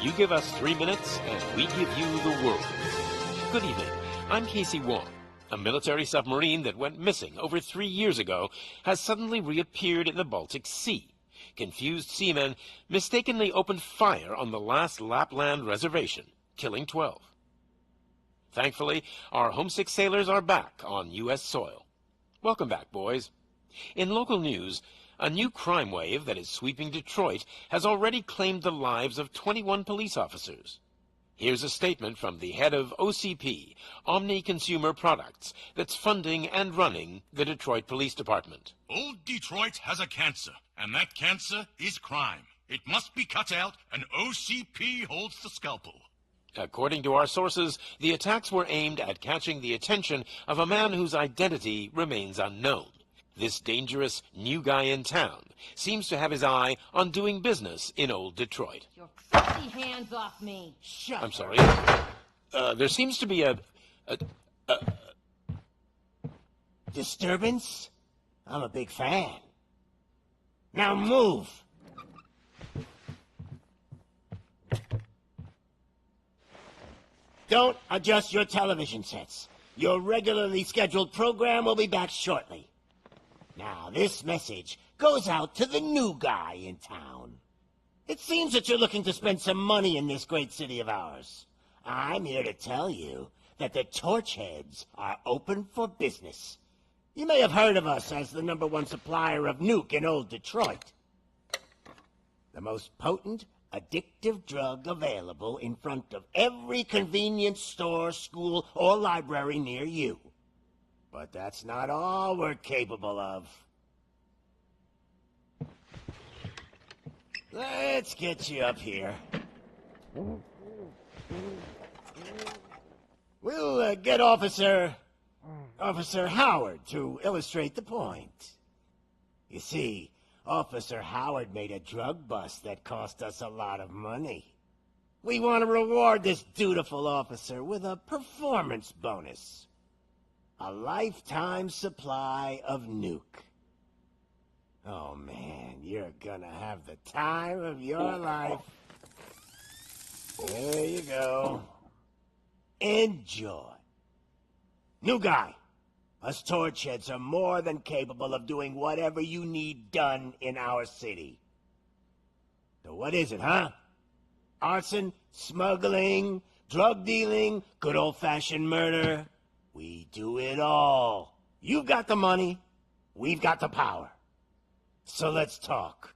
You give us 3 minutes, and we give you the world. Good evening. I'm Casey Wong. A military submarine that went missing over 3 years ago has suddenly reappeared in the Baltic Sea. Confused seamen mistakenly opened fire on the last Lapland reservation, killing 12. Thankfully, our homesick sailors are back on U.S. soil. Welcome back, boys. In local news, a new crime wave that is sweeping Detroit has already claimed the lives of 21 police officers. Here's a statement from the head of OCP, Omni Consumer Products, that's funding and running the Detroit Police Department. Old Detroit has a cancer, and that cancer is crime. It must be cut out, and OCP holds the scalpel. According to our sources, the attacks were aimed at catching the attention of a man whose identity remains unknown. This dangerous new guy in town seems to have his eye on doing business in old Detroit. Your filthy hands off me. Shut I'm sorry. There seems to be a Disturbance? I'm a big fan. Now move! Don't adjust your television sets. Your regularly scheduled program will be back shortly. Now, this message goes out to the new guy in town. It seems that you're looking to spend some money in this great city of ours. I'm here to tell you that the Torchheads are open for business. You may have heard of us as the #1 supplier of nuke in old Detroit. The most potent, addictive drug available in front of every convenience store, school, or library near you. But that's not all we're capable of. Let's get you up here. We'll get Officer Howard to illustrate the point. You see, Officer Howard made a drug bust that cost us a lot of money. We want to reward this dutiful officer with a performance bonus. A lifetime supply of nuke. Oh man, you're gonna have the time of your life. There you go. Enjoy. New guy, us Torchheads are more than capable of doing whatever you need done in our city. So what is it, huh? Arson, smuggling, drug dealing, good old-fashioned murder. We do it all. You've got the money, we've got the power. So let's talk.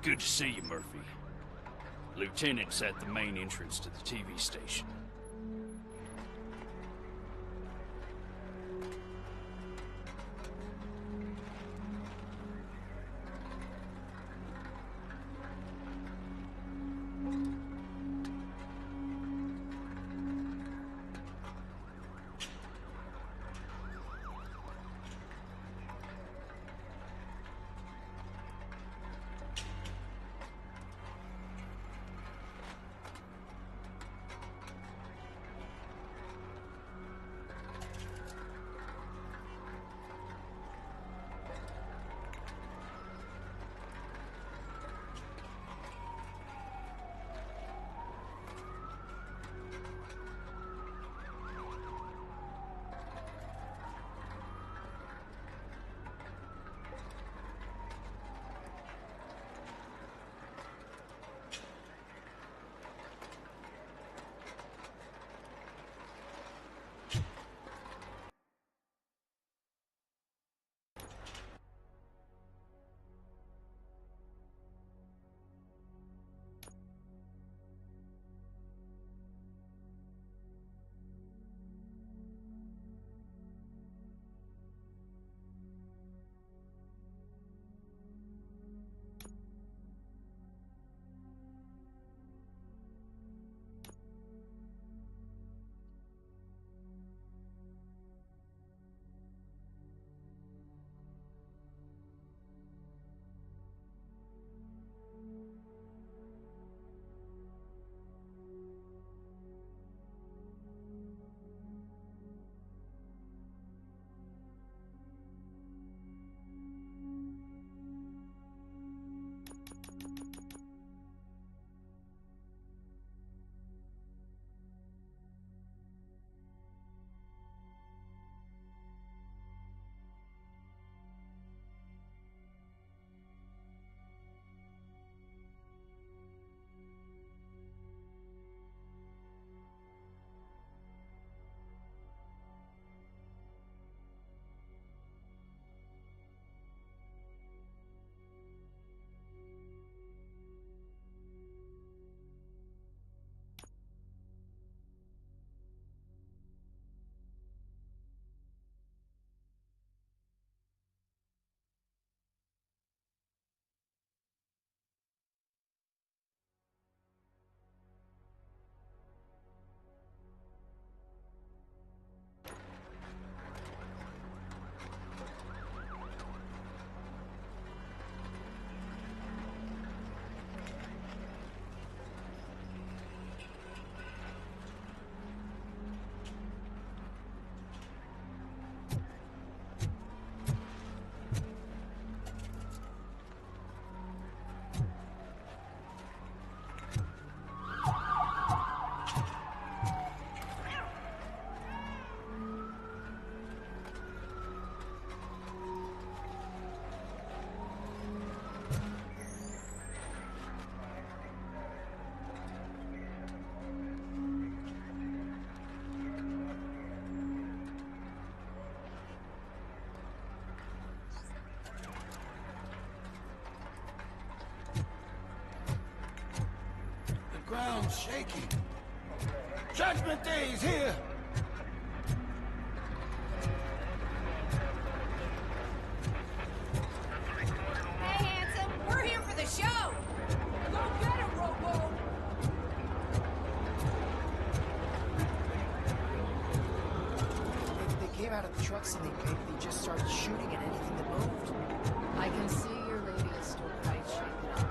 Good to see you, Murphy. Lieutenant's at the main entrance to the TV station. ground's shaking. Judgment Day is here! Hey, handsome, we're here for the show. Go get him, Robo. They came out of the trucks and they just started shooting at anything that moved. I can see your lady is still quite shaken up.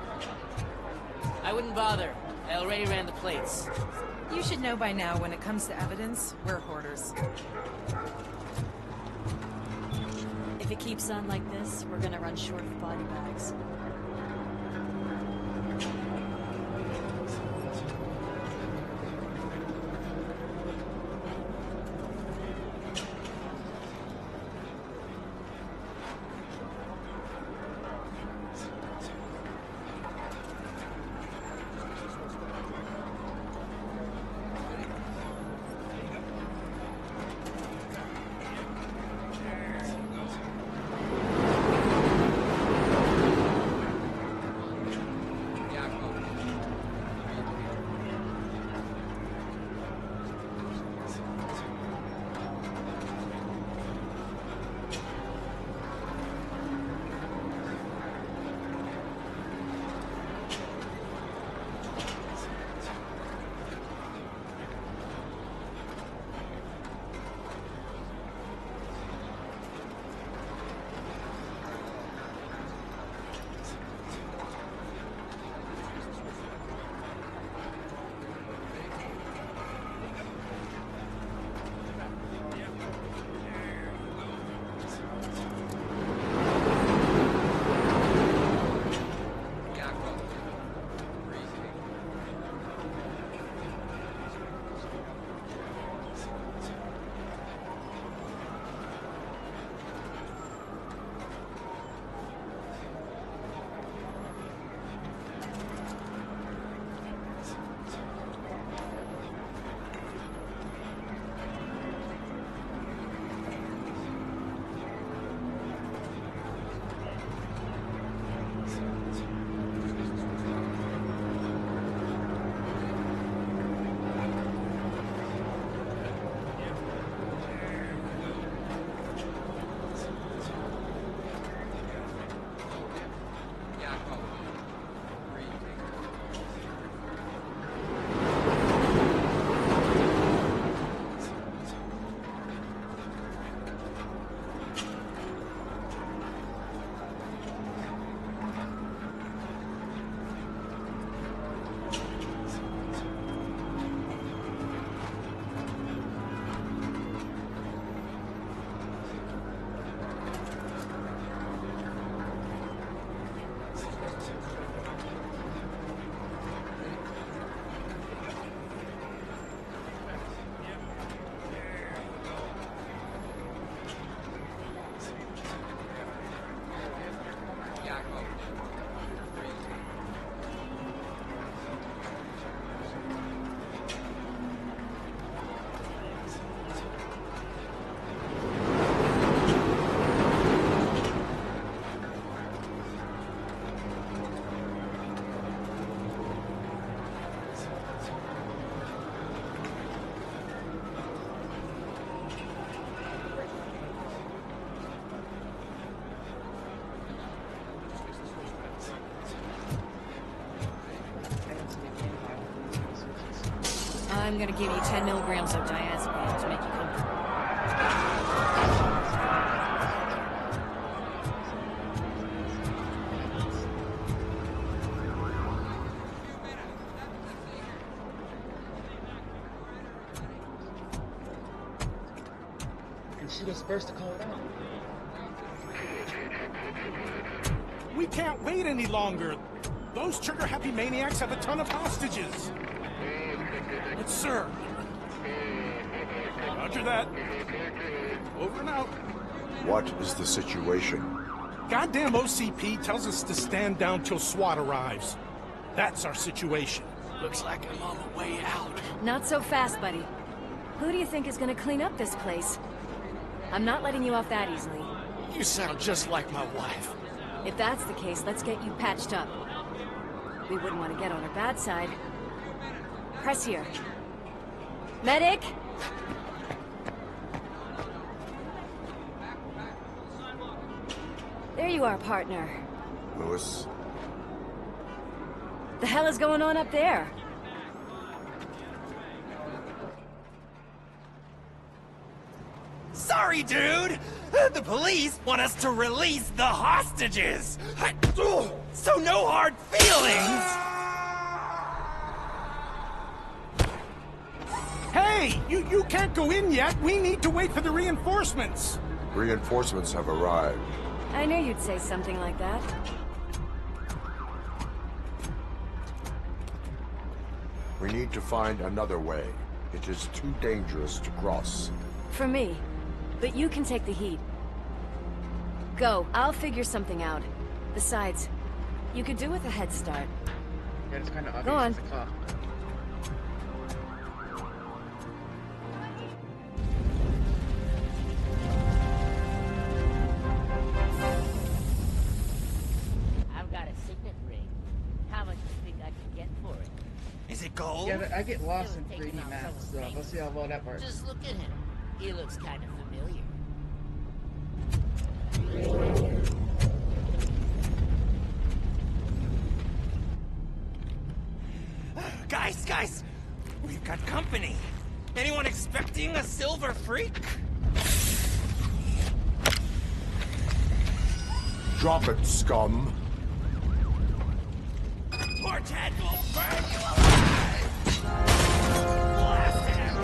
I wouldn't bother. I already ran the plates. You should know by now, when it comes to evidence, we're hoarders. If it keeps on like this, we're gonna run short of body bags. I'm gonna give you 10 milligrams of diazepam to make you comfortable. And she was first to call it out. We can't wait any longer. Those trigger-happy maniacs have a ton of hostages. Yes, sir. Roger that. Over and out. What is the situation? Goddamn OCP tells us to stand down till SWAT arrives. That's our situation. Looks like I'm on the way out. Not so fast, buddy. Who do you think is gonna clean up this place? I'm not letting you off that easily. You sound just like my wife. If that's the case, let's get you patched up. We wouldn't want to get on her bad side. Press here. Medic? There you are, partner. Lewis, The hell is going on up there? Sorry, dude! The police want us to release the hostages! So no hard feelings! Hey, you can't go in yet. We need to wait for the reinforcements. reinforcements have arrived. I knew you'd say something like that. We need to find another way. It is too dangerous to cross. For me. But you can take the heat. Go. I'll figure something out. Besides, you could do with a head start. Yeah, it's kind of obvious. Go on. It's a cop. I've got a signet ring. How much do you think I can get for it? Is it gold? Yeah, but I get lost in It'll take 3D him out maps, so so let's see how well that works. Just look at him. He looks kind of familiar. Guys! We've got company. Anyone expecting a silver freak? Drop it, scum! Torchhead will burn you alive! Blast him!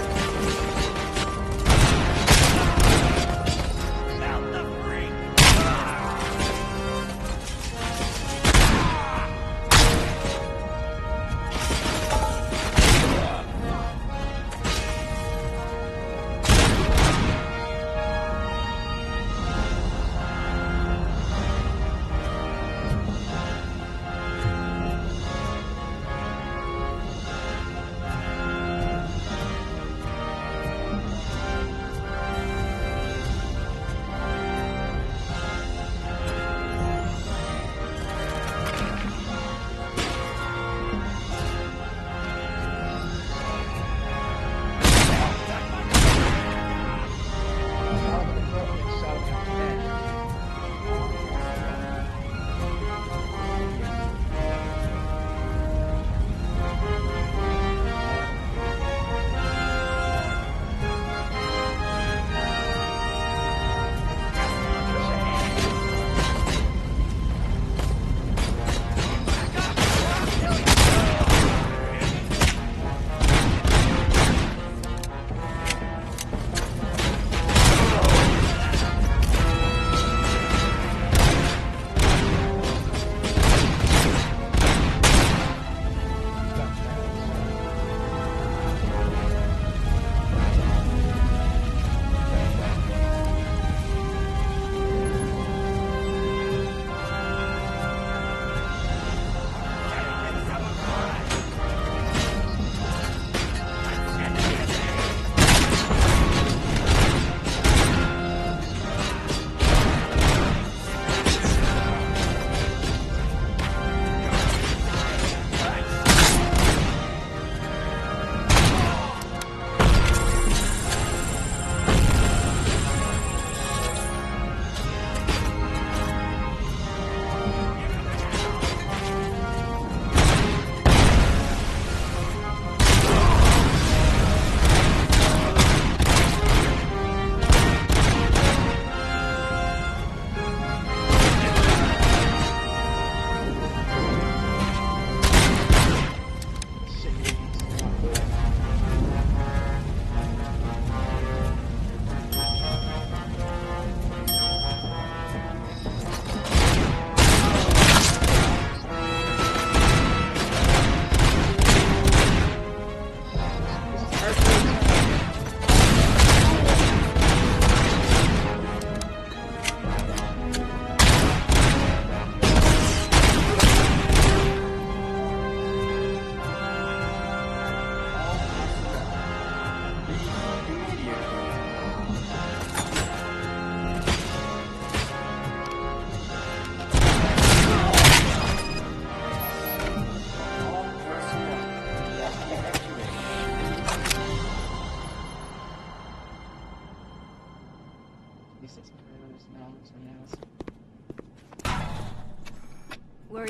Melt the freak!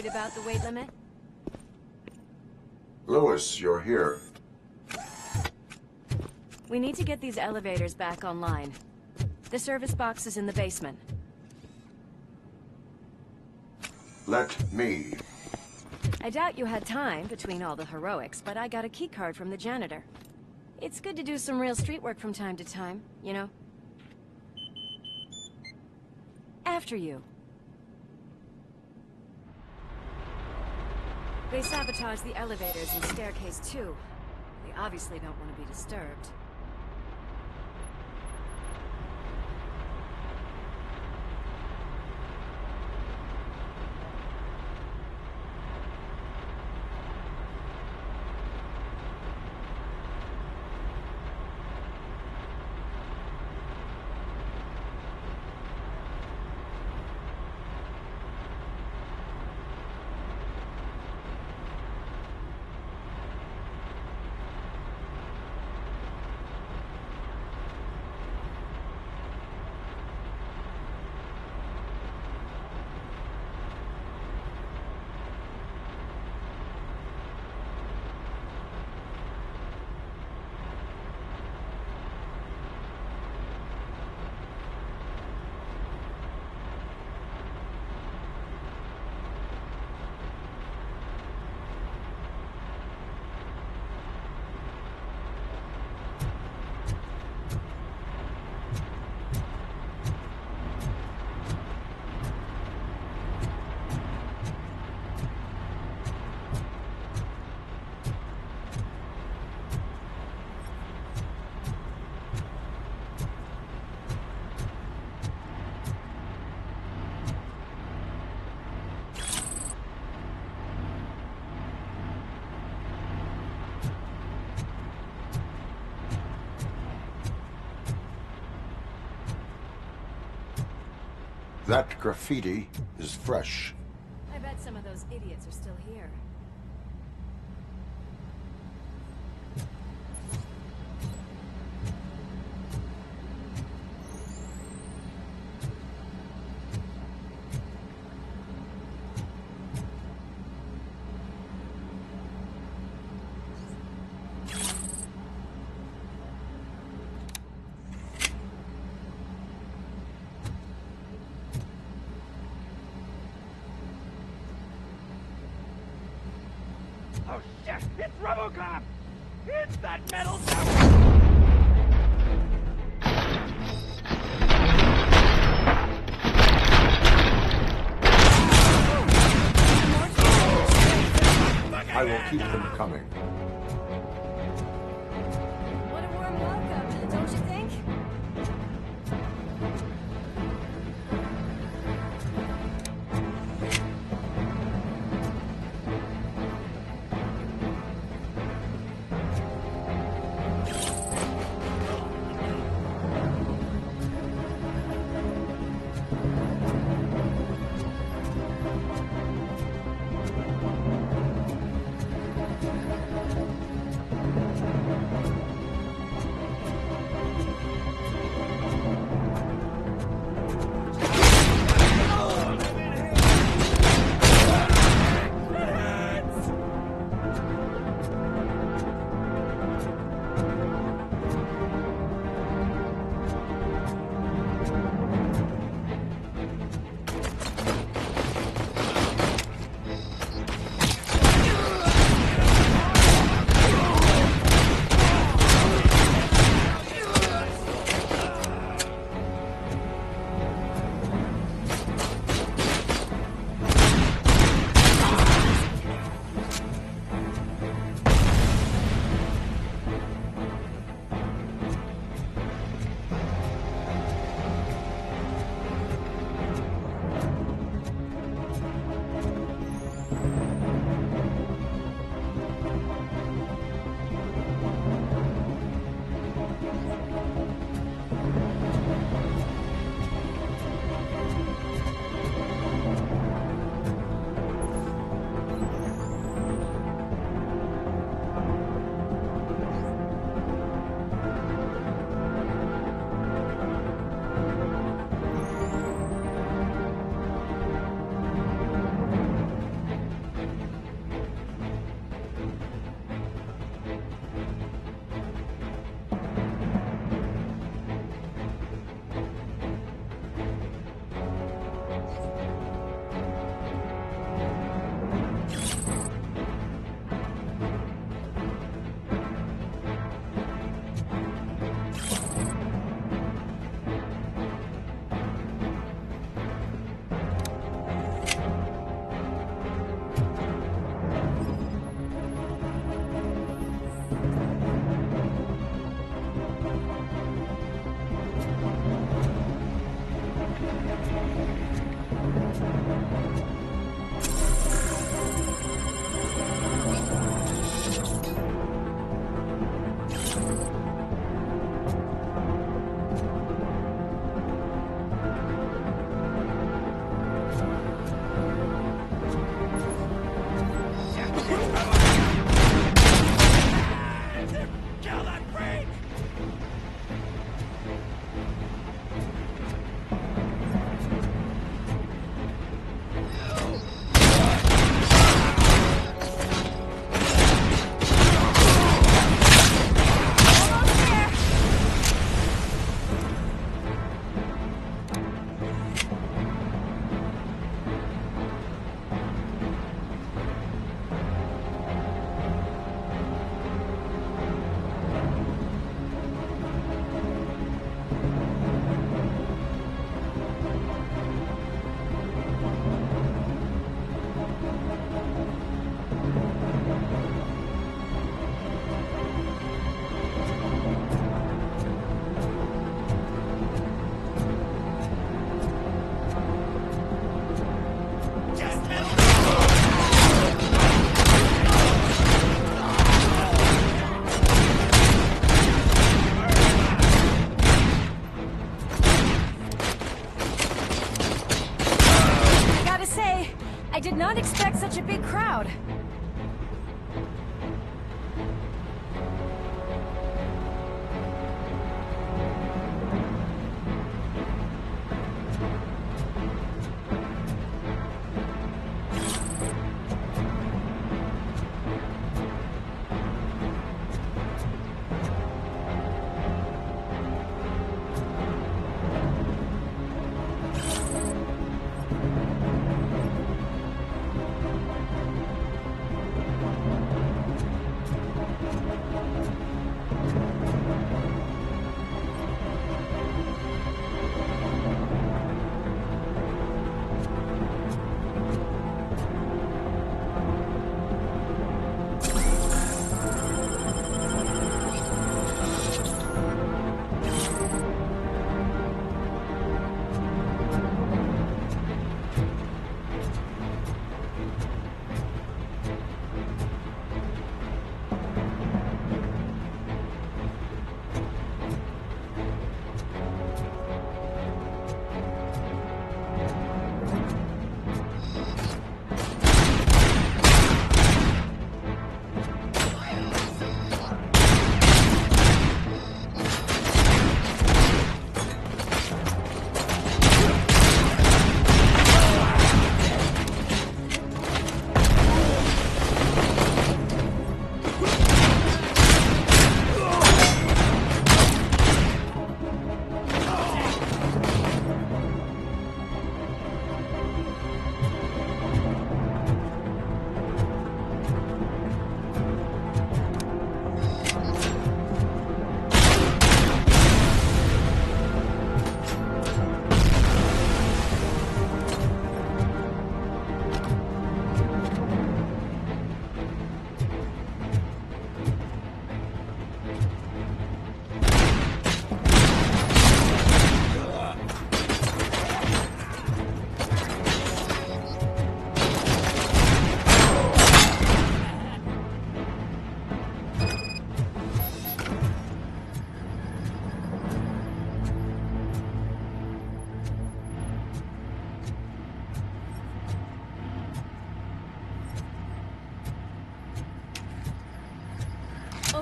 worried about the weight limit? Lewis, you're here. We need to get these elevators back online. The service box is in the basement. Let me. I doubt you had time between all the heroics, but I got a keycard from the janitor. It's good to do some real street work from time to time, you know? After you. They sabotaged the elevators and staircase too. They obviously don't want to be disturbed. That graffiti is fresh. I bet some of those idiots are still here. Oh shit! It's RoboCop! It's that metal I will keep them coming. What a warm welcome, don't you think?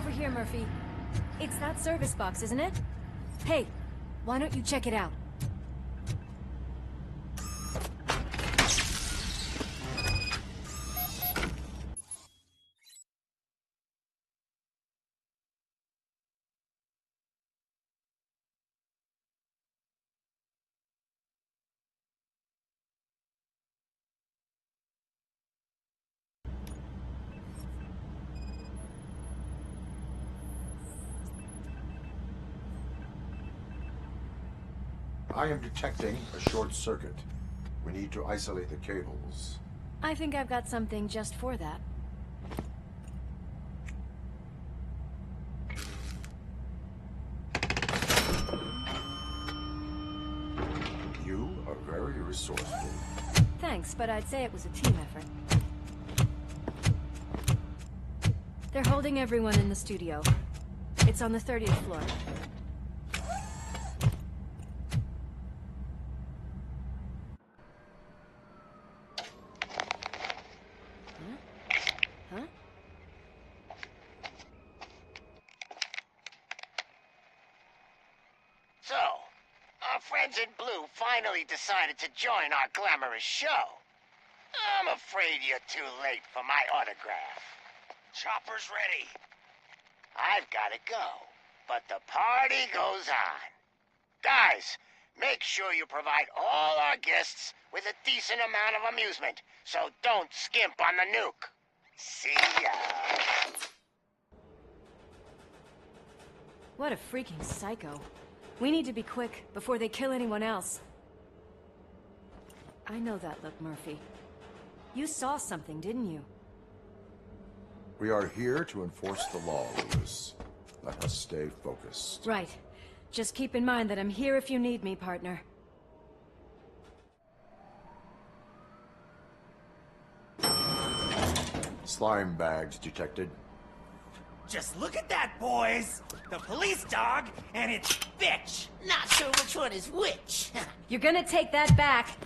Over here, Murphy. It's that service box, isn't it? Hey, why don't you check it out? I am detecting a short circuit. We need to isolate the cables. I think I've got something just for that. You are very resourceful. Thanks, but I'd say it was a team effort. They're holding everyone in the studio. It's on the 30th floor. Huh? So, our friends in blue finally decided to join our glamorous show. I'm afraid you're too late for my autograph. Chopper's ready. I've got to go, but the party goes on. Guys, make sure you provide all our guests with a decent amount of amusement, so don't skimp on the nuke. See ya. What a freaking psycho. We need to be quick before they kill anyone else. I know that look, Murphy. You saw something, didn't you? We are here to enforce the law, Lewis. Let us stay focused. Right. Just keep in mind that I'm here if you need me, partner. Slime bags detected. Just look at that, boys! The police dog and its bitch! Not sure which one is which. You're gonna take that back.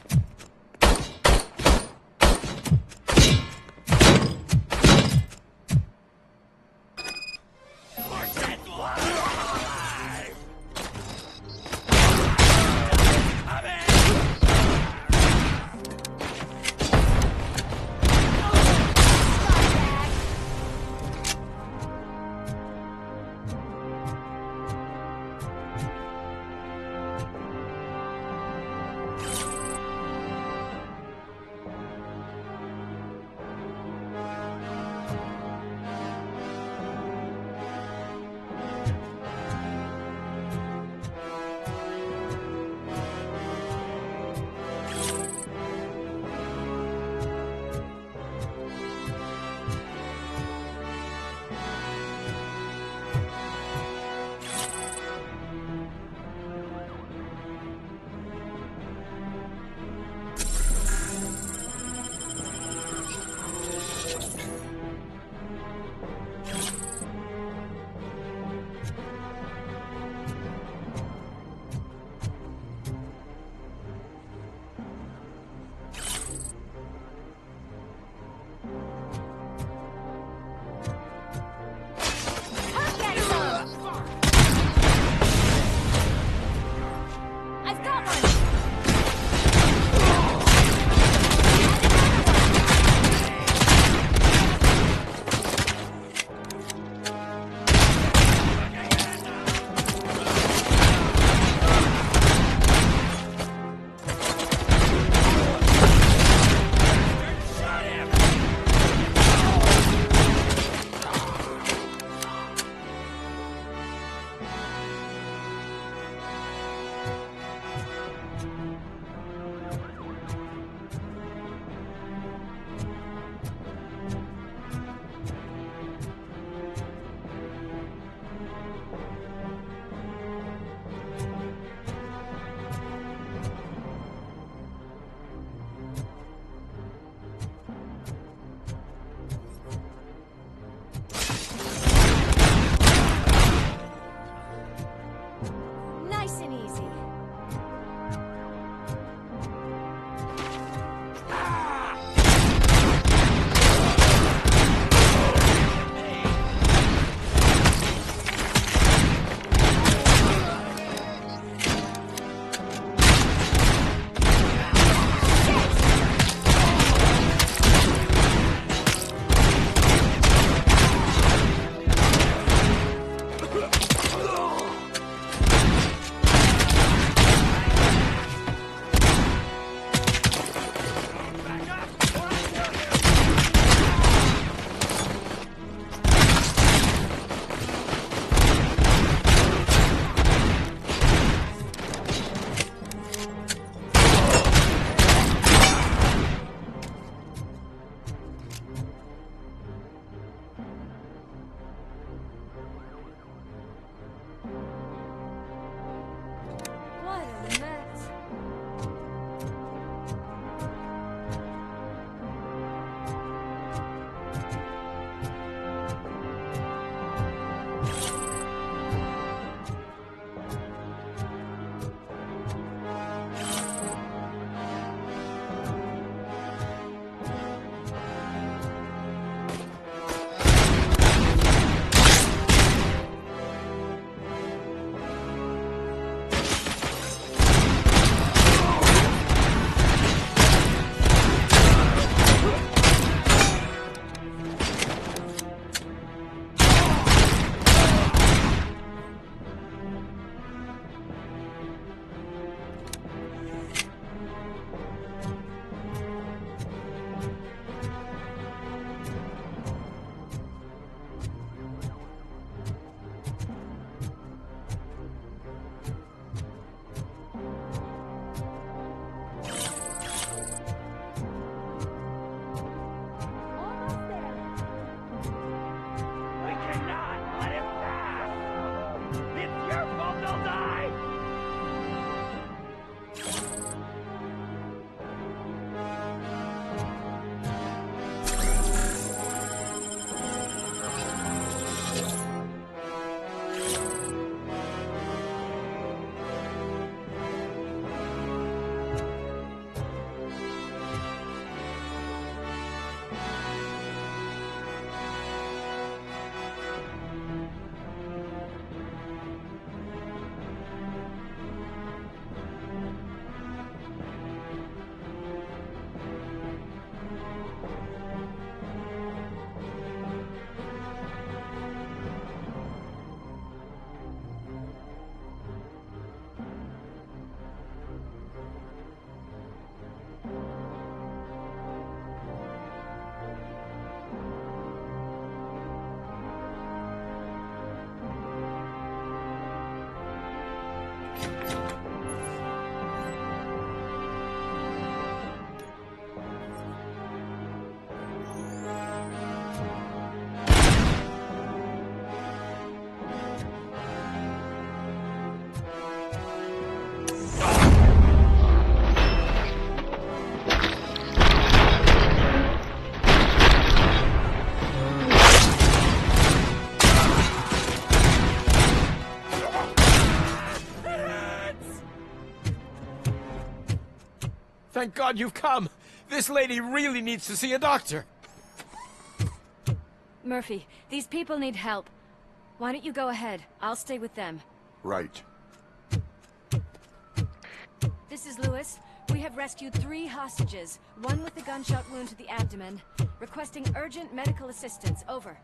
Thank God you've come. This lady really needs to see a doctor. Murphy, these people need help. Why don't you go ahead? I'll stay with them. Right. This is Lewis. We have rescued 3 hostages, one with a gunshot wound to the abdomen. Requesting urgent medical assistance. Over.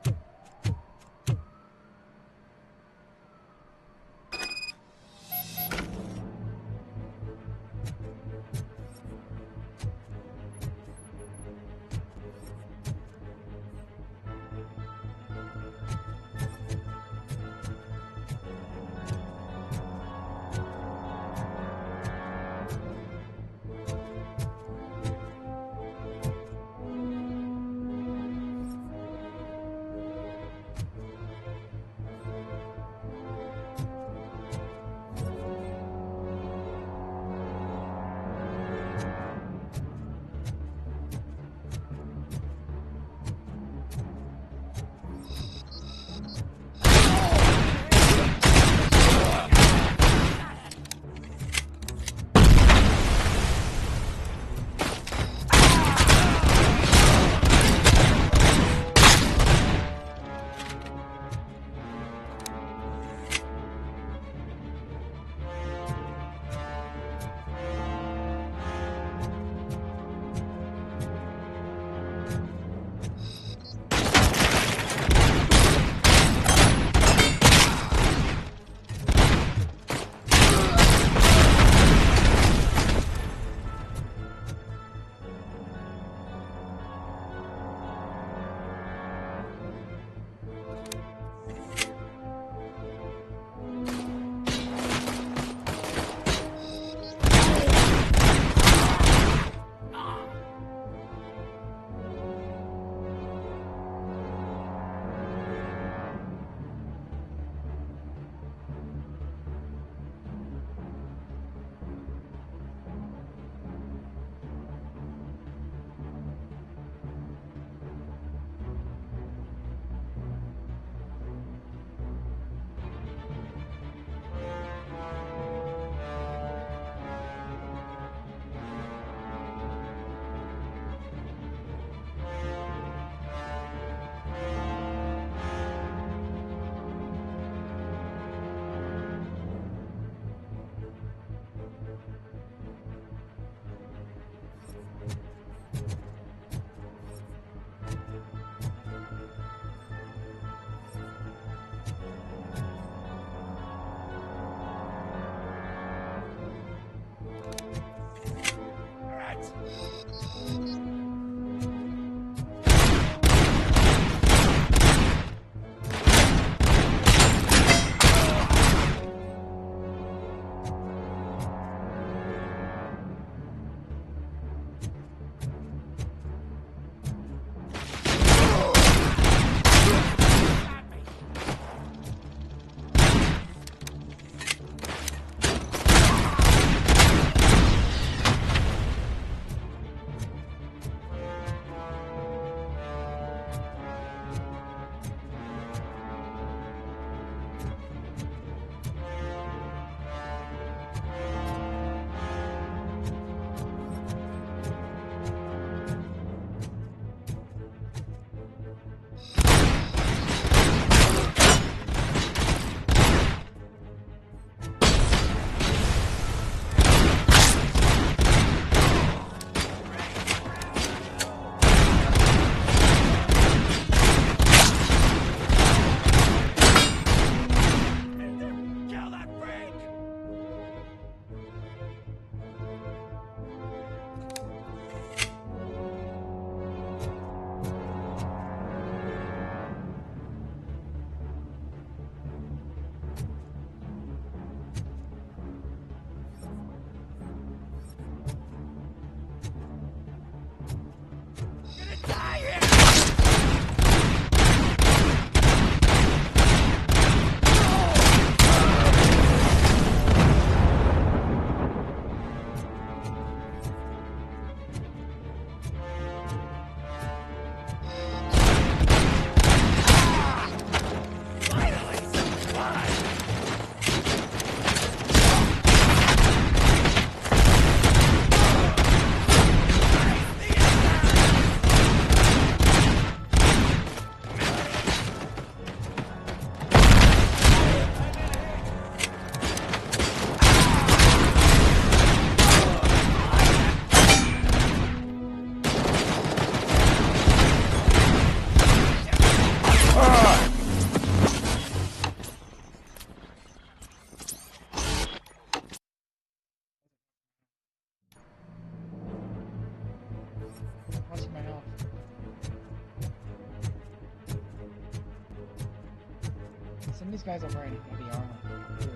some of these guys are wearing heavy armor. Really heavy.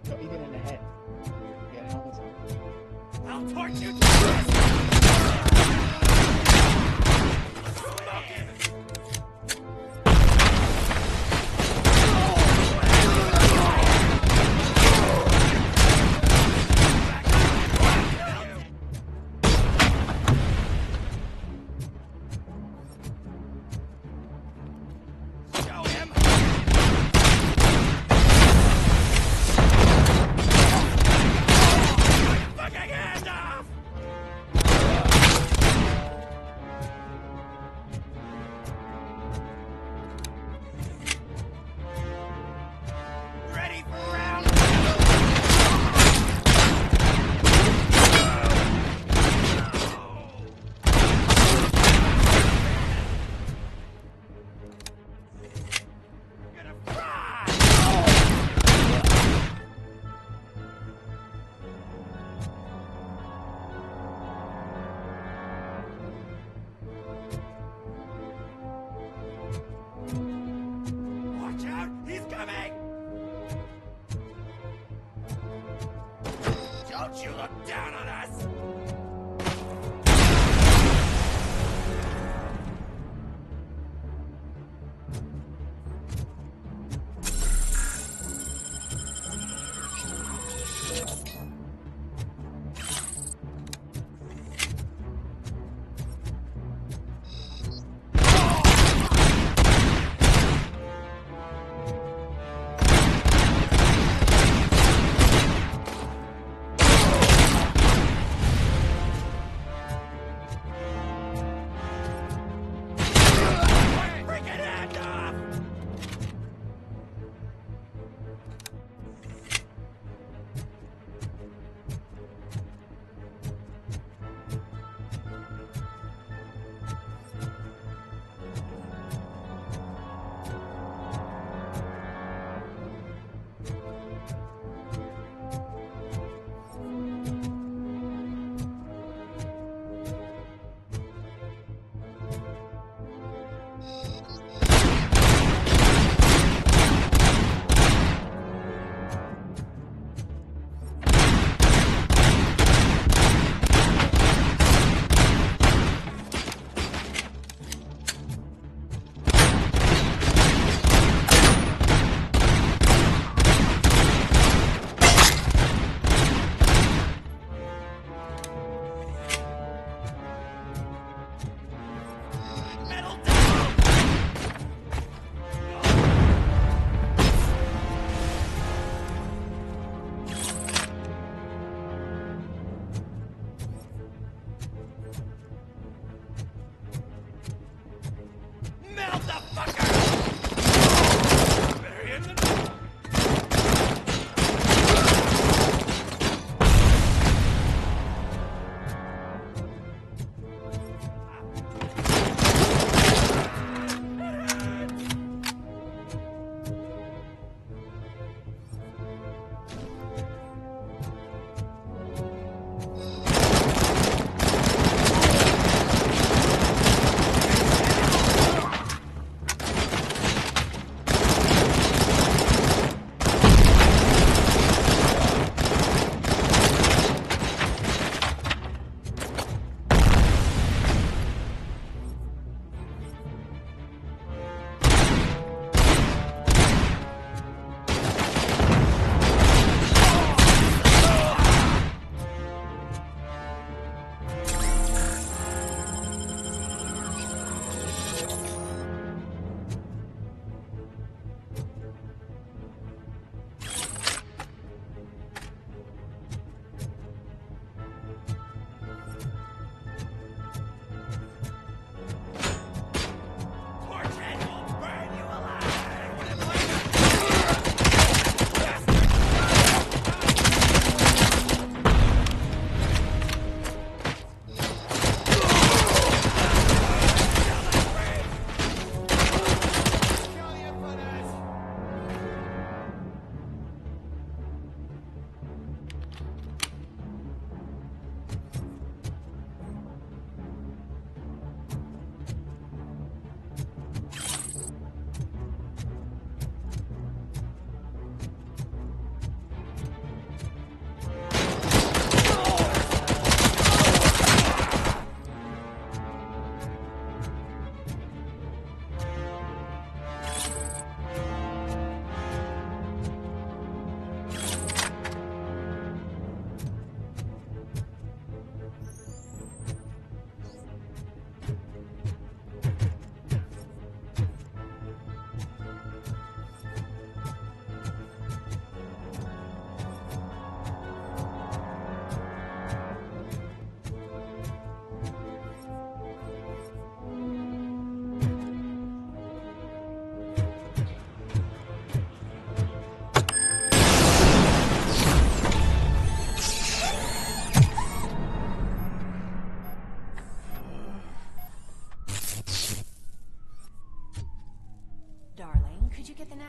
So even in the head. Yeah, helmets on. I'll torch you to death! Don't you look down on us!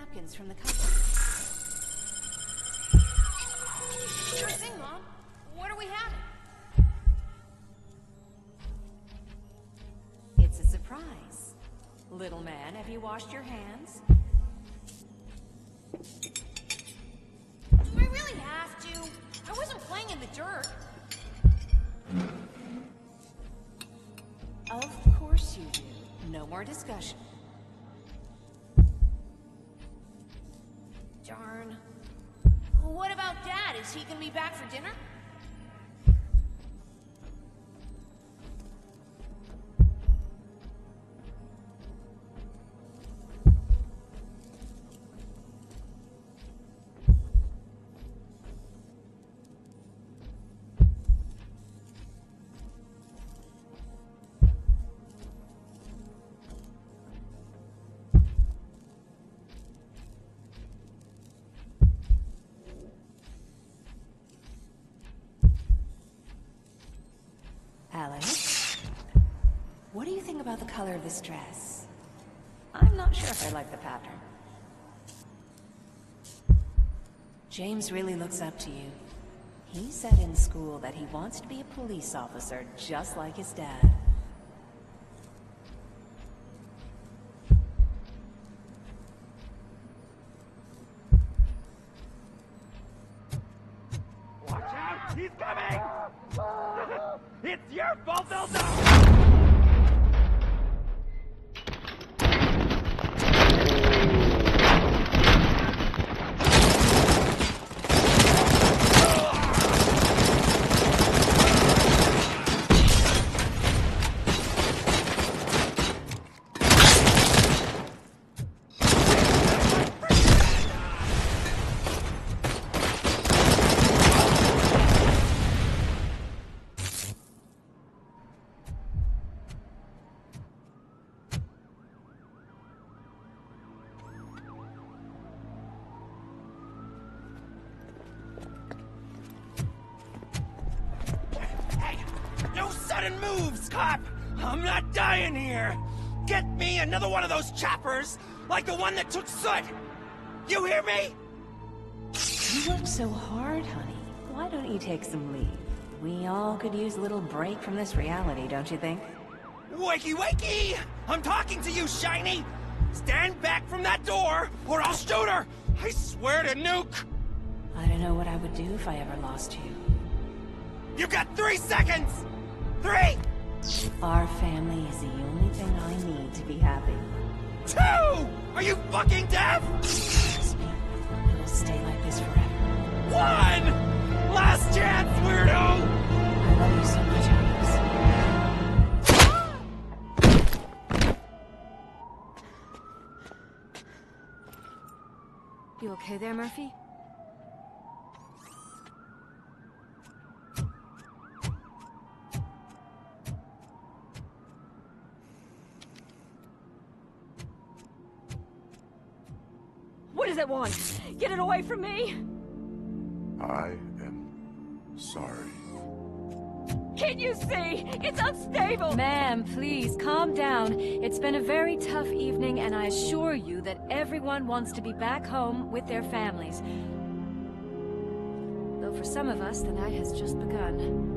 napkins from the cupboard. Sure thing, Mom. What are we having? It's a surprise. Little man, have you washed your hands? Do I really have to? I wasn't playing in the dirt. Of course you do. No more discussion. Darn. What about Dad? Is he gonna be back for dinner? Alice? What do you think about the color of this dress? I'm not sure if I like the pattern. James really looks up to you. He said in school that he wants to be a police officer just like his dad. Watch out! He's coming! It's your fault, they'll know! Sudden moves, cop! I'm not dying here! Get me another one of those choppers, like the one that took Soot! You hear me? You work so hard, honey. Why don't you take some leave? We all could use a little break from this reality, don't you think? Wakey, wakey! I'm talking to you, Shiny! Stand back from that door, or I'll shoot her! I swear to nuke! I don't know what I would do if I ever lost you. You got 3 seconds! 3! Our family is the only thing I need to be happy. 2! Are you fucking deaf? Trust me, it'll stay like this forever. 1! Last chance, weirdo! I love you so much, Alice. You okay there, Murphy? What does it want? Get it away from me! I am sorry. Can't you see? It's unstable! Ma'am, please, calm down. It's been a very tough evening, and I assure you that everyone wants to be back home with their families. Though for some of us, the night has just begun.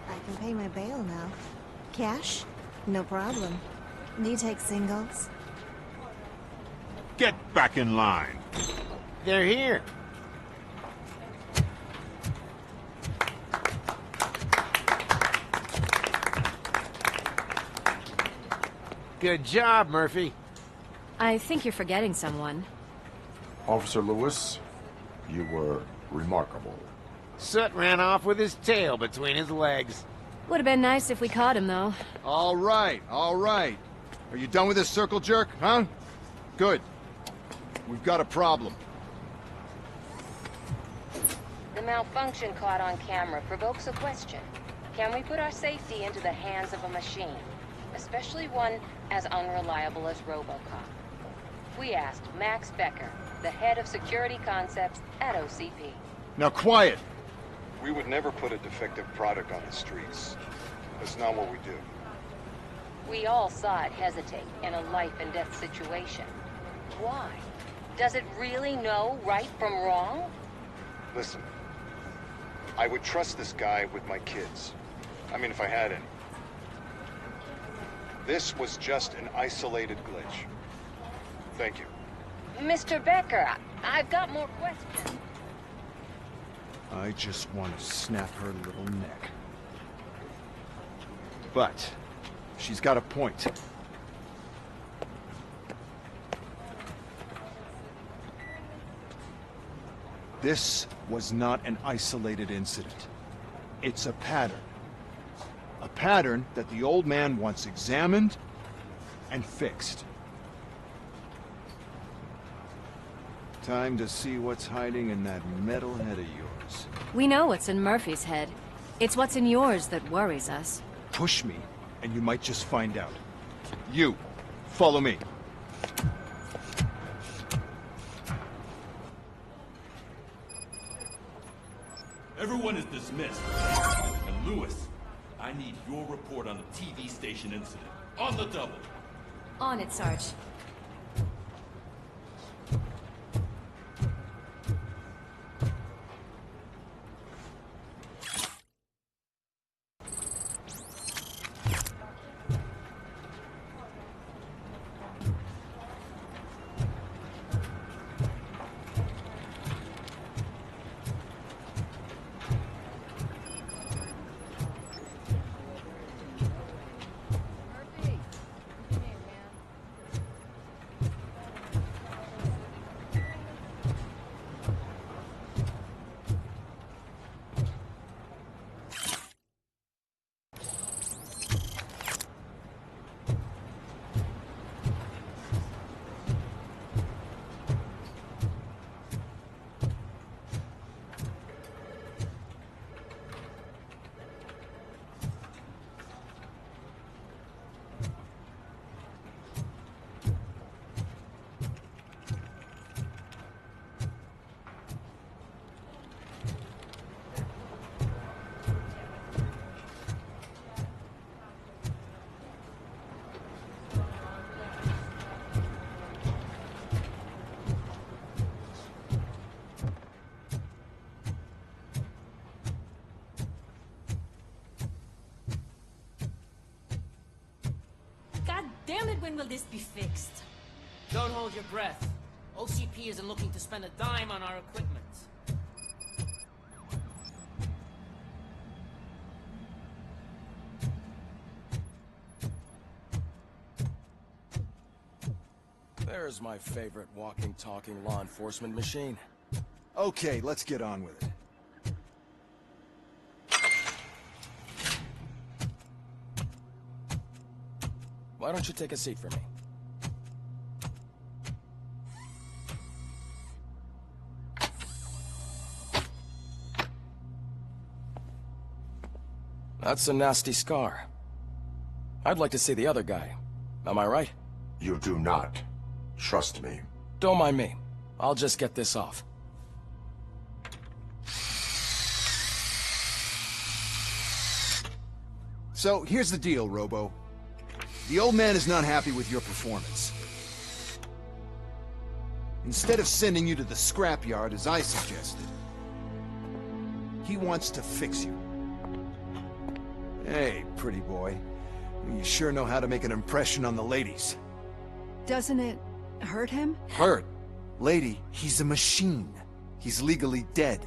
I can pay my bail now. Cash? No problem. Do you take singles? Get back in line. They're here. Good job, Murphy. I think you're forgetting someone. Officer Lewis, you were remarkable. Soot ran off with his tail between his legs. Would have been nice if we caught him, though. All right, all right. Are you done with this circle jerk, huh? Good. We've got a problem. The malfunction caught on camera provokes a question. Can we put our safety into the hands of a machine? Especially one as unreliable as RoboCop. We asked Max Becker, the head of security concepts at OCP. Now quiet! We would never put a defective product on the streets. That's not what we do. We all saw it hesitate in a life-and-death situation. Why? Does it really know right from wrong? Listen, I would trust this guy with my kids. I mean, if I had any. This was just an isolated glitch. Thank you. Mr. Becker, I've got more questions. I just want to snap her little neck. But she's got a point. This was not an isolated incident. It's a pattern. A pattern that the old man wants examined and fixed. Time to see what's hiding in that metal head of yours. We know what's in Murphy's head. It's what's in yours that worries us. Push me, and you might just find out. You, follow me. Everyone is dismissed. And Lewis, I need your report on the TV station incident. On the double. On it, Sarge. Damn it, when will this be fixed? Don't hold your breath. OCP isn't looking to spend a dime on our equipment. There's my favorite walking, talking law enforcement machine. Okay, let's get on with it. Why don't you take a seat for me? That's a nasty scar. I'd like to see the other guy. Am I right? You do not. Trust me. Don't mind me. I'll just get this off. So, here's the deal, Robo. The old man is not happy with your performance. Instead of sending you to the scrapyard, as I suggested, he wants to fix you. Hey, pretty boy. You sure know how to make an impression on the ladies. Doesn't it hurt him? Hurt? Lady, he's a machine. He's legally dead.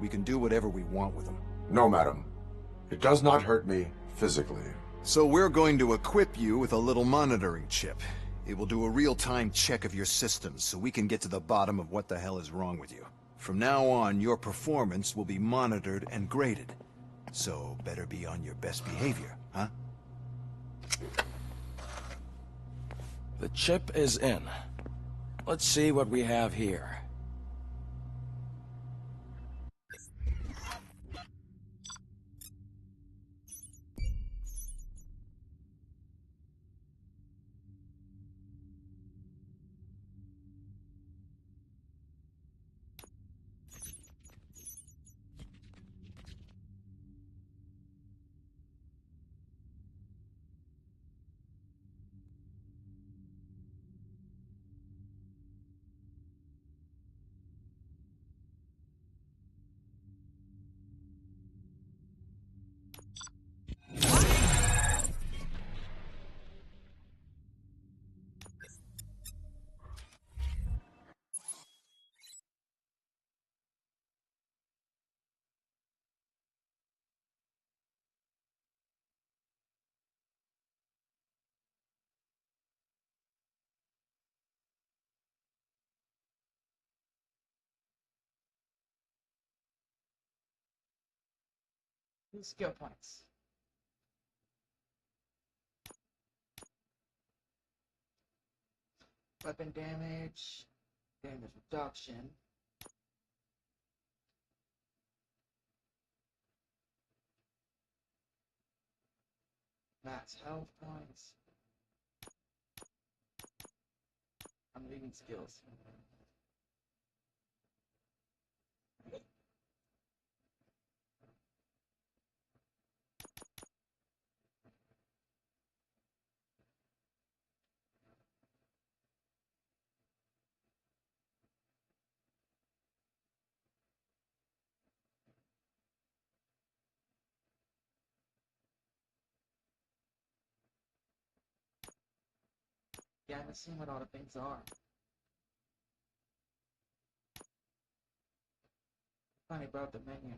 We can do whatever we want with him. No, madam. It does not hurt me physically. So we're going to equip you with a little monitoring chip. It will do a real-time check of your systems so we can get to the bottom of what the hell is wrong with you. From now on, your performance will be monitored and graded. So, better be on your best behavior, huh? The chip is in. Let's see what we have here. Skill points. Weapon damage, damage reduction. Max health points. I'm reading skills. Yeah, I'm seeing what all the things are. Funny about the menu.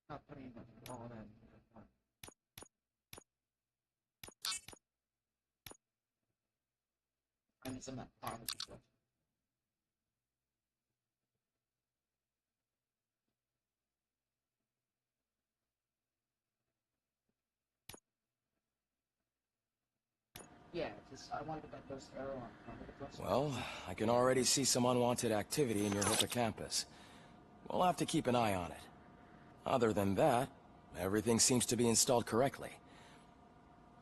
Not putting all that into one. I need some armor stuff. Yeah, just I wanted to get those arrow on. Well, I can already see some unwanted activity in your hippocampus. We'll have to keep an eye on it. Other than that, everything seems to be installed correctly.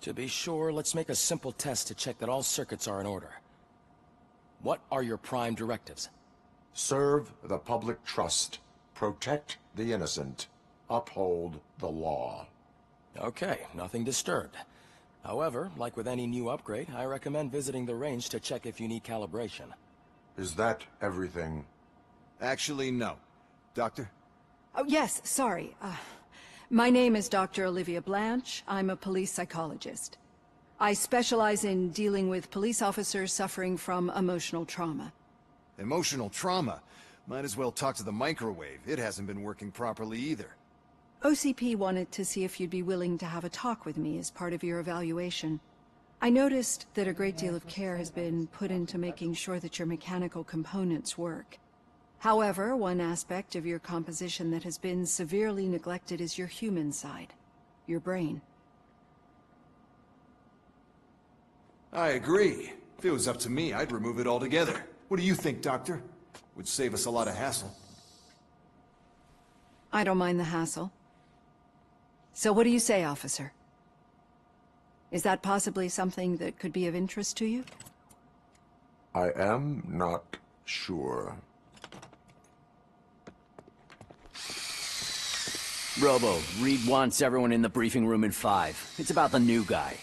To be sure, let's make a simple test to check that all circuits are in order. What are your prime directives? Serve the public trust. Protect the innocent. Uphold the law. Okay, nothing disturbed. However, like with any new upgrade, I recommend visiting the range to check if you need calibration. Is that everything? Actually, no. Doctor? Oh, yes, sorry. My name is Dr. Olivia Blanche. I'm a police psychologist. I specialize in dealing with police officers suffering from emotional trauma. Emotional trauma? Might as well talk to the microwave. It hasn't been working properly either. OCP wanted to see if you'd be willing to have a talk with me as part of your evaluation. I noticed that a great deal of care has been put into making sure that your mechanical components work. However, one aspect of your composition that has been severely neglected is your human side, your brain. I agree. If it was up to me, I'd remove it altogether. What do you think, Doctor? Would save us a lot of hassle. I don't mind the hassle. So what do you say, officer? Is that possibly something that could be of interest to you? I am not sure. Robo, Reed wants everyone in the briefing room in 5. It's about the new guy.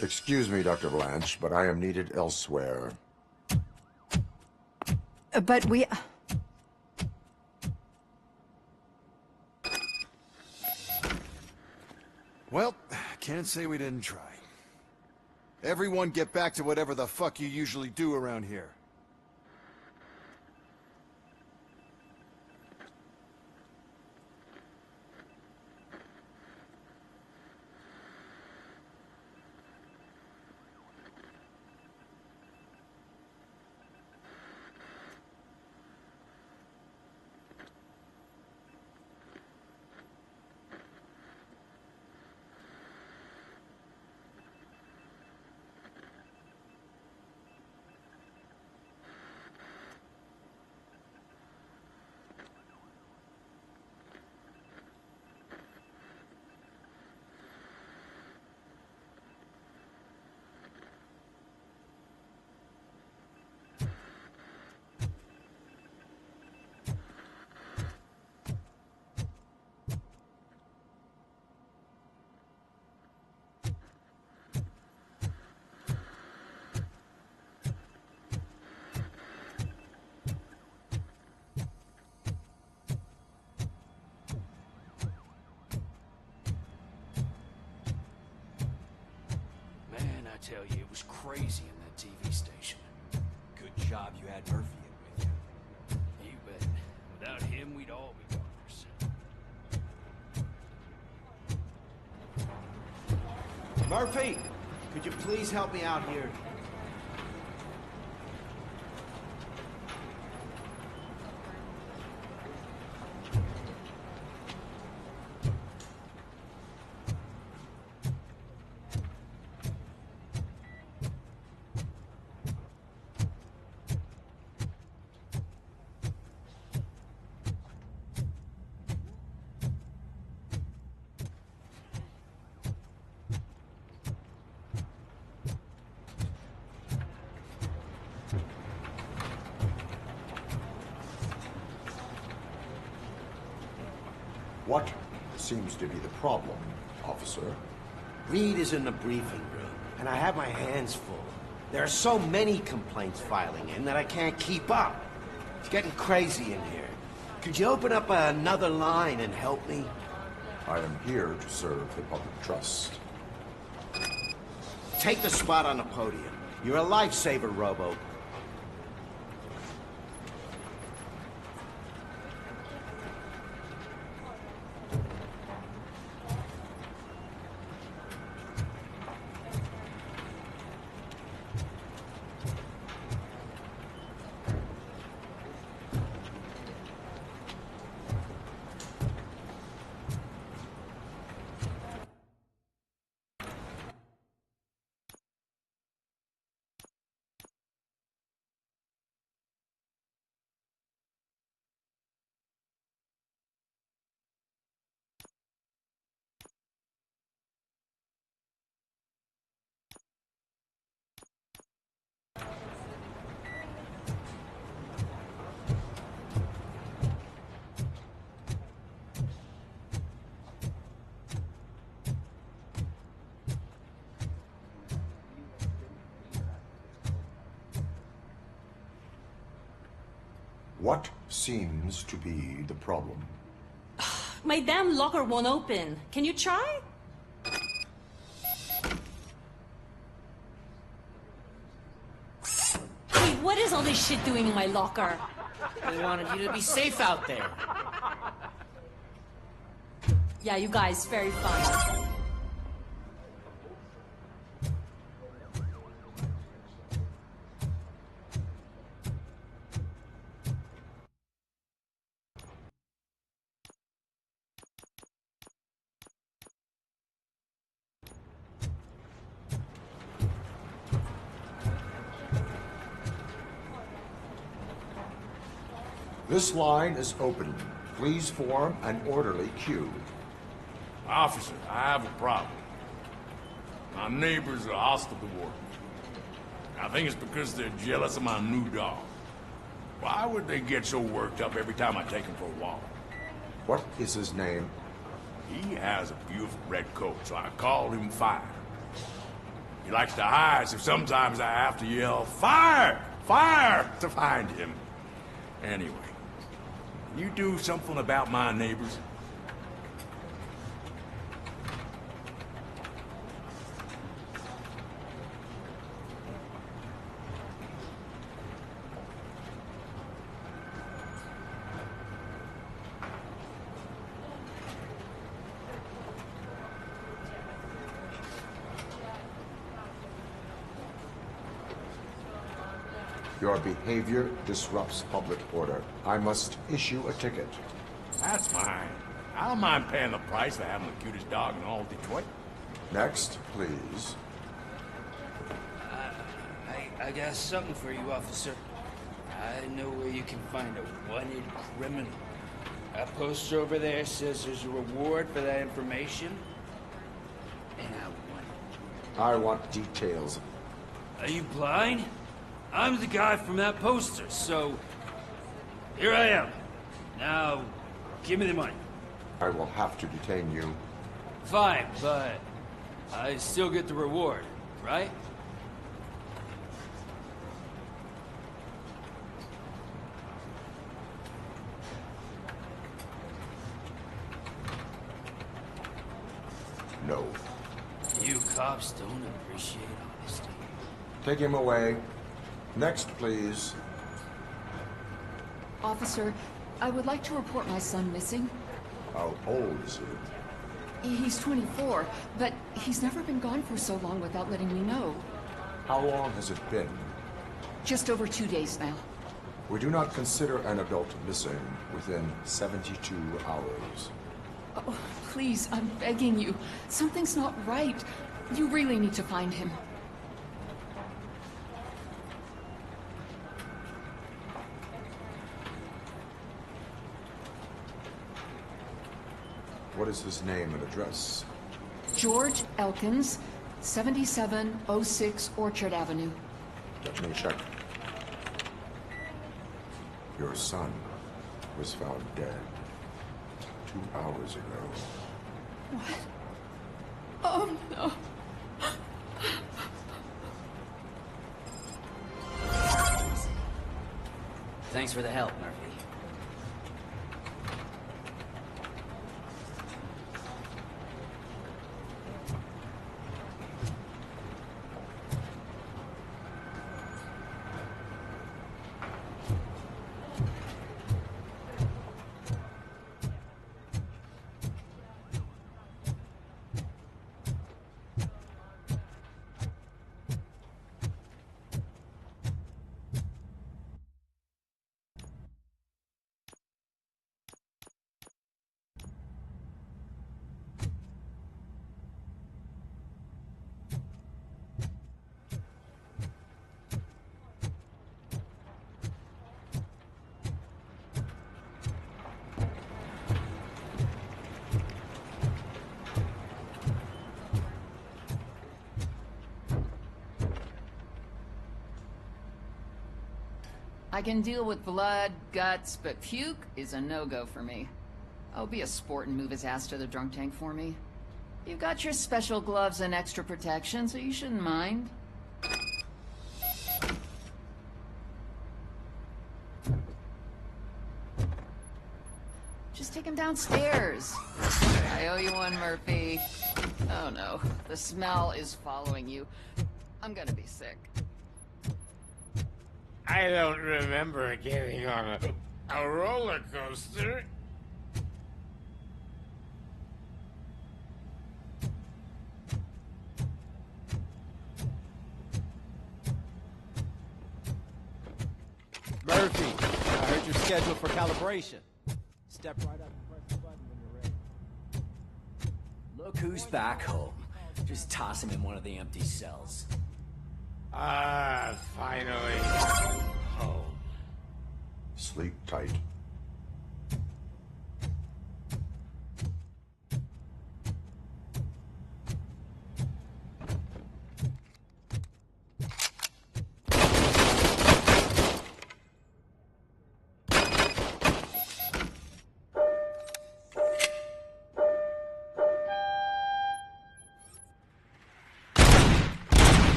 Excuse me, Dr. Blanche, but I am needed elsewhere. But we... Well, can't say we didn't try. Everyone get back to whatever the fuck you usually do around here. I tell you, it was crazy in that TV station. Good job you had Murphy in with you. You bet. Without him, we'd all be goners. Murphy, could you please help me out here? What seems to be the problem, officer? Reed is in the briefing room, and I have my hands full. There are so many complaints filing in that I can't keep up. It's getting crazy in here. Could you open up another line and help me? I am here to serve the public trust. Take the spot on the podium. You're a lifesaver, Robo. What seems to be the problem? My damn locker won't open. Can you try? Hey, what is all this shit doing in my locker? I wanted you to be safe out there. Yeah, you guys, very fun. This line is open. Please form an orderly queue. Officer, I have a problem. My neighbors are hostile toward me. I think it's because they're jealous of my new dog. Why would they get so worked up every time I take him for a walk? What is his name? He has a beautiful red coat, so I called him Fire. He likes to hide, so sometimes I have to yell, "Fire! Fire!" to find him. Anyway, you do something about my neighbors? Your behavior disrupts public order. I must issue a ticket. That's fine. I don't mind paying the price for having the cutest dog in all of Detroit. Next, please. I got something for you, officer. I know where you can find a wanted criminal. That poster over there says there's a reward for that information. And I want details. Are you blind? I'm the guy from that poster, so... Here I am. Now, give me the money. I will have to detain you. Fine, but... I still get the reward, right? No. You cops don't appreciate honesty. Take him away. Next, please. Officer, I would like to report my son missing. How old is he? He's 24, but he's never been gone for so long without letting me know. How long has it been? Just over 2 days now. We do not consider an adult missing within 72 hours. Oh, please, I'm begging you. Something's not right. You really need to find him. What is his name and address? George Elkins, 7706 Orchard Avenue. Let me check. Your son was found dead 2 hours ago. What? Oh, no. Thanks for the help, Murphy. I can deal with blood, guts, but puke is a no-go for me. I'll be a sport and move his ass to the drunk tank for me. You've got your special gloves and extra protection, so you shouldn't mind. Just take him downstairs. I owe you one, Murphy. Oh no, the smell is following you. I'm gonna be sick. I don't remember getting on a roller coaster. Murphy, I heard you're scheduled for calibration. Step right up and press the button when you're ready. Look who's back home. Just toss him in one of the empty cells. Ah, finally. Home. Sleep tight.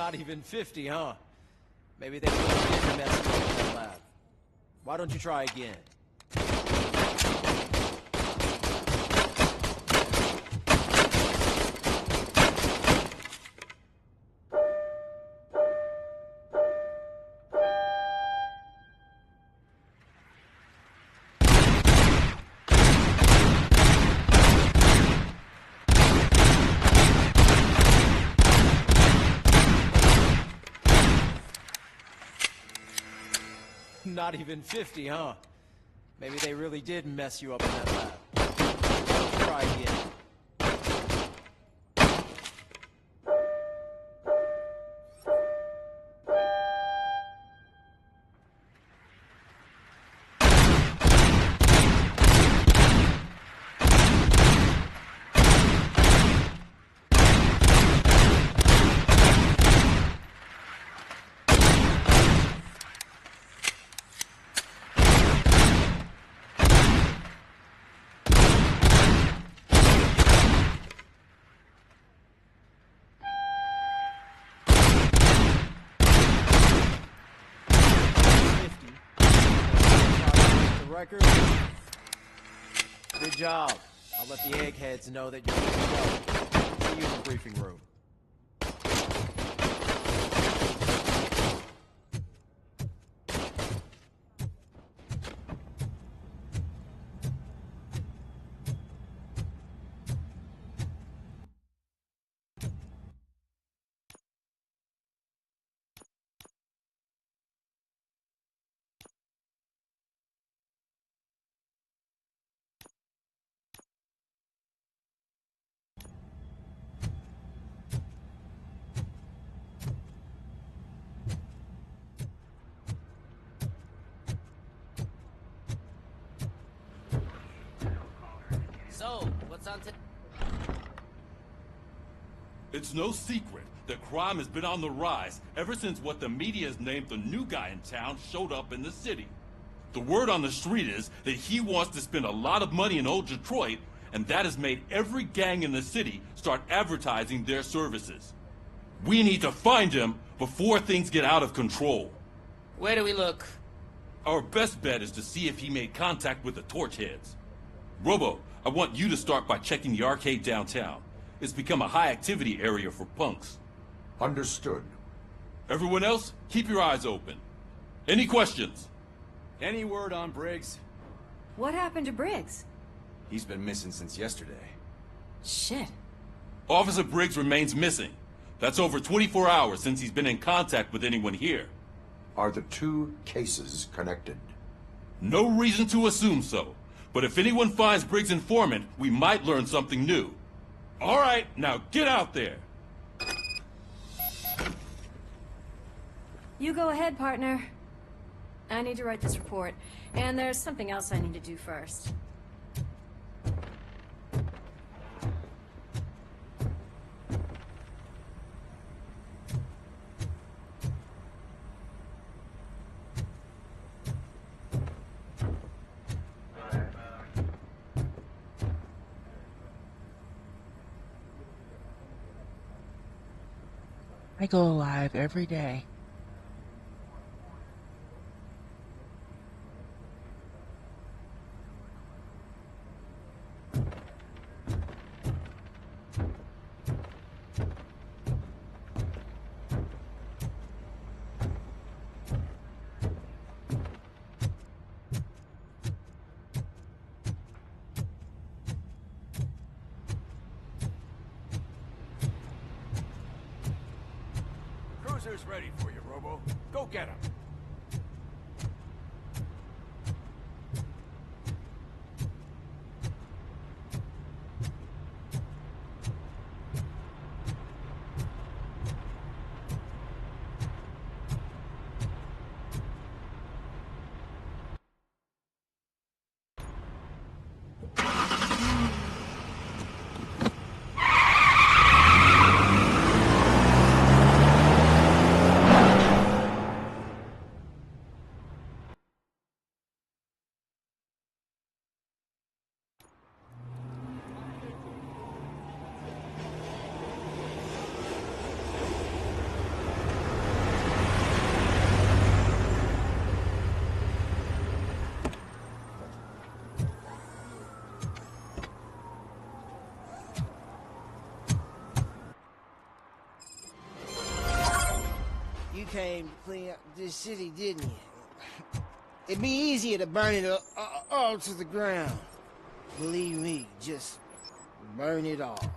Not even 50, huh? Maybe they really did mess you up in the lab. Why don't you try again? Not even 50, huh? Maybe they really did mess you up in that lab. Why don't you try again? Good job. I'll let the eggheads know that you're good to go. See you in the briefing room. So, what's on It's no secret that crime has been on the rise ever since what the media has named the new guy in town showed up in the city. The word on the street is that he wants to spend a lot of money in old Detroit, and that has made every gang in the city start advertising their services. We need to find him before things get out of control. Where do we look? Our best bet is to see if he made contact with the Torchheads. Robo, I want you to start by checking the arcade downtown. It's become a high-activity area for punks. Understood. Everyone else, keep your eyes open. Any questions? Any word on Briggs? What happened to Briggs? He's been missing since yesterday. Shit. Officer Briggs remains missing. That's over 24 hours since he's been in contact with anyone here. Are the two cases connected? No reason to assume so. But if anyone finds Briggs' informant, we might learn something new. All right, now get out there. You go ahead, partner. I need to write this report, and there's something else I need to do first. I go live every day. Cruiser's ready for you, Robo. Go get him. came to clean up this city, didn't you? It'd be easier to burn it all to the ground. Believe me, just burn it all.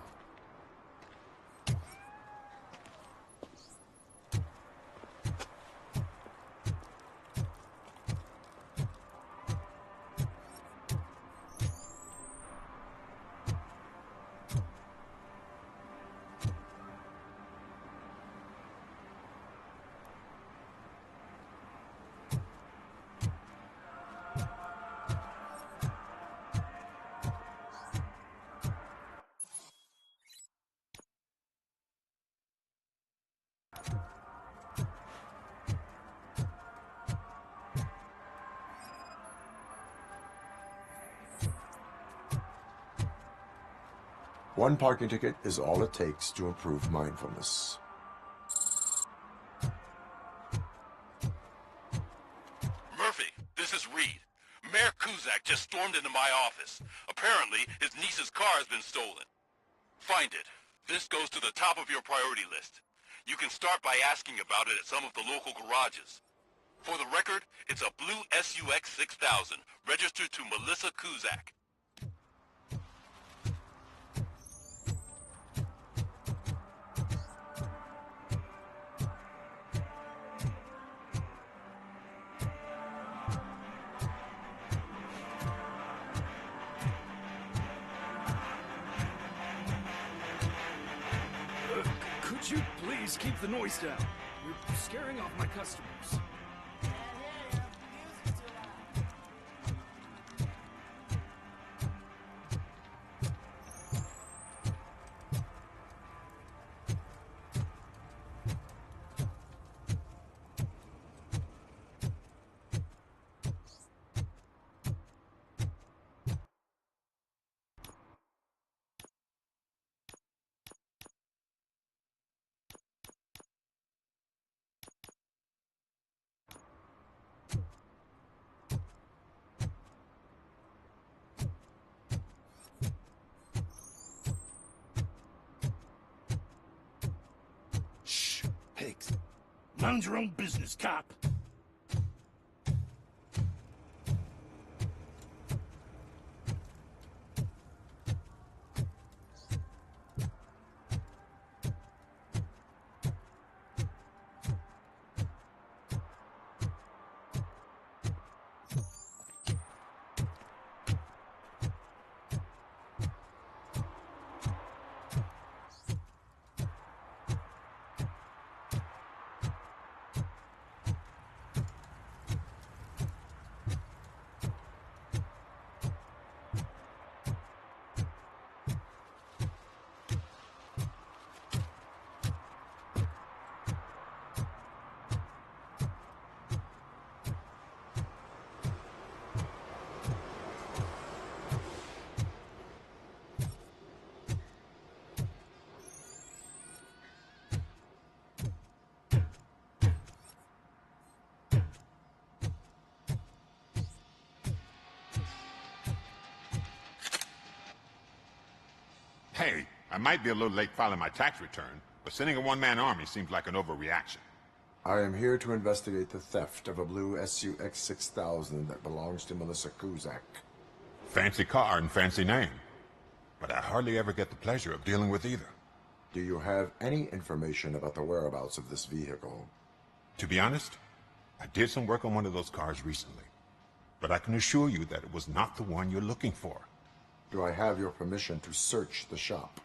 One parking ticket is all it takes to improve mindfulness. Murphy, this is Reed. Mayor Kuzak just stormed into my office. Apparently, his niece's car has been stolen. Find it. This goes to the top of your priority list. You can start by asking about it at some of the local garages. For the record, it's a blue SUX 6000, registered to Melissa Kuzak. Could you please keep the noise down? You're scaring off my customers. Pigs. Mind your own business, cop. Hey, I might be a little late filing my tax return, but sending a one-man army seems like an overreaction. I am here to investigate the theft of a blue SUX 6000 that belongs to Melissa Kuzak. Fancy car and fancy name, but I hardly ever get the pleasure of dealing with either. Do you have any information about the whereabouts of this vehicle? To be honest, I did some work on one of those cars recently, but I can assure you that it was not the one you're looking for. Do I have your permission to search the shop?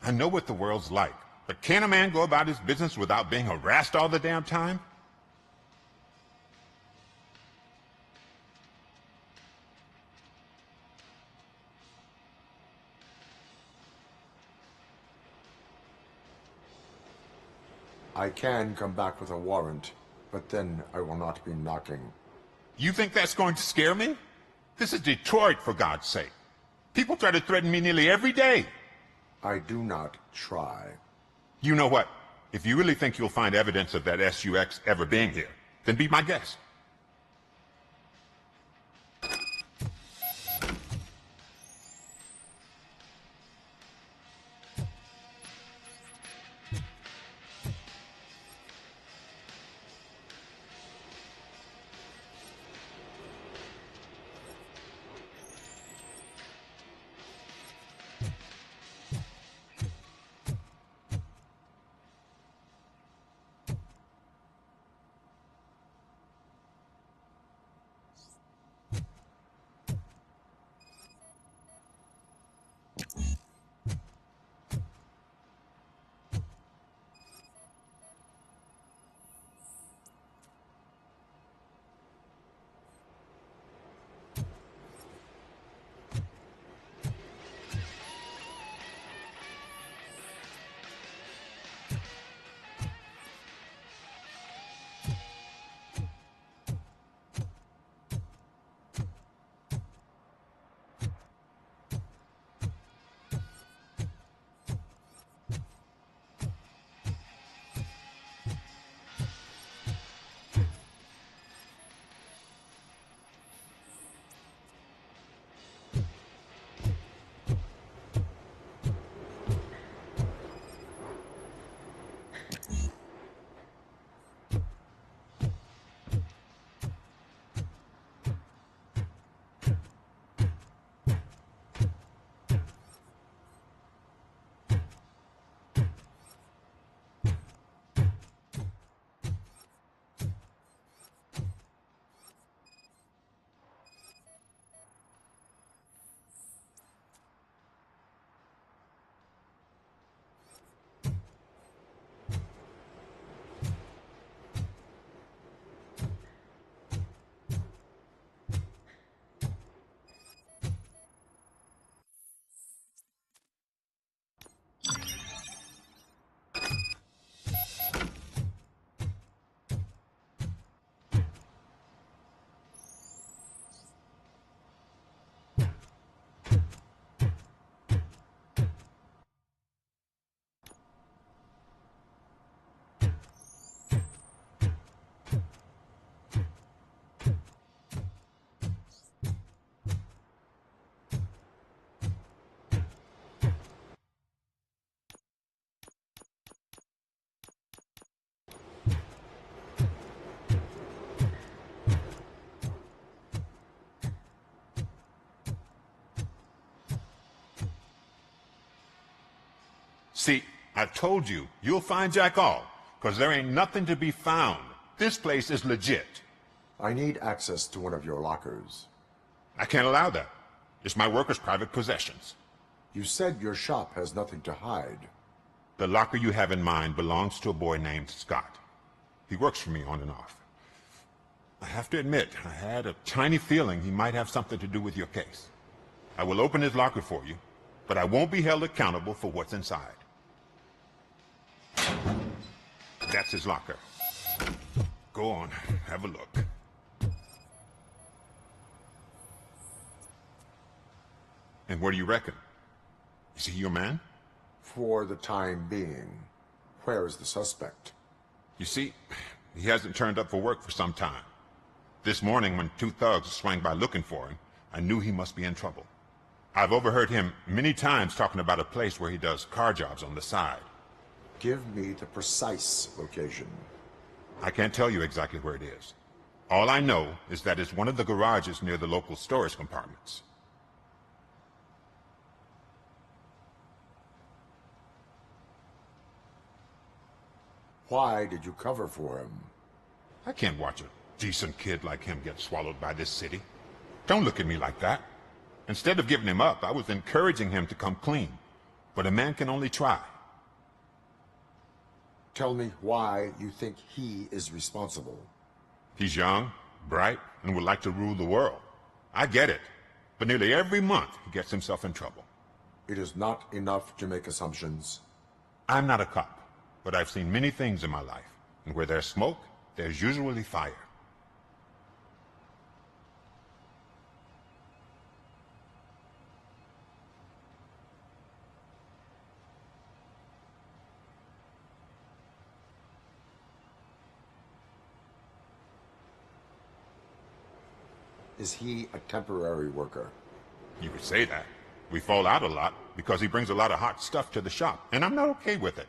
I know what the world's like, but can a man go about his business without being harassed all the damn time? I can come back with a warrant, but then I will not be knocking. You think that's going to scare me? This is Detroit, for God's sake. People try to threaten me nearly every day. I do not try. You know what? If you really think you'll find evidence of that SUX ever being here, then be my guest. See, I told you, you'll find Jack all, because there ain't nothing to be found. This place is legit. I need access to one of your lockers. I can't allow that. It's my workers' private possessions. You said your shop has nothing to hide. The locker you have in mind belongs to a boy named Scott. He works for me on and off. I have to admit, I had a tiny feeling he might have something to do with your case. I will open his locker for you, but I won't be held accountable for what's inside. That's his locker. Go on, have a look. And what do you reckon? Is he your man? For the time being. Where is the suspect? You see, he hasn't turned up for work for some time. This morning, when two thugs swang by looking for him, I knew he must be in trouble. I've overheard him many times talking about a place where he does car jobs on the side. Give me the precise location. I can't tell you exactly where it is. All I know is that it's one of the garages near the local storage compartments. Why did you cover for him? I can't watch a decent kid like him get swallowed by this city. Don't look at me like that. Instead of giving him up, I was encouraging him to come clean. But a man can only try. Tell me why you think he is responsible. He's young, bright, and would like to rule the world. I get it. But nearly every month, he gets himself in trouble. It is not enough to make assumptions. I'm not a cop, but I've seen many things in my life. And where there's smoke, there's usually fire. Is he a temporary worker? You could say that. We fall out a lot because he brings a lot of hot stuff to the shop, and I'm not okay with it.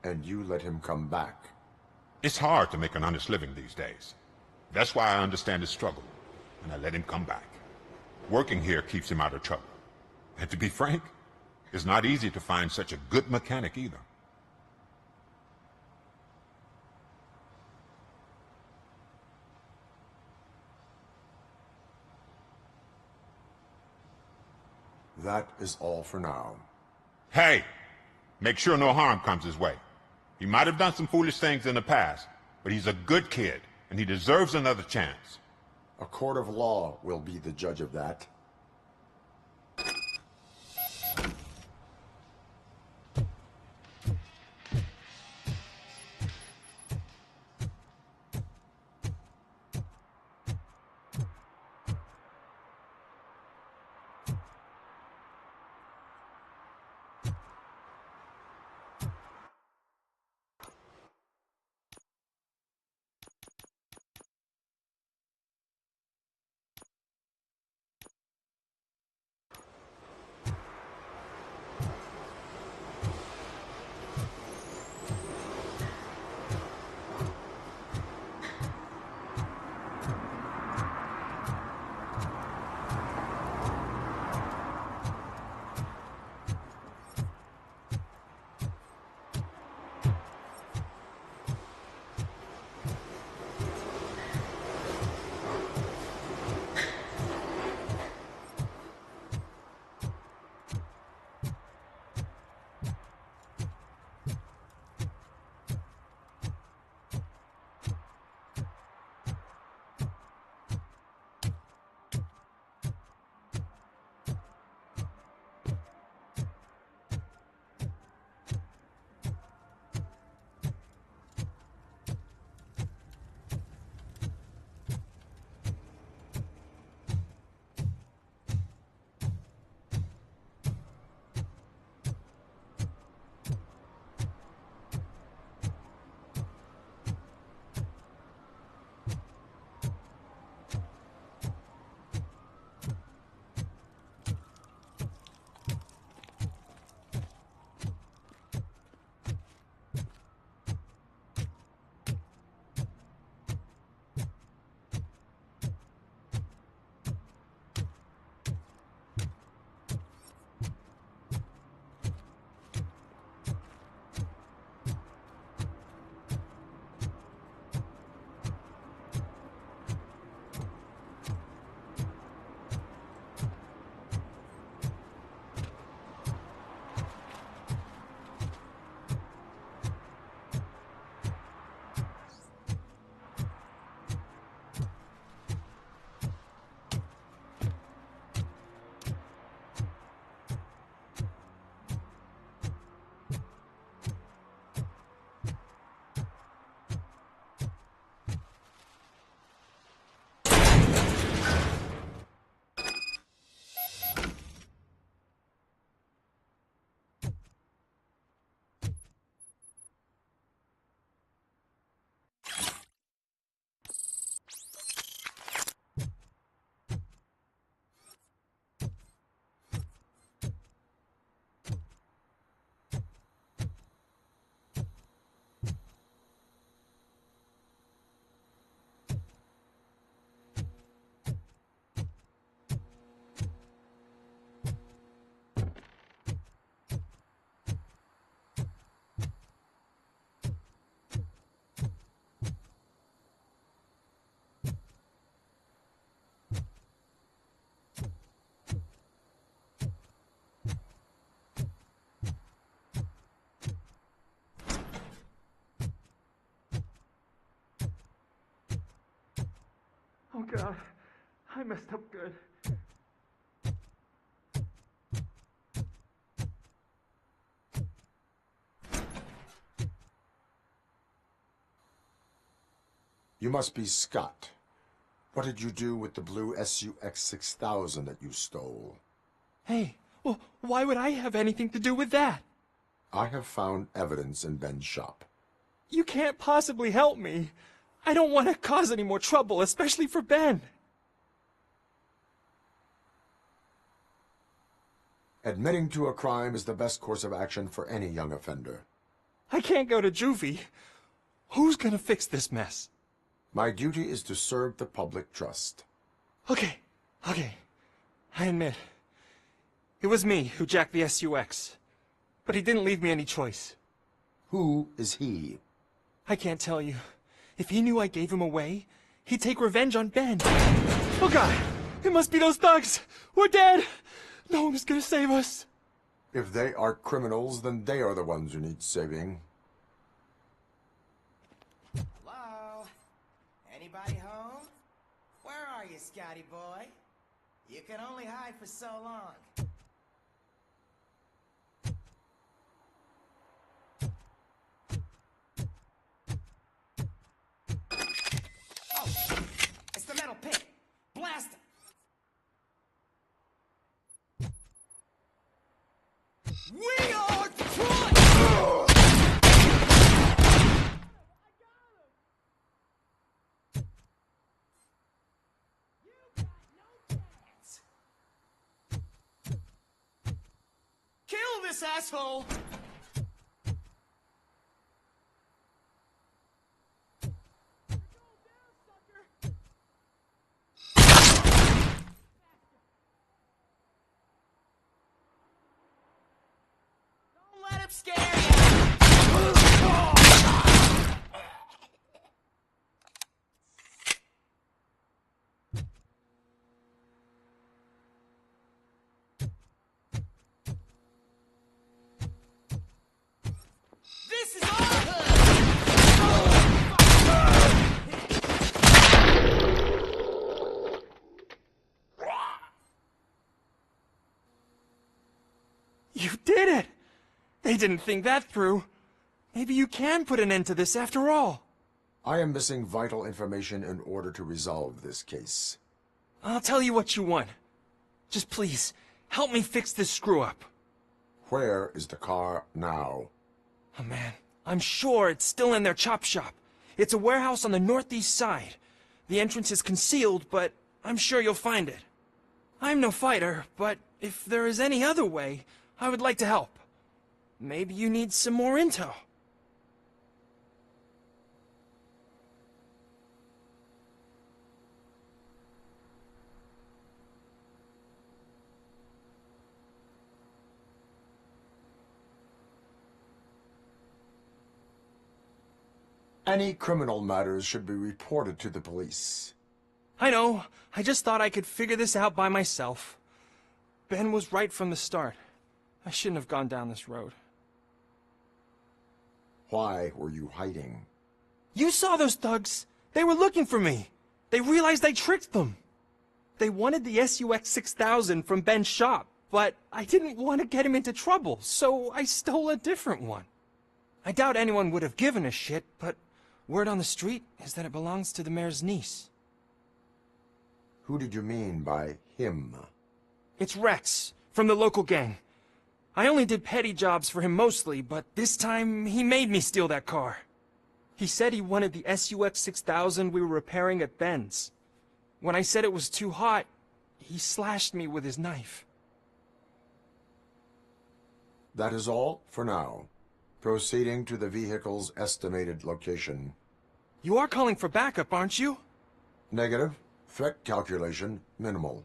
And you let him come back? It's hard to make an honest living these days. That's why I understand his struggle, and I let him come back. Working here keeps him out of trouble. And to be frank, it's not easy to find such a good mechanic either. That is all for now. Hey! Make sure no harm comes his way. He might have done some foolish things in the past, but he's a good kid, and he deserves another chance. A court of law will be the judge of that. Oh God, I messed up good. You must be Scott. What did you do with the blue SUX 6000 that you stole? Hey, well, why would I have anything to do with that? I have found evidence in Ben's shop. You can't possibly help me. I don't want to cause any more trouble, especially for Ben. Admitting to a crime is the best course of action for any young offender. I can't go to juvie. Who's gonna fix this mess? My duty is to serve the public trust. Okay. I admit. It was me who jacked the SUX. But he didn't leave me any choice. Who is he? I can't tell you. If he knew I gave him away, he'd take revenge on Ben. Oh God! It must be those thugs! We're dead! No one's gonna save us. If they are criminals, then they are the ones who need saving. Hello? Anybody home? Where are you, Scotty boy? You can only hide for so long. Oh, it's the metal pit. Blast it! We are Troy! Kill this asshole! Don't let him scare you! This is our hood! You did it! They didn't think that through. Maybe you can put an end to this after all. I am missing vital information in order to resolve this case. I'll tell you what you want. Just please, help me fix this screw-up. Where is the car now? Oh man, I'm sure it's still in their chop shop. It's a warehouse on the northeast side. The entrance is concealed, but I'm sure you'll find it. I'm no fighter, but if there is any other way, I would like to help. Maybe you need some more intel. Any criminal matters should be reported to the police. I know. I just thought I could figure this out by myself. Ben was right from the start. I shouldn't have gone down this road. Why were you hiding? You saw those thugs. They were looking for me. They realized I tricked them. They wanted the SUX 6000 from Ben's shop, but I didn't want to get him into trouble, so I stole a different one. I doubt anyone would have given a shit, but word on the street is that it belongs to the mayor's niece. Who did you mean by him? It's Rex, from the local gang. I only did petty jobs for him mostly, but this time he made me steal that car. He said he wanted the SUX 6000 we were repairing at Ben's. When I said it was too hot, he slashed me with his knife. That is all for now. Proceeding to the vehicle's estimated location. You are calling for backup, aren't you? Negative. Threat calculation minimal.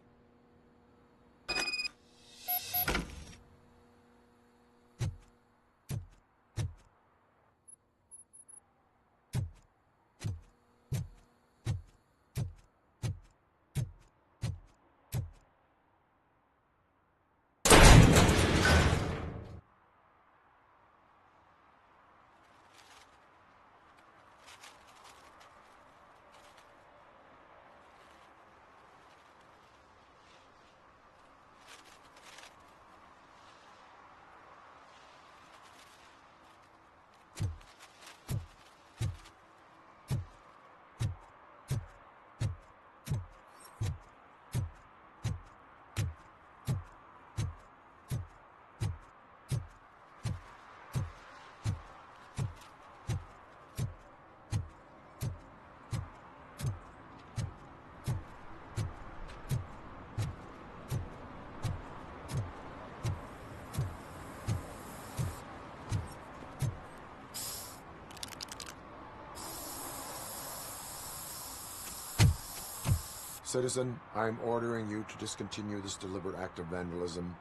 Citizen, I'm ordering you to discontinue this deliberate act of vandalism.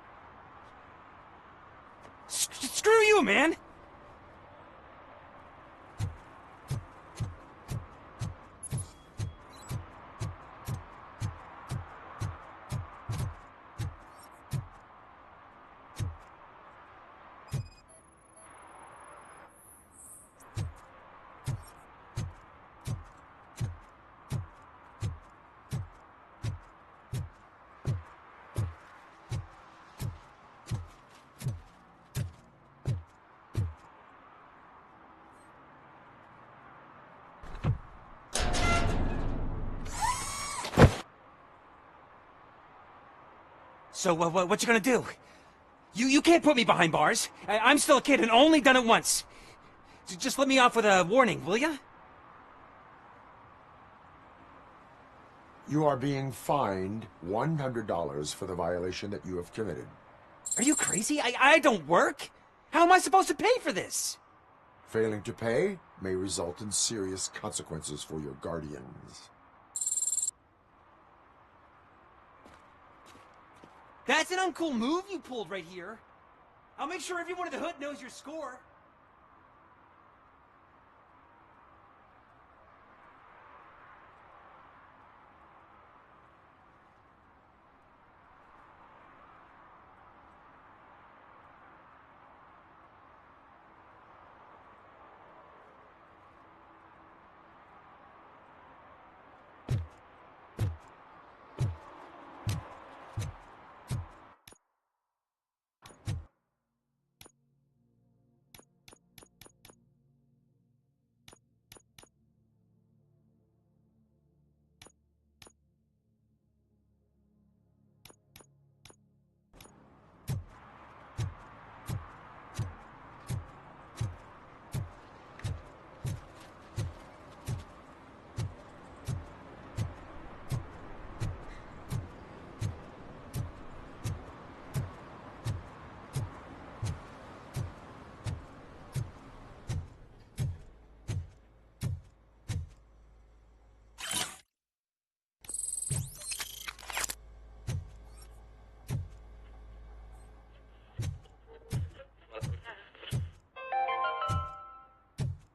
Screw you, man! So, what you gonna do? You can't put me behind bars. I'm still a kid and only done it once. Just let me off with a warning, will ya? You are being fined $100 for the violation that you have committed. Are you crazy? I don't work. How am I supposed to pay for this? Failing to pay may result in serious consequences for your guardians. That's an uncool move you pulled right here. I'll make sure everyone in the hood knows your score.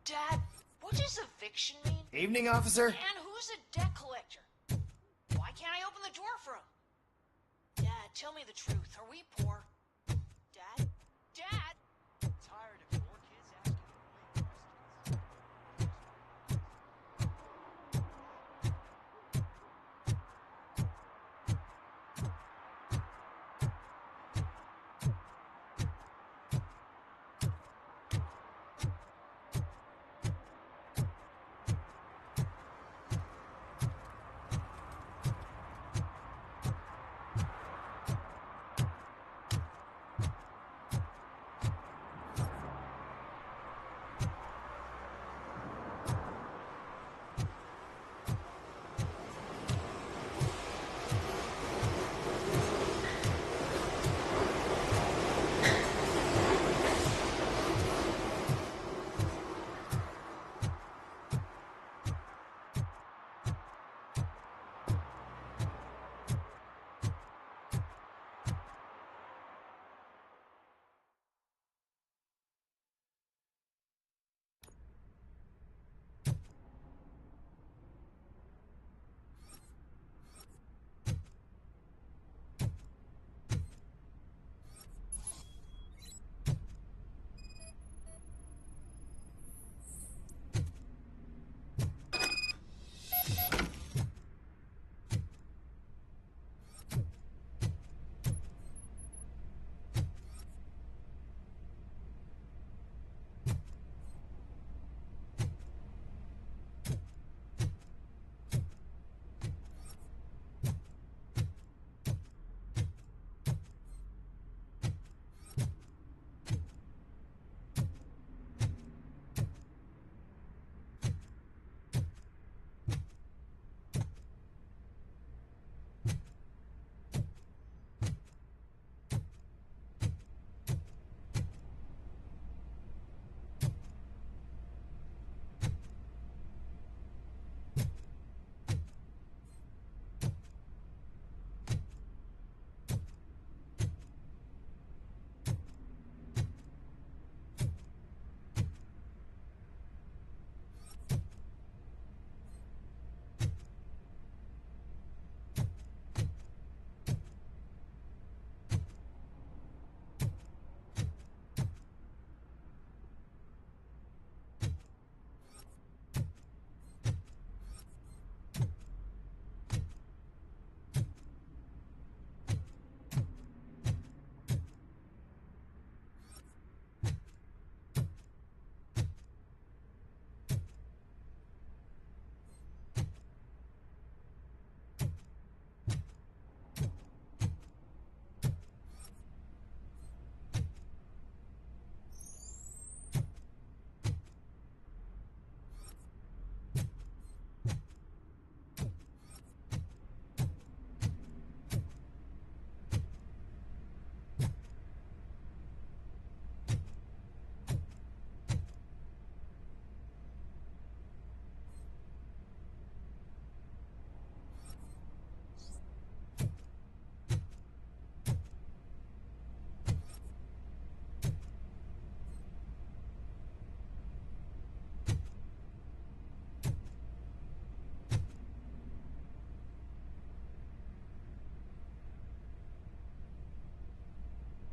Dad, what does eviction mean? Evening, officer. And who's a debt collector? Why can't I open the door for him? Dad, tell me the truth. Are we poor? Dad? Dad? Tired of your kids asking me questions.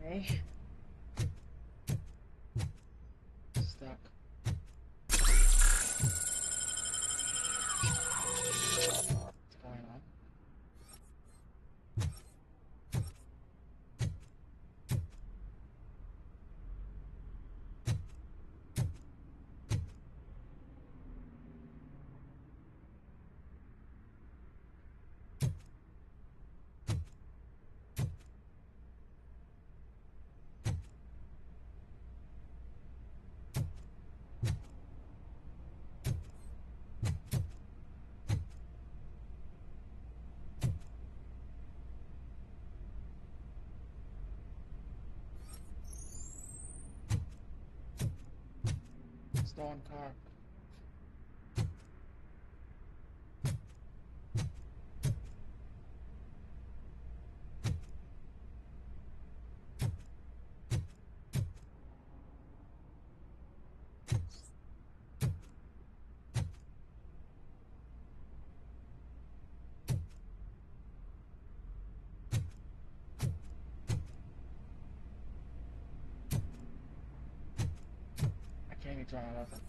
Okay. Stuck. What's going on? Stolen car. I can't even draw it open.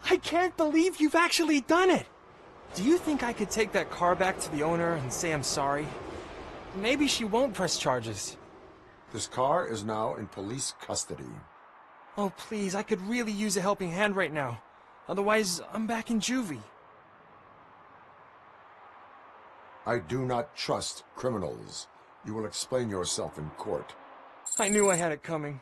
I can't believe you've actually done it! Do you think I could take that car back to the owner and say I'm sorry? Maybe she won't press charges. This car is now in police custody. Oh, please, I could really use a helping hand right now. Otherwise, I'm back in juvie. I do not trust criminals. You will explain yourself in court. I knew I had it coming.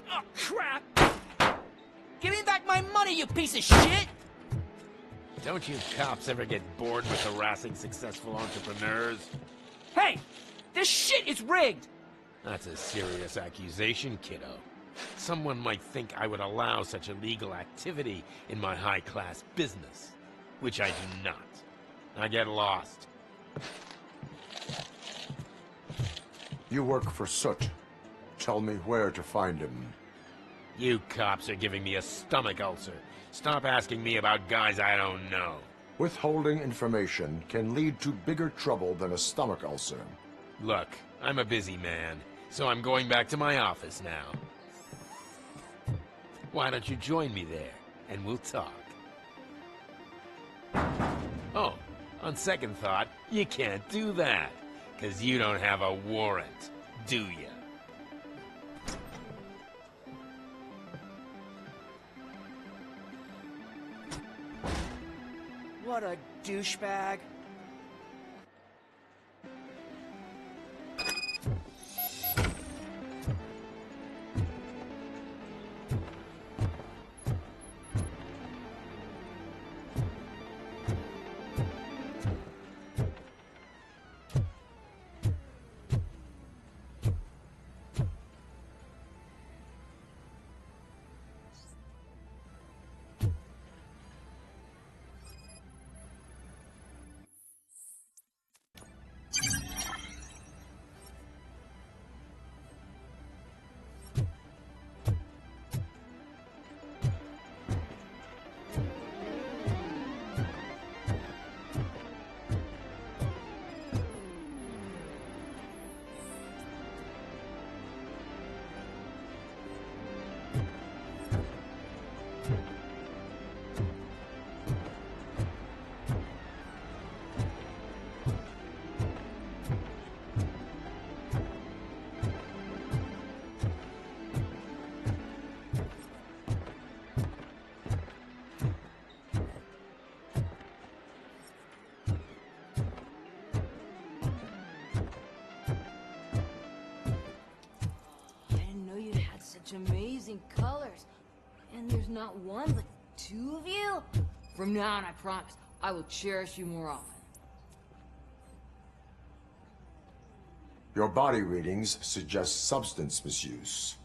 Oh, crap! Give me back my money, you piece of shit! Don't you cops ever get bored with harassing successful entrepreneurs? Hey! This shit is rigged! That's a serious accusation, kiddo. Someone might think I would allow such illegal activity in my high-class business, which I do not. I get lost. You work for Soot. Tell me where to find him. You cops are giving me a stomach ulcer. Stop asking me about guys I don't know. Withholding information can lead to bigger trouble than a stomach ulcer. Look, I'm a busy man, so I'm going back to my office now. Why don't you join me there, and we'll talk. Oh, on second thought, you can't do that, 'cause you don't have a warrant, do ya? What a douchebag. Amazing colors. And there's not one, but two of you? From now on, I promise, I will cherish you more often. Your body readings suggest substance misuse.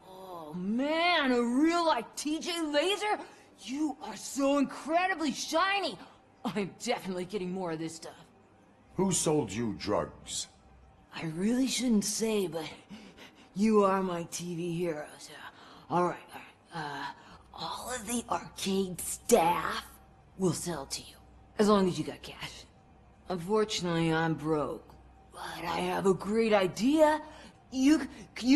Oh man, a real-life TJ Laser? You are so incredibly shiny! I'm definitely getting more of this stuff. Who sold you drugs? I really shouldn't say, but you are my TV heroes. Alright. All of the arcade staff will sell to you, as long as you got cash. Unfortunately, I'm broke, but I have a great idea. You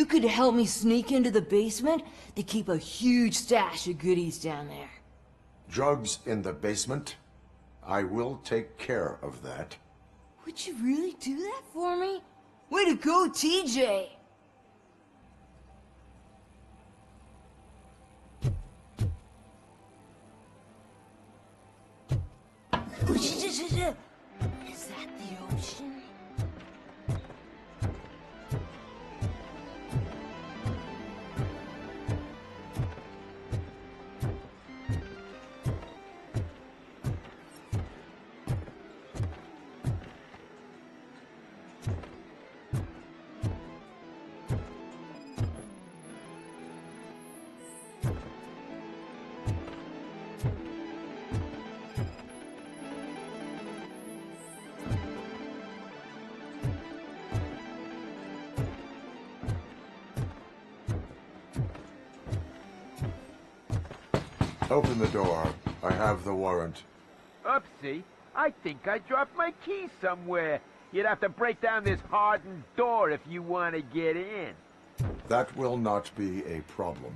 could help me sneak into the basement. They keep a huge stash of goodies down there. Drugs in the basement? I will take care of that. Would you really do that for me? Way to go, TJ! Is that the ocean? Open the door. I have the warrant. Oopsie. I think I dropped my keys somewhere. You'd have to break down this hardened door if you want to get in. That will not be a problem.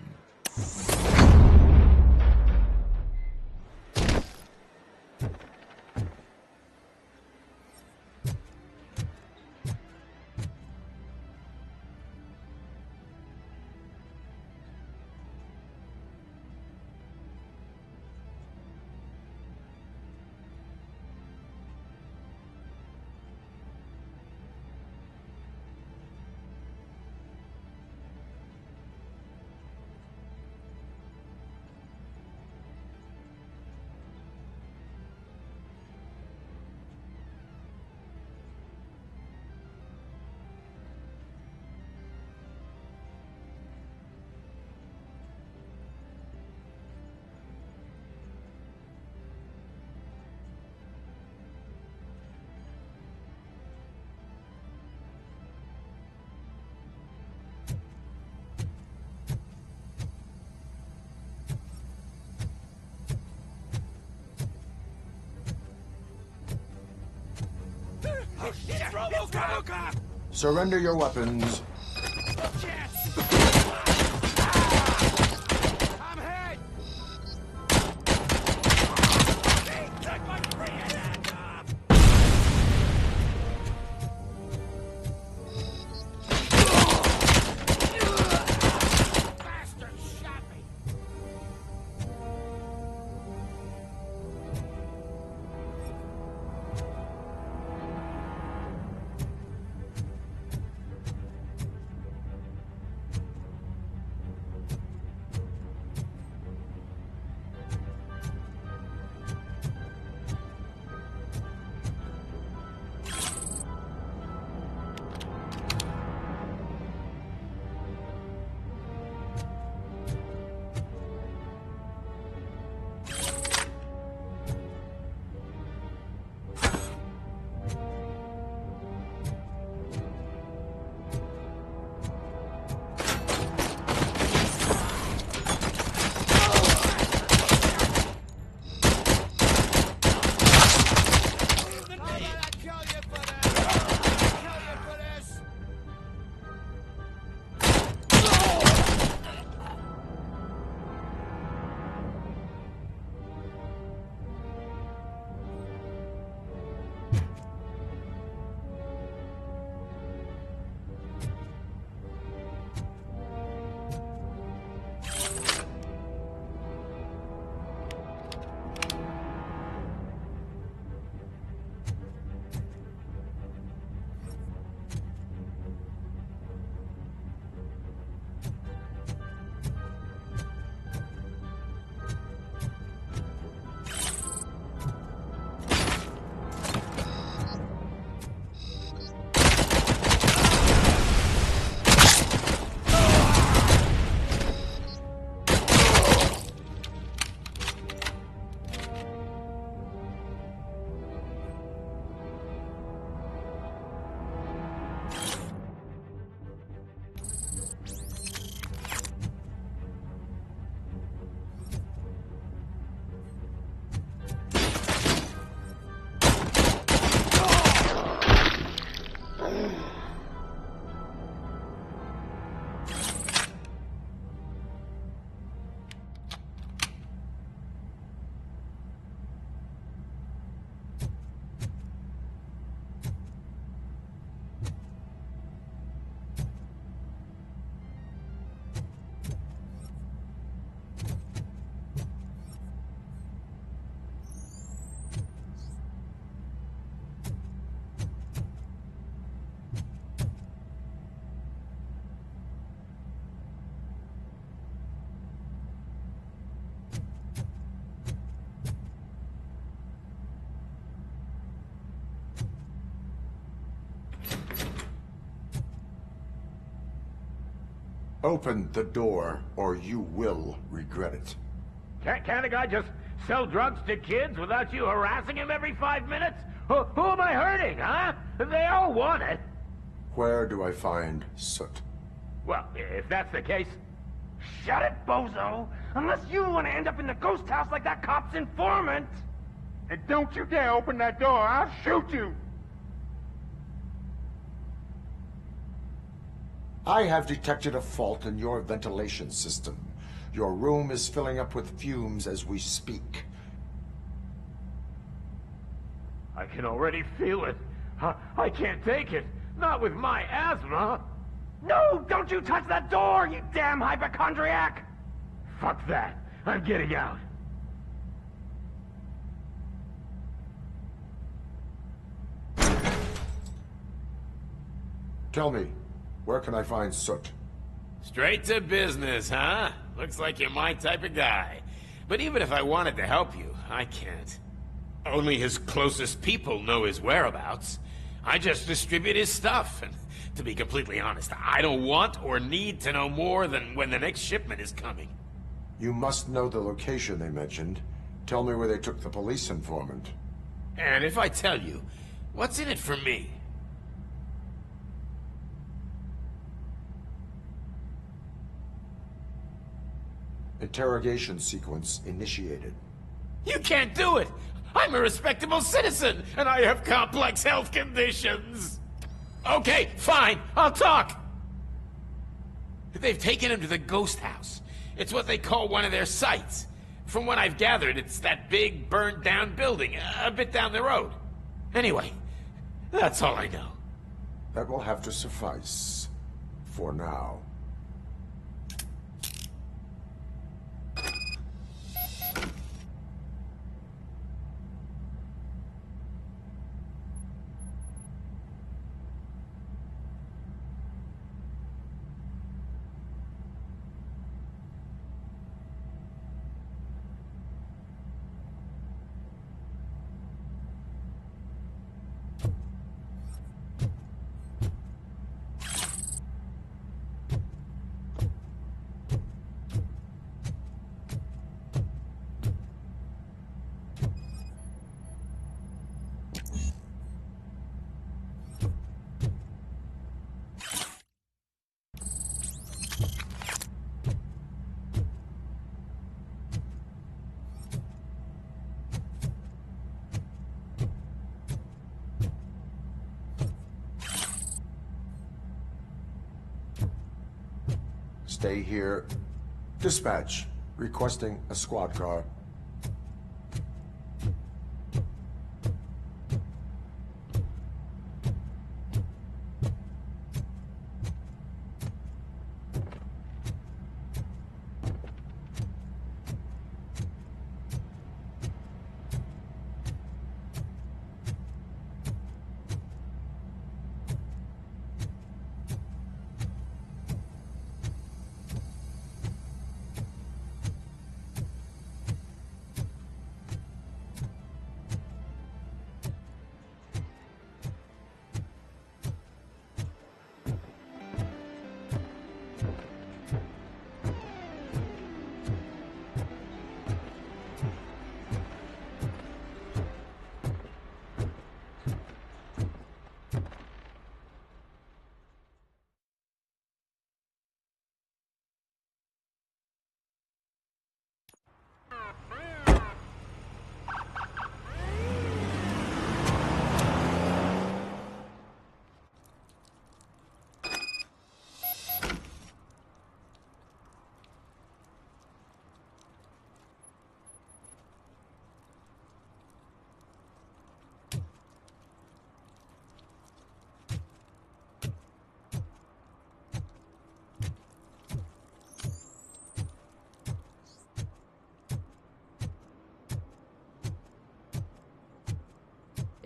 Surrender your weapons. Open the door, or you will regret it. Can't a guy just sell drugs to kids without you harassing him every 5 minutes? Who am I hurting, huh? They all want it. Where do I find Soot? Well, if that's the case, shut it, bozo! Unless you want to end up in the ghost house like that cop's informant! And don't you dare open that door, I'll shoot you! I have detected a fault in your ventilation system. Your room is filling up with fumes as we speak. I can already feel it. I can't take it. Not with my asthma. No, don't you touch that door, you damn hypochondriac! Fuck that. I'm getting out. Tell me, where can I find Soot? Straight to business, huh? Looks like you're my type of guy. But even if I wanted to help you, I can't. Only his closest people know his whereabouts. I just distribute his stuff, and to be completely honest, I don't want or need to know more than when the next shipment is coming. You must know the location they mentioned. Tell me where they took the police informant. And if I tell you, what's in it for me? Interrogation sequence initiated. You can't do it! I'm a respectable citizen, and I have complex health conditions! Okay, fine, I'll talk! They've taken him to the ghost house. It's what they call one of their sites. From what I've gathered, it's that big, burned-down building, a bit down the road. Anyway, that's all I know. That will have to suffice. For now. Stay here. Dispatch. Requesting a squad car.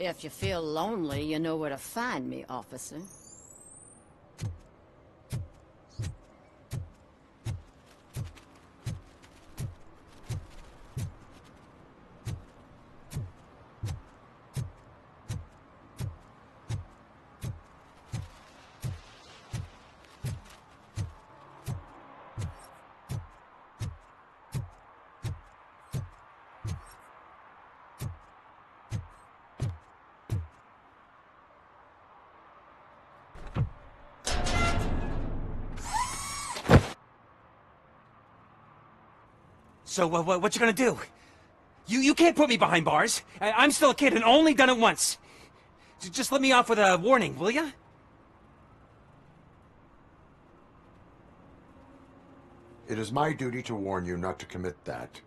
If you feel lonely, you know where to find me, officer. So, what you gonna do? You can't put me behind bars. I'm still a kid and only done it once. Just let me off with a warning, will ya? It is my duty to warn you not to commit that,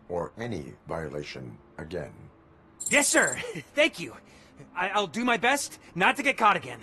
or any violation again. Yes, sir. Thank you. I'll do my best not to get caught again.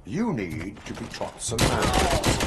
You need to be taught some manners.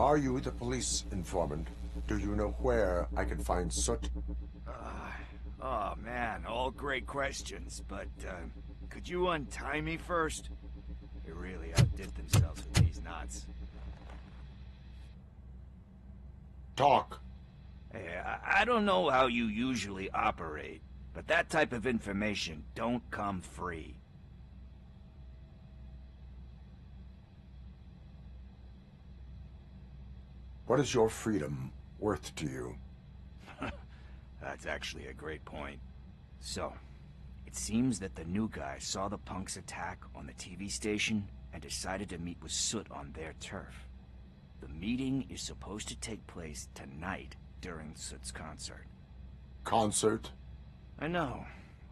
Are you the police informant Do you know where I can find Soot? Oh man, all great questions, but could you untie me first? They really outdid themselves with these knots. Talk. Hey, I don't know how you usually operate, but that type of information don't come free. What is your freedom worth to you? That's actually a great point. So, it seems that the new guy saw the punks attack on the TV station and decided to meet with Soot on their turf. The meeting is supposed to take place tonight during Soot's concert. Concert? I know.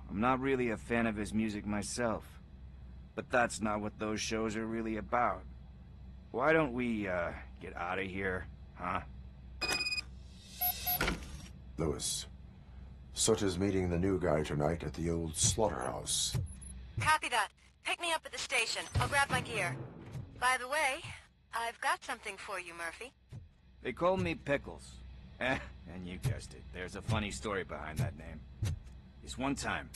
I'm not really a fan of his music myself. But that's not what those shows are really about. Why don't we, get out of here, huh? Lewis, Soot is meeting the new guy tonight at the old slaughterhouse. Copy that. Pick me up at the station. I'll grab my gear. By the way, I've got something for you, Murphy. They call me Pickles. And you guessed it. There's a funny story behind that name. This one time,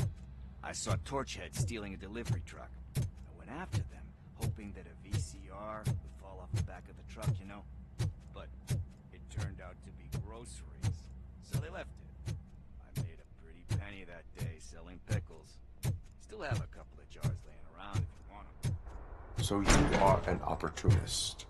I saw Torchhead stealing a delivery truck. I went after them, hoping that a VCR would fall off the back of the truck, you know? But it turned out to be groceries, so they left it. I made a pretty penny that day selling pickles. Still have a couple of jars laying around if you want them. So you are an opportunist.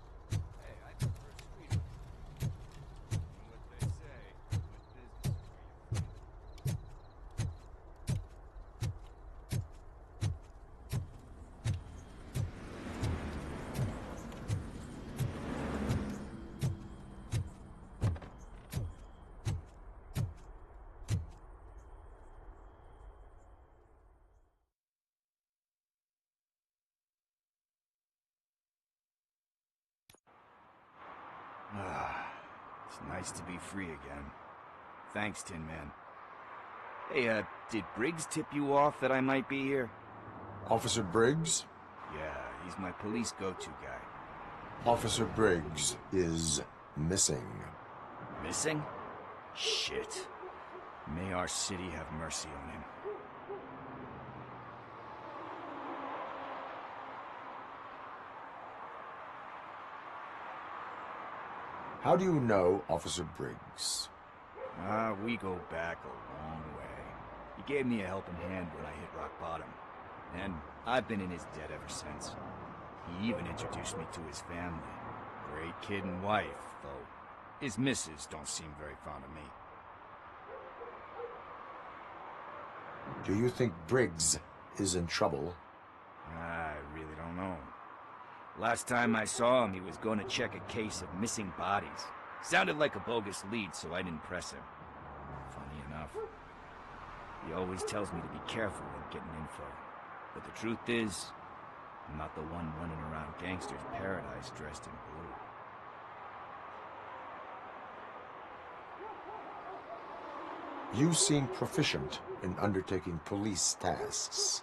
It's nice to be free again. Thanks, Tin Man. Hey, did Briggs tip you off that I might be here? Officer Briggs? Yeah, he's my police go-to guy. Officer Briggs is missing. Missing? Shit. May our city have mercy on him. How do you know Officer Briggs? We go back a long way. He gave me a helping hand when I hit rock bottom. And I've been in his debt ever since. He even introduced me to his family. Great kid and wife, though his missus don't seem very fond of me. Do you think Briggs is in trouble? I really don't know. Last time I saw him, he was going to check a case of missing bodies. Sounded like a bogus lead, so I didn't press him. Funny enough. He always tells me to be careful when getting info. But the truth is, I'm not the one running around gangsters' paradise dressed in blue. You seem proficient in undertaking police tasks.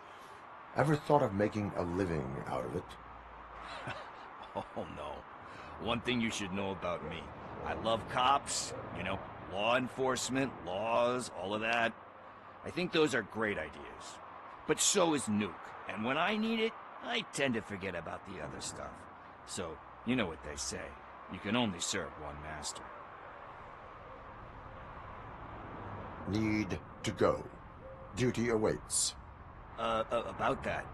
Ever thought of making a living out of it? Oh no. One thing you should know about me. I love cops, you know, law enforcement, laws, all of that. I think those are great ideas. But so is Nuke, and when I need it, I tend to forget about the other stuff. So, you know what they say. You can only serve one master. Need to go. Duty awaits. About that,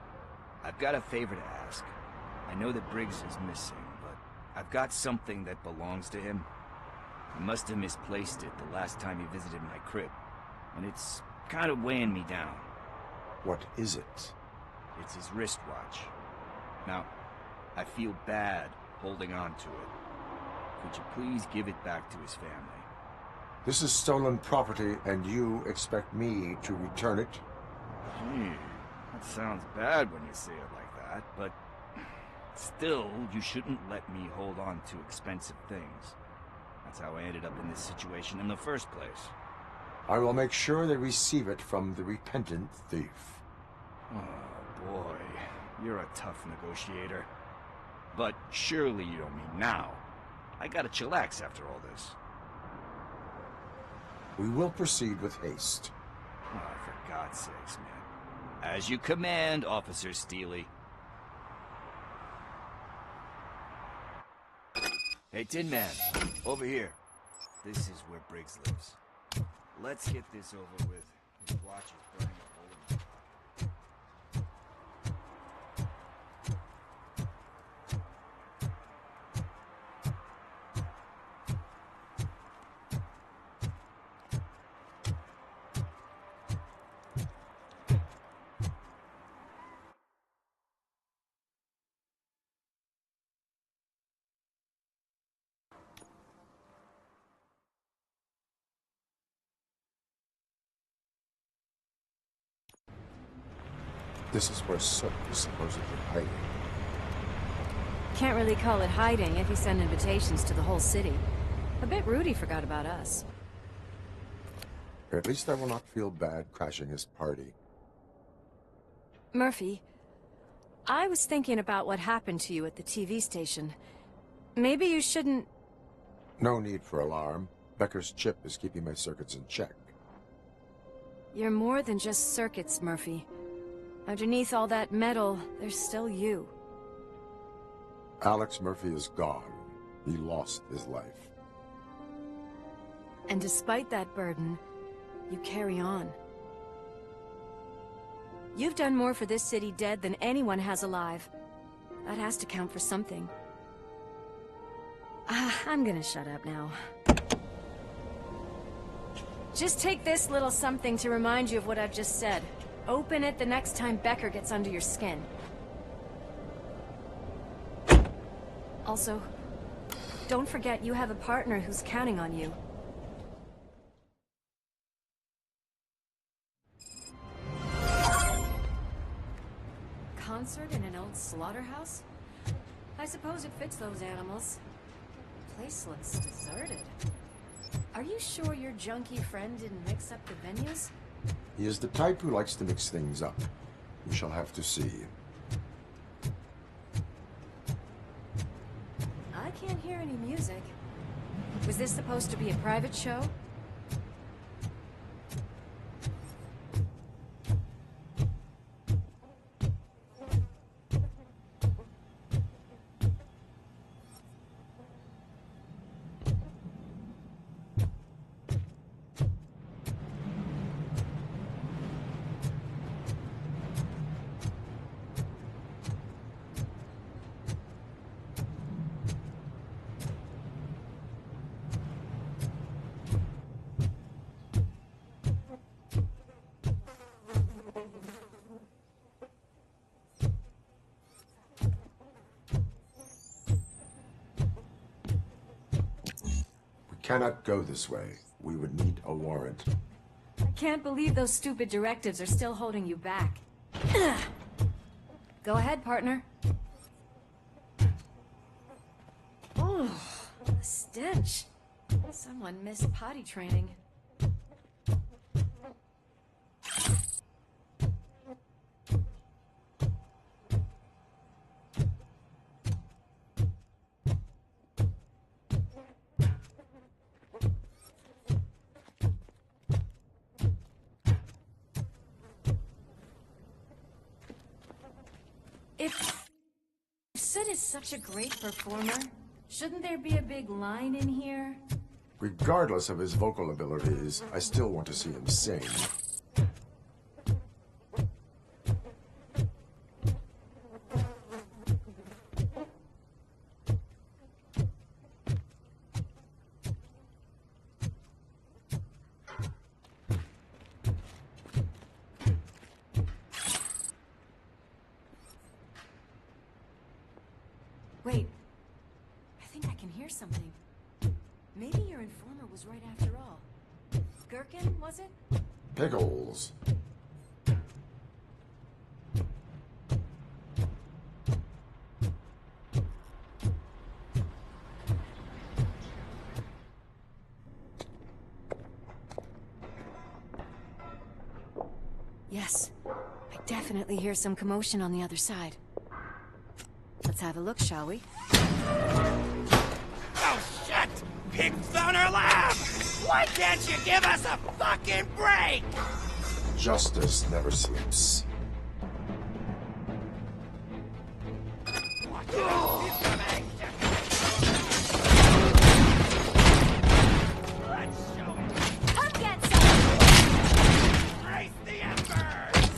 I've got a favor to ask. I know that Briggs is missing, but I've got something that belongs to him. He must have misplaced it the last time he visited my crib, and it's kind of weighing me down. What is it? It's his wristwatch. Now, I feel bad holding on to it. Could you please give it back to his family? This is stolen property, and you expect me to return it? Gee, that sounds bad when you say it like that, but still, you shouldn't let me hold on to expensive things. That's how I ended up in this situation in the first place. I will make sure they receive it from the repentant thief. Oh, boy. You're a tough negotiator. But surely you don't mean now. I gotta chillax after all this. We will proceed with haste. Oh, for God's sakes, man. As you command, Officer Steely. Hey, Tin Man, over here. This is where Briggs lives. Let's get this over with. His watch is burning a hole in my pocket. This is where Sook is supposedly hiding. Can't really call it hiding if you send invitations to the whole city. A bit rude he forgot about us. At least I will not feel bad crashing his party. Murphy, I was thinking about what happened to you at the TV station. Maybe you shouldn't... No need for alarm. Becker's chip is keeping my circuits in check. You're more than just circuits, Murphy. Underneath all that metal, there's still you. Alex Murphy is gone. He lost his life. And despite that burden, you carry on. You've done more for this city dead than anyone has alive. That has to count for something. I'm gonna shut up now. Just take this little something to remind you of what I've just said. Open it the next time Becker gets under your skin. Also, don't forget you have a partner who's counting on you. Concert in an old slaughterhouse? I suppose it fits those animals. The place looks deserted. Are you sure your junkie friend didn't mix up the venues? He is the type who likes to mix things up. We shall have to see. I can't hear any music. Was this supposed to be a private show? Cannot go this way. We would need a warrant. I can't believe those stupid directives are still holding you back. Go ahead, partner. Oh, the stench. Someone missed potty training. If Sid is such a great performer, shouldn't there be a big line in here? Regardless of his vocal abilities, I still want to see him sing. Wait, I think I can hear something. Maybe your informer was right after all. Gherkin, was it? Pickles. Yes, I definitely hear some commotion on the other side. Let's have a look, shall we? Oh, shit! Pig found our lab! Why can't you give us a fucking break? Justice never sleeps. Come get some! Raise the embers!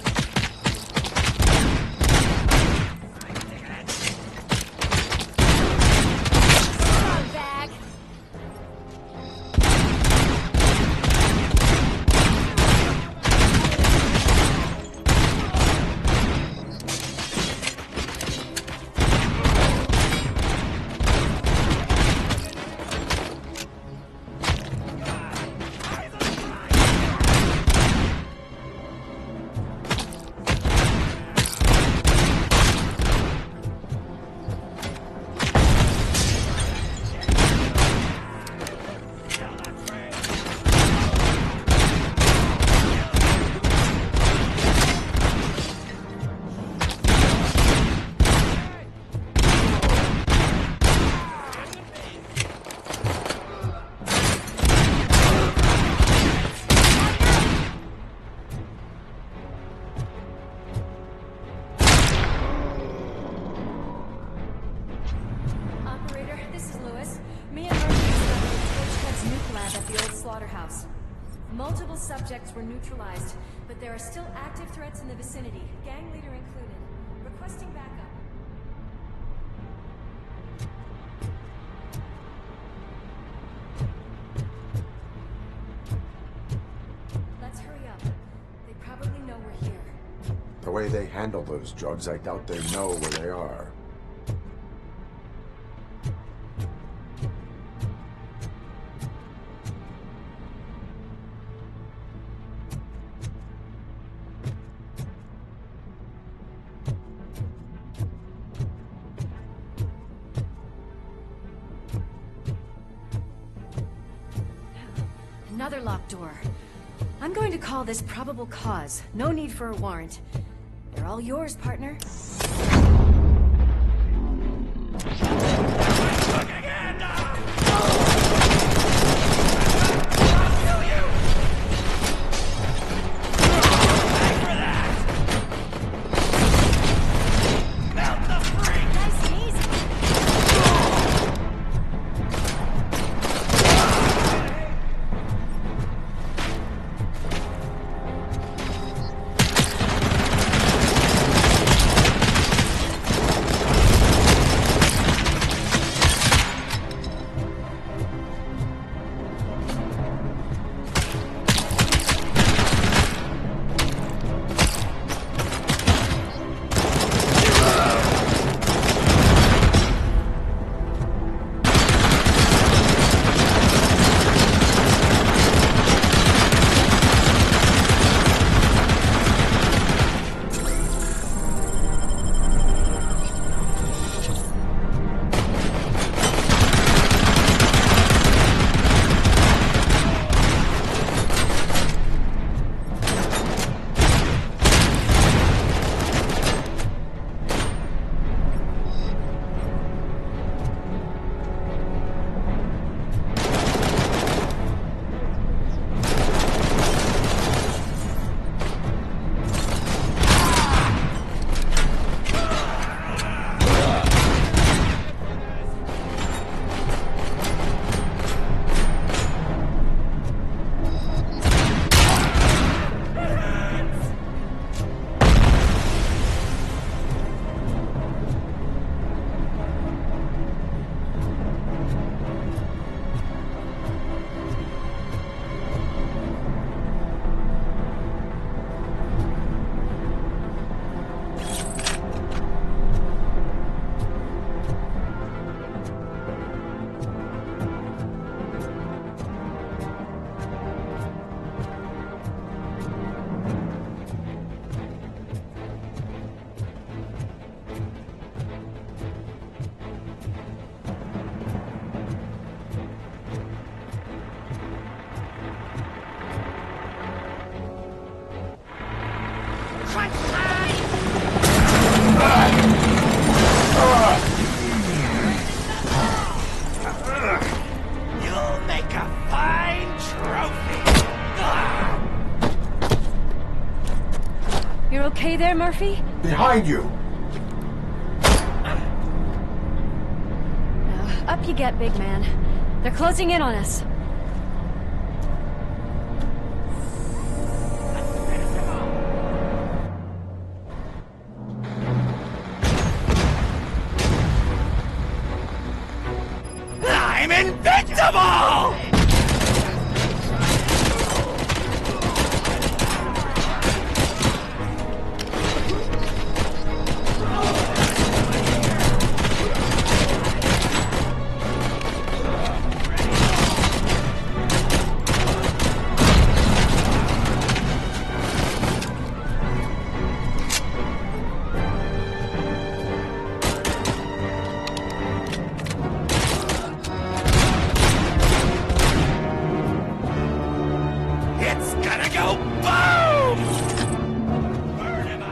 Bag. Operator, this is Lewis. Me and Murphy discovered Torchhead's nuke lab at the old slaughterhouse. Multiple subjects were neutralized, but there are still active threats in the vicinity, gang leader included. Requesting backup. Let's hurry up. They probably know we're here. The way they handle those drugs, I doubt they know where they are. Another locked door. I'm going to call this probable cause. No need for a warrant. They're all yours, partner. okay there, Murphy? Behind you! Now, up you get, big man. They're closing in on us. I'm invincible! It's gonna go boom! Burn him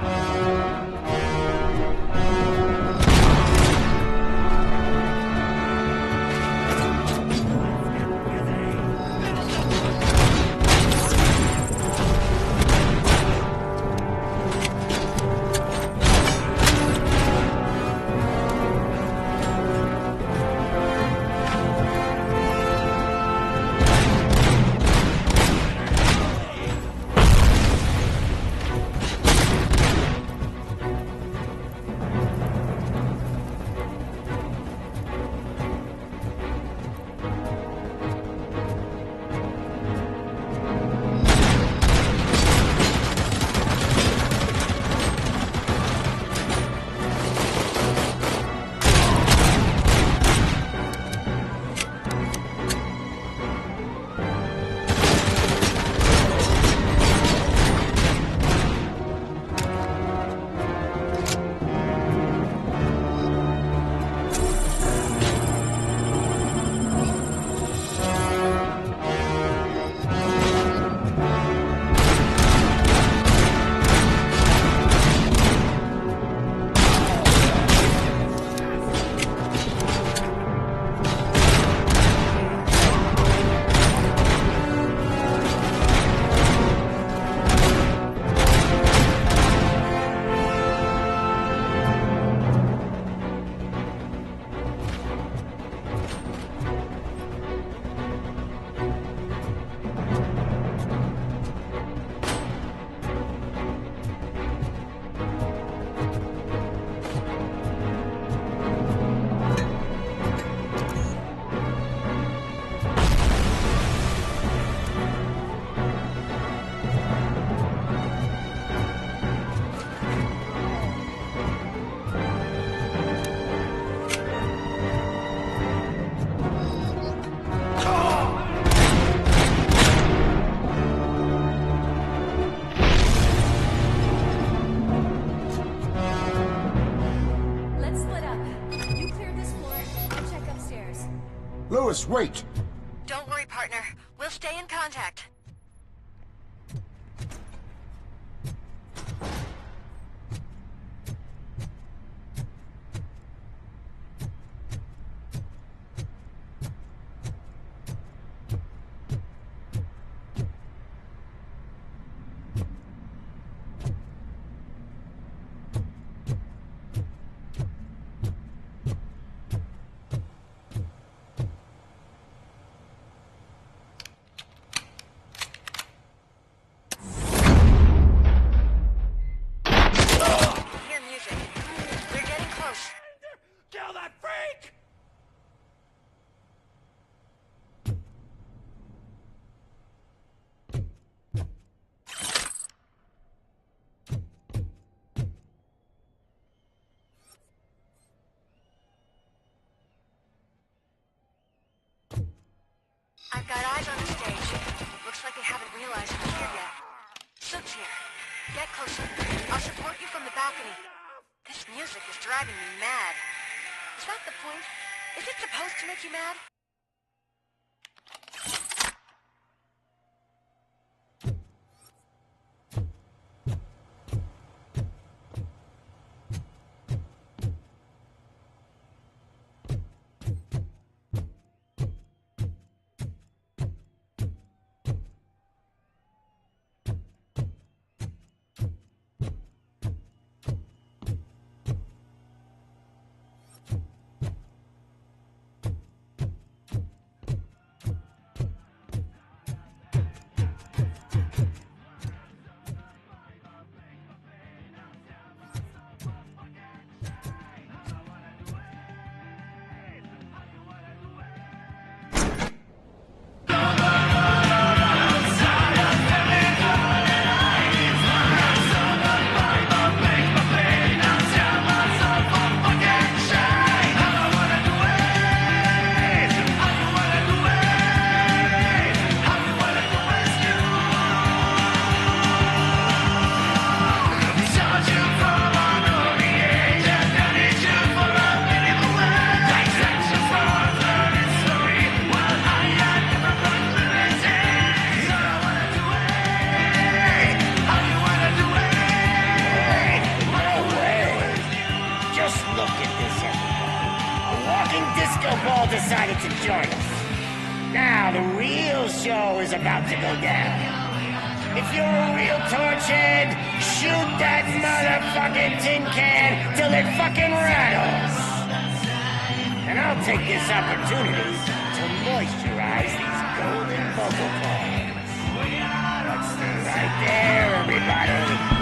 Let's split up. You clear this floor, I'll check upstairs. Lewis, wait! Don't worry, partner. We'll stay in contact. Hear music. We're getting close. Kill that freak! I've got eyes on the stage. Looks like they haven't realized we're here yet. Sook's here. Get closer. I'll support you from the balcony. This music is driving me mad. Is that the point? Is it supposed to make you mad? to join us. Now the real show is about to go down. If you're a real torchhead, shoot that motherfucking tin can till it fucking rattles. And I'll take this opportunity to moisturize these golden vocal cords. That's right there, everybody.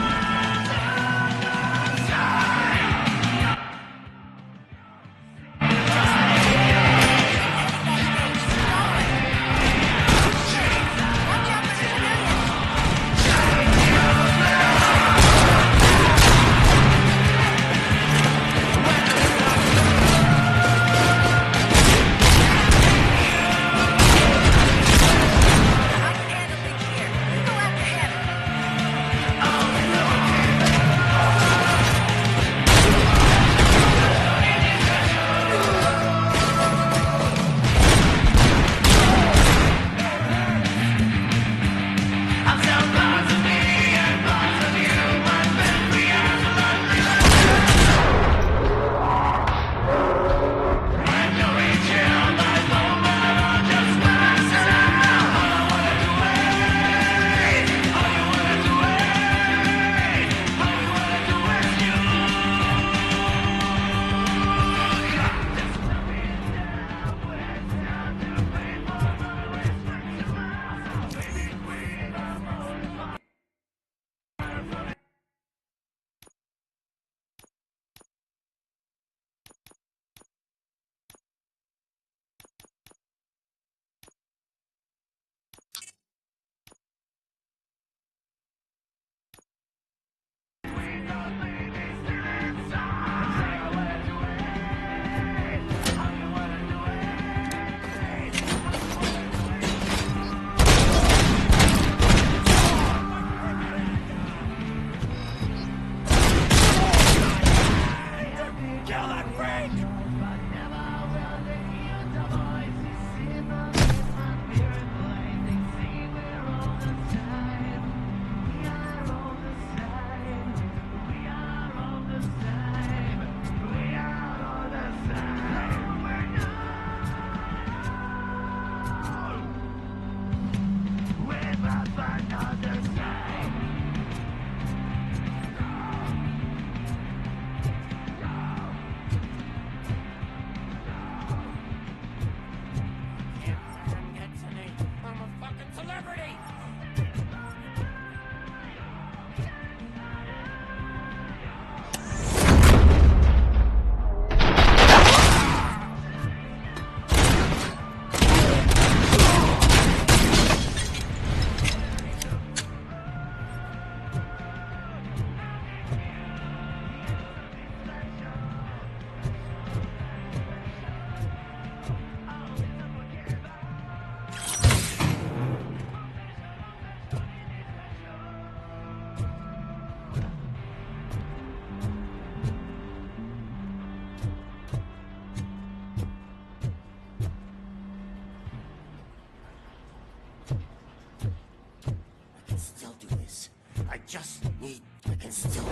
I can still...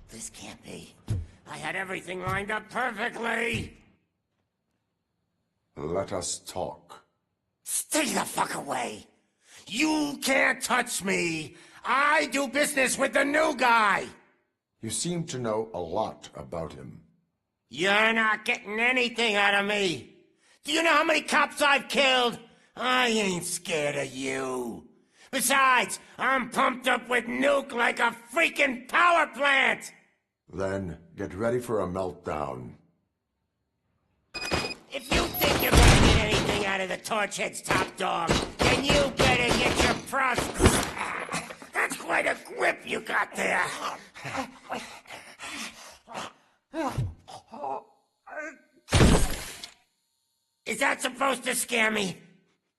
This can't be. I had everything lined up perfectly! Let us talk. Stay the fuck away! You can't touch me! I do business with the new guy! You seem to know a lot about him. You're not getting anything out of me! Do you know how many cops I've killed? I ain't scared of you. Besides, I'm pumped up with nuke like a freaking power plant! Then, get ready for a meltdown. If you think you're gonna get anything out of the Torchhead's top dog, then you better get your pros... That's quite a grip you got there. Is that supposed to scare me?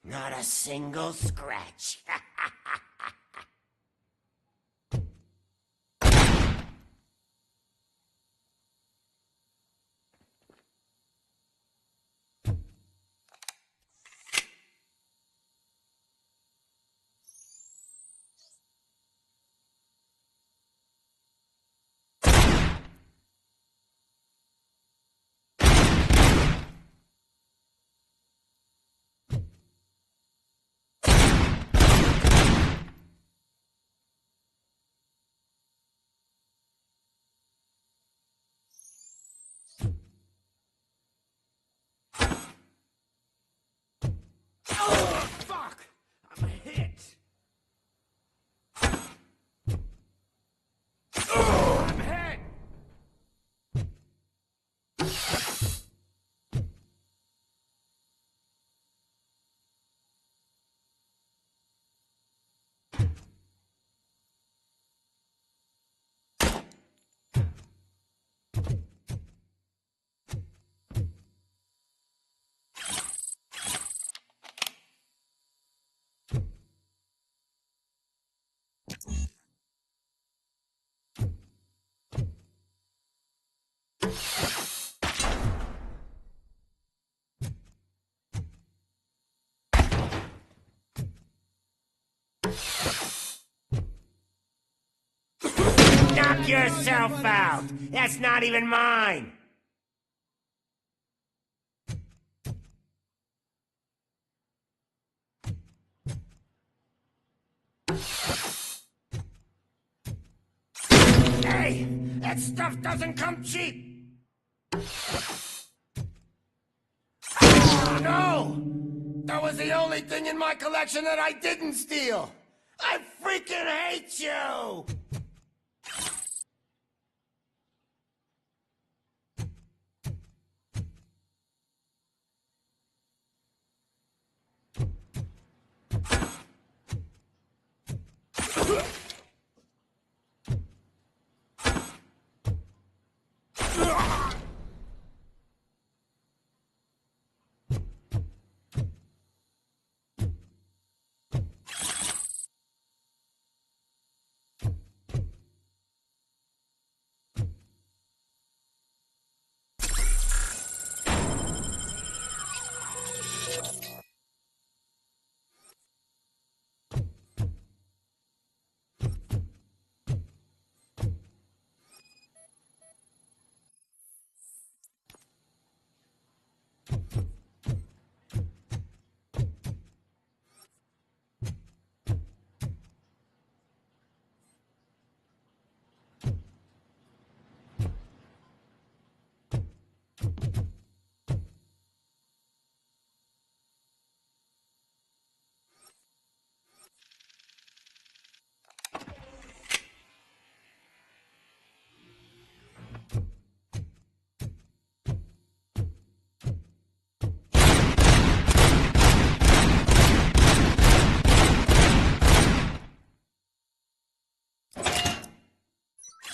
Not a single scratch. Knock yourself out! That's not even mine! Hey! That stuff doesn't come cheap! Oh, no! That was the only thing in my collection that I didn't steal! I freaking hate you!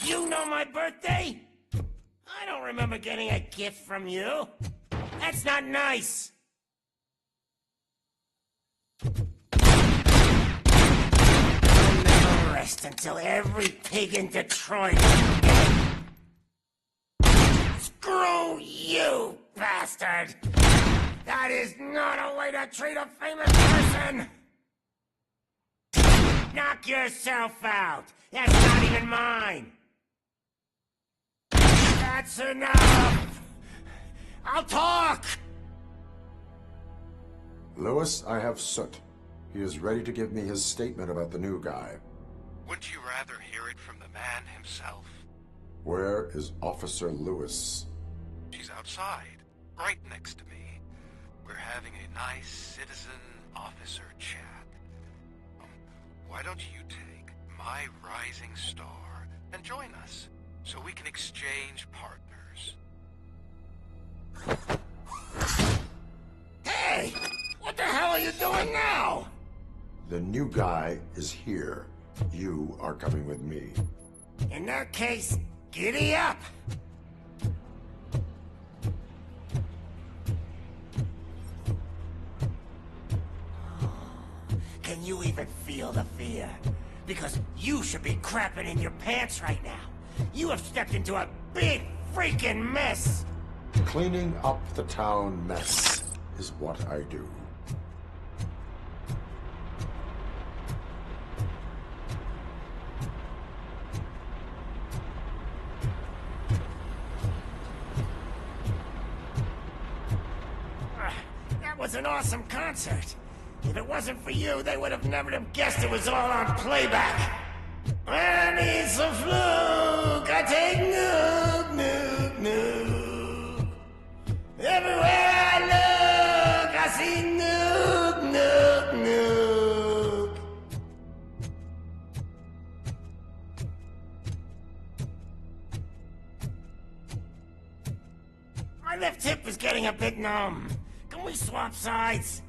You know my birthday? I don't remember getting a gift from you. That's not nice. I'll never rest until every pig in Detroit is dead. Screw you, bastard! That is not a way to treat a famous person! Knock yourself out! That's not even mine! That's enough! I'll talk! Lewis, I have Soot. He is ready to give me his statement about the new guy. Wouldn't you rather hear it from the man himself? Where is Officer Lewis? She's outside, right next to me. We're having a nice citizen-officer chat. Why don't you take my rising star and join us, so we can exchange partners? Hey! What the hell are you doing now? The new guy is here. You are coming with me. In that case, giddy up! Can you even feel the fear? Because you should be crapping in your pants right now. You have stepped into a big freaking mess! Cleaning up the town mess is what I do. That was an awesome concert. If it wasn't for you, they would have never have guessed it was all on playback. When it's a fluke, I take nuke, nuke, nuke. Everywhere I look, I see nuke, nuke, nuke. My left hip is getting a bit numb. Can we swap sides?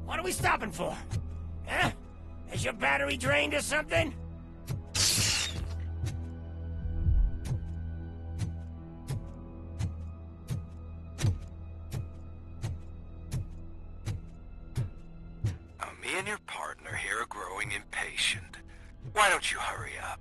What are we stopping for? Huh? Is your battery drained or something? Me and your partner here are growing impatient. Why don't you hurry up?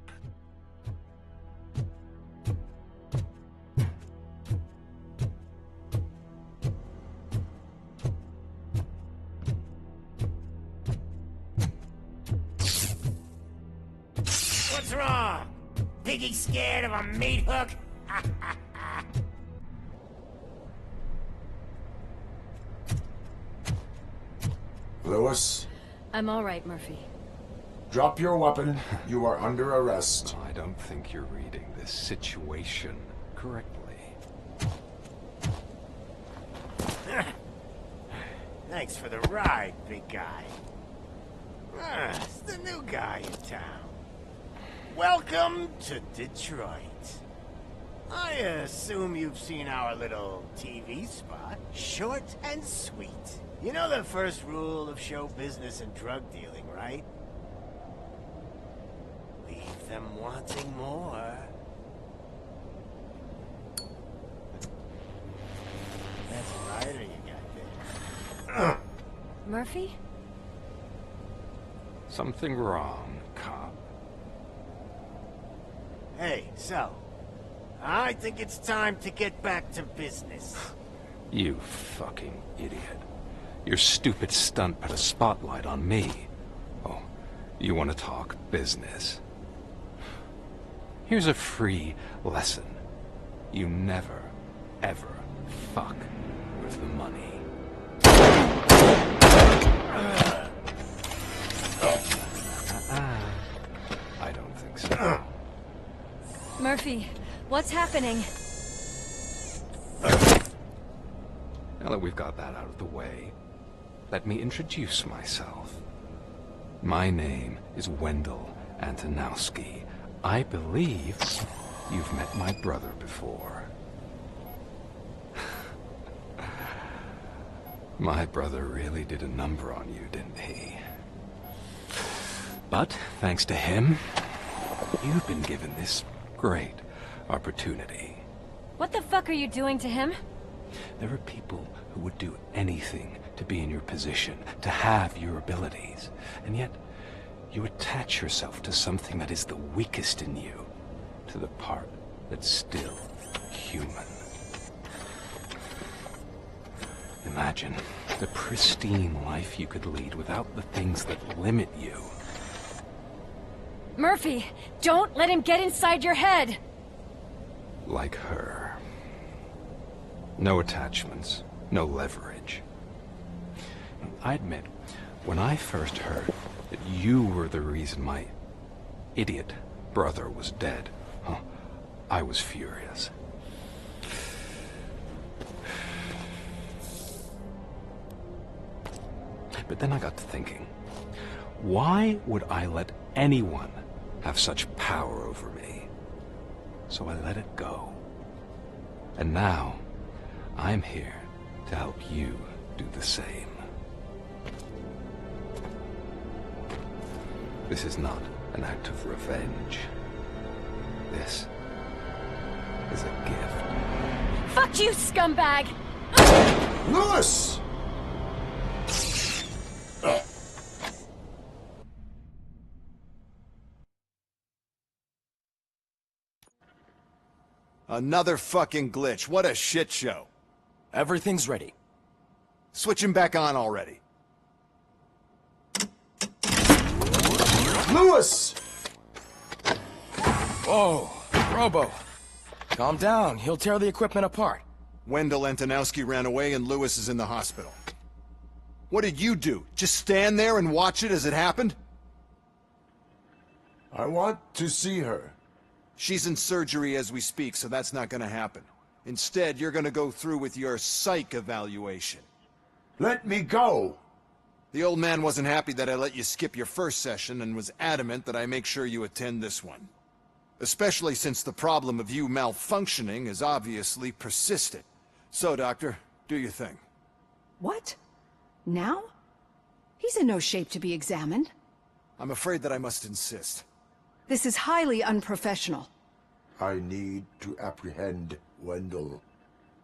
piggy scared of a meat hook? Lewis, I'm all right, Murphy. drop your weapon. You are under arrest. I don't think you're reading this situation correctly. Thanks for the ride, big guy. It's the new guy in town. Welcome to Detroit. I assume you've seen our little TV spot. Short and sweet. You know the first rule of show business and drug dealing, right? Leave them wanting more. That's a rider you got there. Murphy? Something wrong, cop. Hey, so, I think it's time to get back to business. You fucking idiot. Your stupid stunt put a spotlight on me. Oh, you want to talk business? Here's a free lesson. You never, ever fuck with the money. I don't think so. Murphy, what's happening? Now that we've got that out of the way, let me introduce myself. My name is Wendell Antonowski. I believe you've met my brother before. My brother really did a number on you, didn't he? But, thanks to him, you've been given this great opportunity. What the fuck are you doing to him? There are people who would do anything to be in your position, to have your abilities, and yet you attach yourself to something that is the weakest in you, to the part that's still human. Imagine the pristine life you could lead without the things that limit you. Murphy, don't let him get inside your head! Like her. No attachments, no leverage. I admit, when I first heard that you were the reason my idiot brother was dead, I was furious. But then I got to thinking, why would I let anyone have such power over me? So I let it go. And now, I'm here to help you do the same. This is not an act of revenge. This is a gift. Fuck you, scumbag! Lewis! Another fucking glitch. What a shit show. Everything's ready. Switch him back on already. Lewis! Whoa, Robo. Calm down. He'll tear the equipment apart. Wendell Antonowski ran away and Lewis is in the hospital. What did you do? Just stand there and watch it as it happened? I want to see her. She's in surgery as we speak, so that's not gonna happen. Instead, you're gonna go through with your psych evaluation. Let me go! The old man wasn't happy that I let you skip your first session and was adamant that I make sure you attend this one. Especially since the problem of you malfunctioning is obviously persistent. So, Doctor, do your thing. What? Now? He's in no shape to be examined. I'm afraid that I must insist. This is highly unprofessional. I need to apprehend Wendell.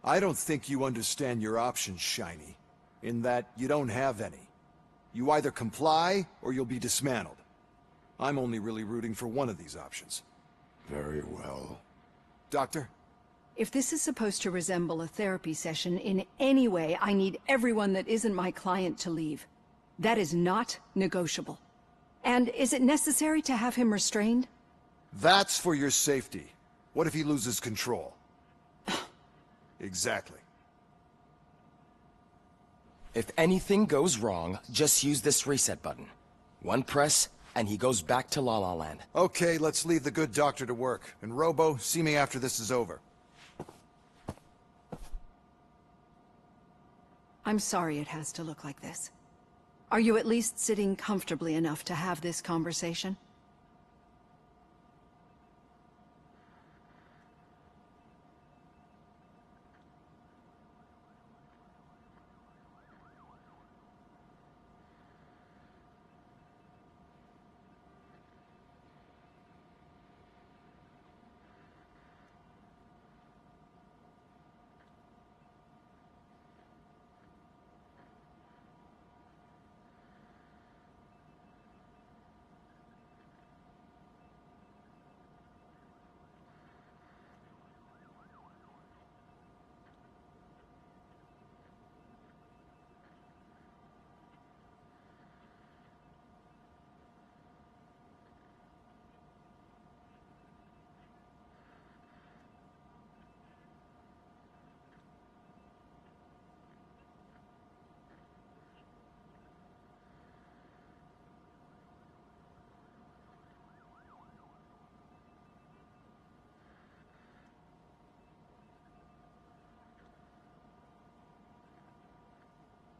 I don't think you understand your options, Shiny. In that, you don't have any. You either comply, or you'll be dismantled. I'm only really rooting for one of these options. Very well. Doctor? If this is supposed to resemble a therapy session in any way, I need everyone that isn't my client to leave. That is not negotiable. And is it necessary to have him restrained? That's for your safety. What if he loses control? Exactly. If anything goes wrong, just use this reset button. One press, and he goes back to La La Land. Okay, let's leave the good doctor to work. And Robo, see me after this is over. I'm sorry it has to look like this. Are you at least sitting comfortably enough to have this conversation?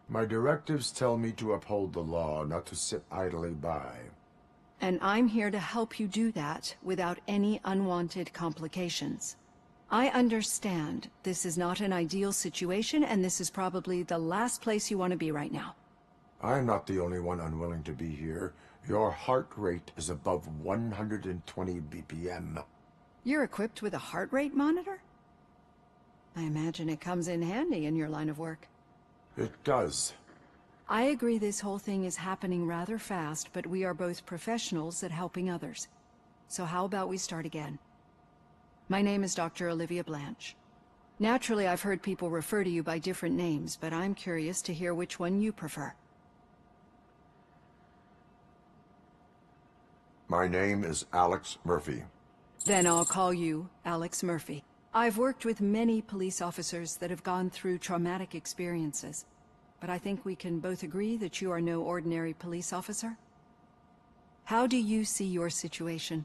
My directives tell me to uphold the law, not to sit idly by. And I'm here to help you do that without any unwanted complications. I understand this is not an ideal situation, and this is probably the last place you want to be right now. I'm not the only one unwilling to be here. Your heart rate is above 120 BPM. You're equipped with a heart rate monitor? I imagine it comes in handy in your line of work. It does. I agree this whole thing is happening rather fast, but we are both professionals at helping others. So how about we start again? My name is Dr. Olivia Blanche. Naturally, I've heard people refer to you by different names, but I'm curious to hear which one you prefer. My name is Alex Murphy. Then I'll call you Alex Murphy. I've worked with many police officers that have gone through traumatic experiences, but I think we can both agree that you are no ordinary police officer. How do you see your situation?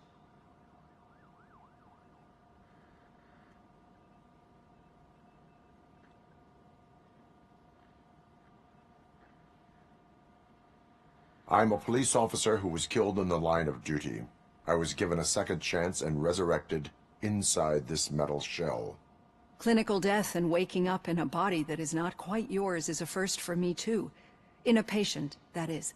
I'm a police officer who was killed in the line of duty. I was given a second chance and resurrected inside this metal shell. Clinical death and waking up in a body that is not quite yours is a first for me too. In a patient, that is.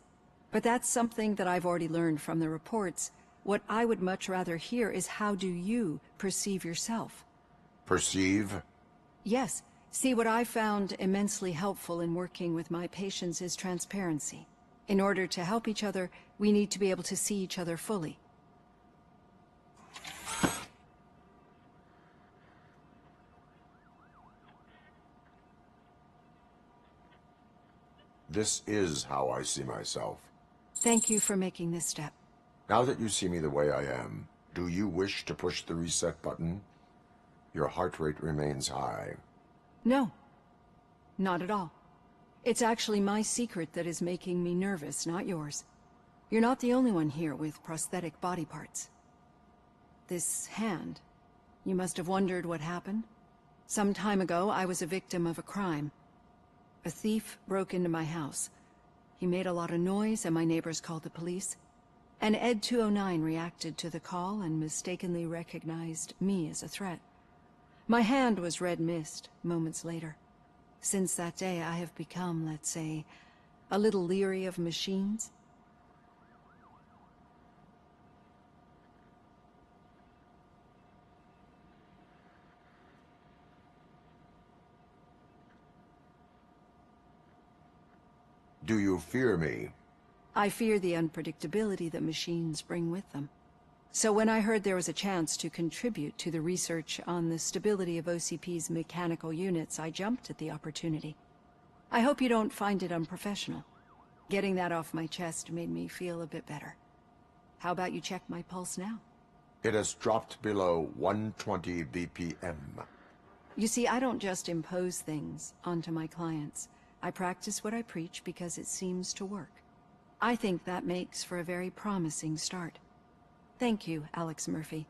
But that's something that I've already learned from the reports. What I would much rather hear is how do you perceive yourself? Perceive? Yes. See, what I found immensely helpful in working with my patients is transparency. In order to help each other, we need to be able to see each other fully. This is how I see myself. Thank you for making this step. Now that you see me the way I am, do you wish to push the reset button? Your heart rate remains high. No. Not at all. It's actually my secret that is making me nervous, not yours. You're not the only one here with prosthetic body parts. This hand, you must have wondered what happened. Some time ago, I was a victim of a crime. A thief broke into my house. He made a lot of noise and my neighbors called the police. And Ed 209 reacted to the call and mistakenly recognized me as a threat. My hand was red mist moments later. Since that day, I have become, let's say, a little leery of machines. Do you fear me? I fear the unpredictability that machines bring with them. So when I heard there was a chance to contribute to the research on the stability of OCP's mechanical units, I jumped at the opportunity. I hope you don't find it unprofessional. Getting that off my chest made me feel a bit better. How about you check my pulse now? It has dropped below 120 BPM. You see, I don't just impose things onto my clients. I practice what I preach because it seems to work. I think that makes for a very promising start. Thank you, Alex Murphy.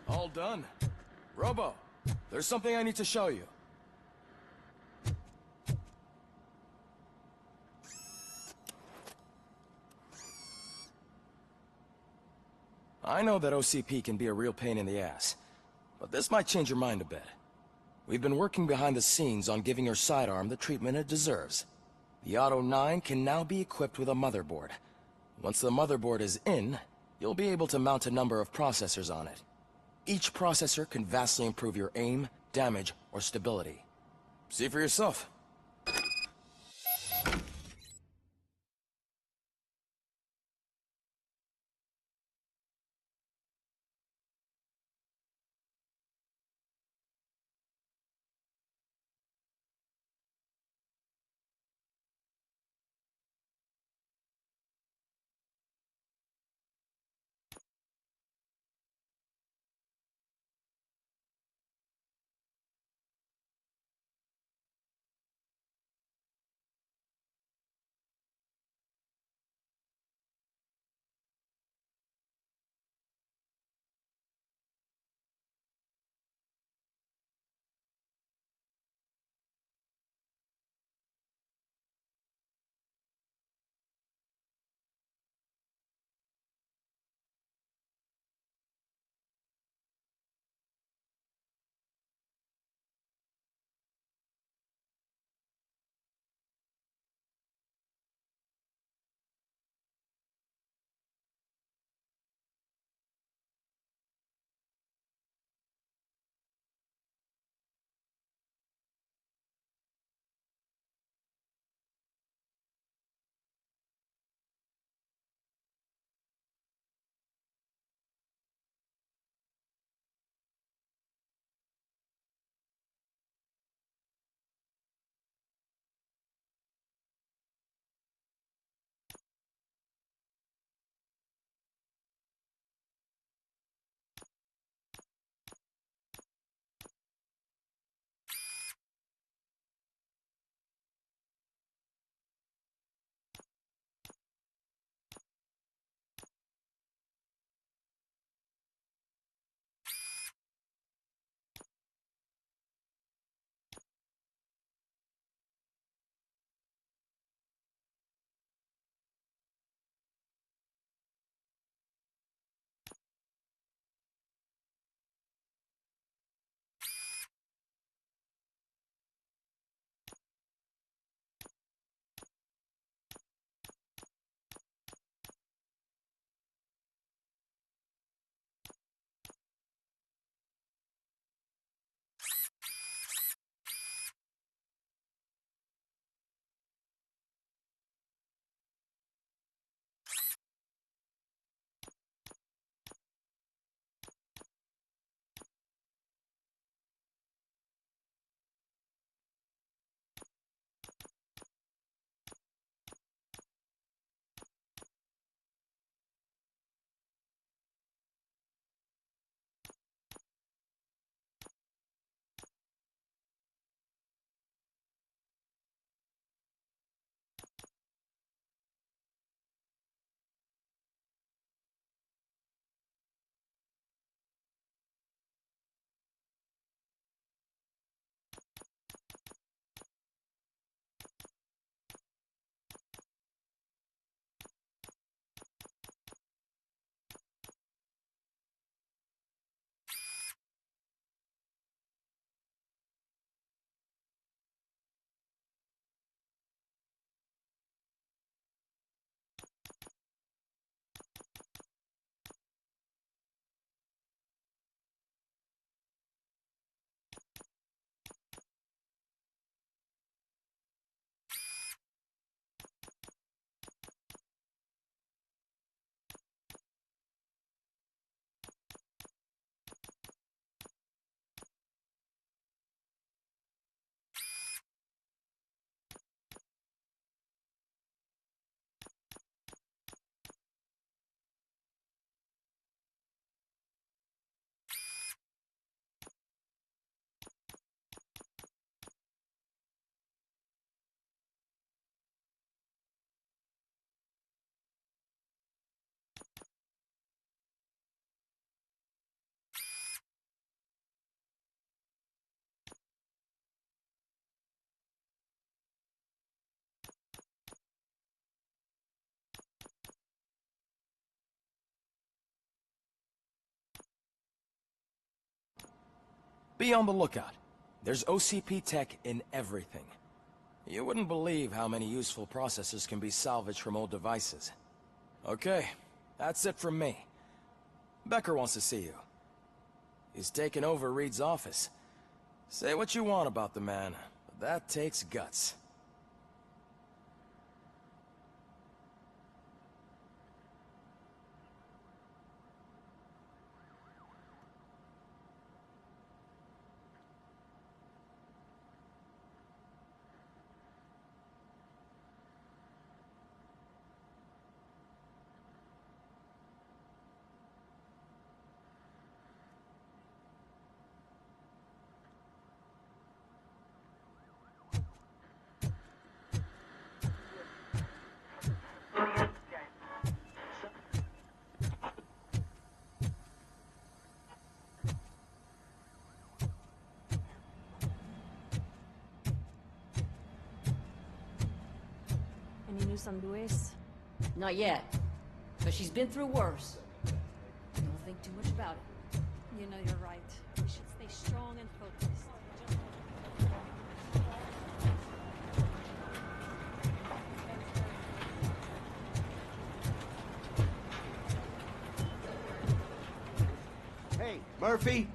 All done. Robo, there's something I need to show you. I know that OCP can be a real pain in the ass, but this might change your mind a bit. We've been working behind the scenes on giving your sidearm the treatment it deserves. The Auto 9 can now be equipped with a motherboard. Once the motherboard is in, you'll be able to mount a number of processors on it. Each processor can vastly improve your aim, damage, or stability. See for yourself. Be on the lookout. There's OCP tech in everything. You wouldn't believe how many useful processors can be salvaged from old devices. Okay, that's it from me. Becker wants to see you. He's taken over Reed's office. Say what you want about the man, but that takes guts. Any news on Luis? Not yet. But she's been through worse. Don't think too much about it. You know you're right. We should stay strong and focused. Hey, Murphy,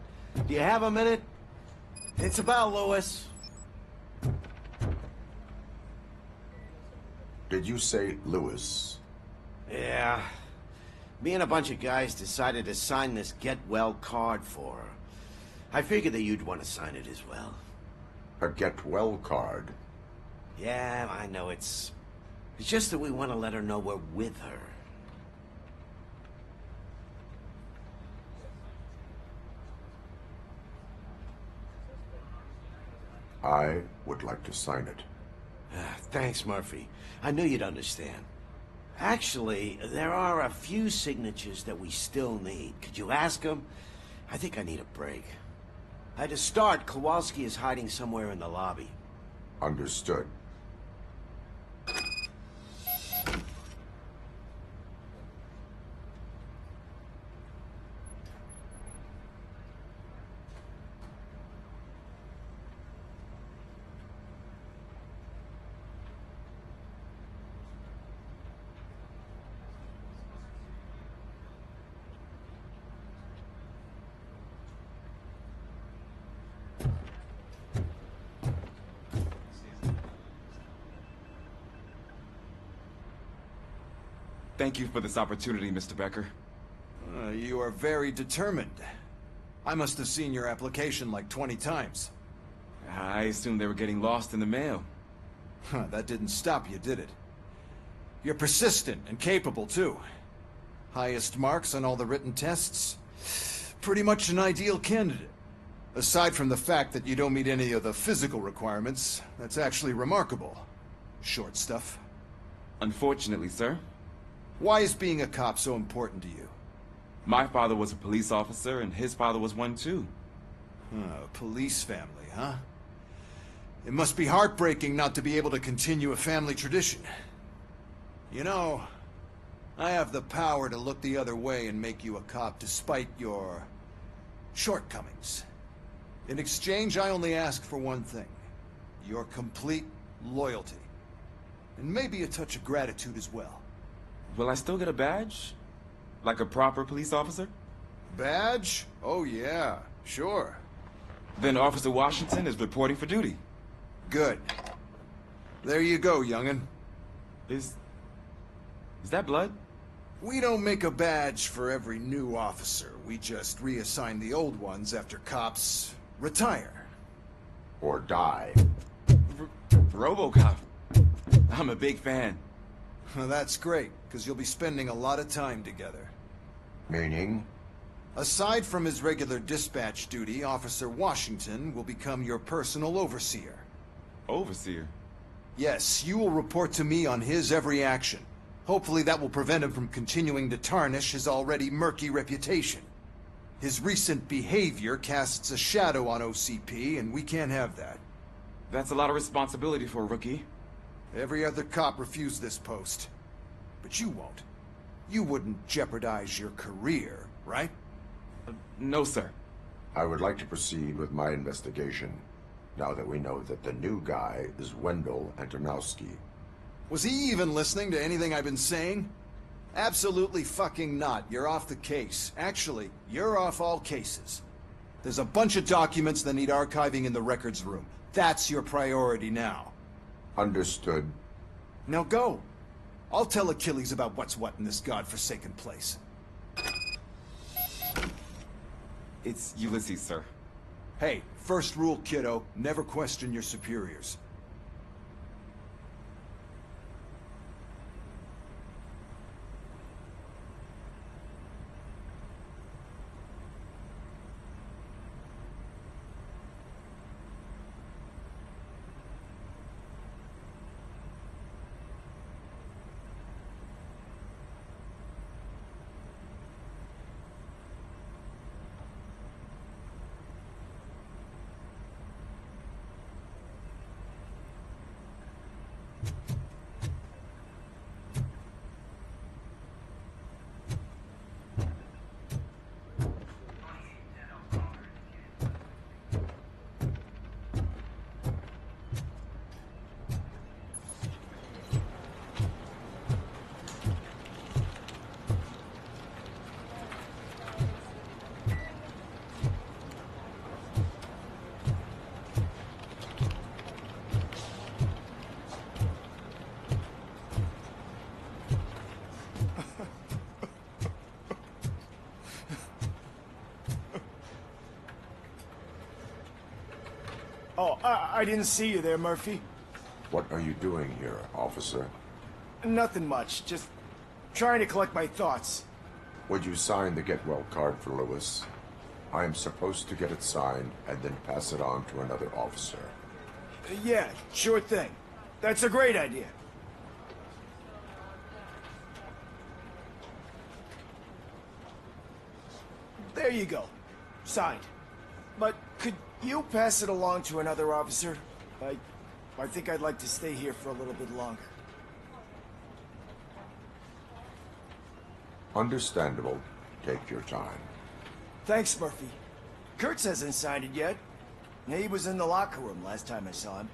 do you have a minute? It's about Lewis. Did you say Lewis? Yeah. Me and a bunch of guys decided to sign this get well card for her. I figured that you'd want to sign it as well. A get well card? Yeah, I know it's just that we want to let her know we're with her. I would like to sign it. Thanks, Murphy. I knew you'd understand. Actually, there are a few signatures that we still need. Could you ask them? I think I need a break. To start, Kowalski is hiding somewhere in the lobby. Understood. Thank you for this opportunity, Mr. Becker. You are very determined. I must have seen your application like 20 times. I assumed they were getting lost in the mail. That didn't stop you, did it? You're persistent and capable, too. Highest marks on all the written tests. Pretty much an ideal candidate. Aside from the fact that you don't meet any of the physical requirements, that's actually remarkable. Short stuff. Unfortunately, sir. Why is being a cop so important to you? My father was a police officer, and his father was one, too. A police family, huh? It must be heartbreaking not to be able to continue a family tradition. You know, I have the power to look the other way and make you a cop despite your shortcomings. In exchange, I only ask for one thing. Your complete loyalty. And maybe a touch of gratitude as well. Will I still get a badge? Like a proper police officer? Badge? Oh yeah, sure. Then Officer Washington is reporting for duty. Good. There you go, young'un. Is that blood? We don't make a badge for every new officer. We just reassign the old ones after cops retire. Or die. RoboCop. I'm a big fan. Well, that's great, because you'll be spending a lot of time together. Meaning? Aside from his regular dispatch duty, Officer Washington will become your personal overseer. Overseer? Yes, you will report to me on his every action. Hopefully that will prevent him from continuing to tarnish his already murky reputation. His recent behavior casts a shadow on OCP, and we can't have that. That's a lot of responsibility for a rookie. Every other cop refused this post. But you won't. You wouldn't jeopardize your career, right? No, sir. I would like to proceed with my investigation, now that we know that the new guy is Wendell Antonowski. Was he even listening to anything I've been saying? Absolutely fucking not. You're off the case. Actually, you're off all cases. There's a bunch of documents that need archiving in the records room. That's your priority now. Understood. Now go. I'll tell Achilles about what's what in this godforsaken place. It's Ulysses, sir. Hey, first rule, kiddo, never question your superiors. Oh, I didn't see you there, Murphy. What are you doing here, officer? Nothing much, just trying to collect my thoughts. Would you sign the get well card for Lewis? I am supposed to get it signed and then pass it on to another officer. Yeah, sure thing. That's a great idea. There you go. Signed. But could you pass it along to another officer? I think I'd like to stay here for a little bit longer. Understandable. Take your time. Thanks, Murphy. Kurtz hasn't signed it yet. He was in the locker room last time I saw him.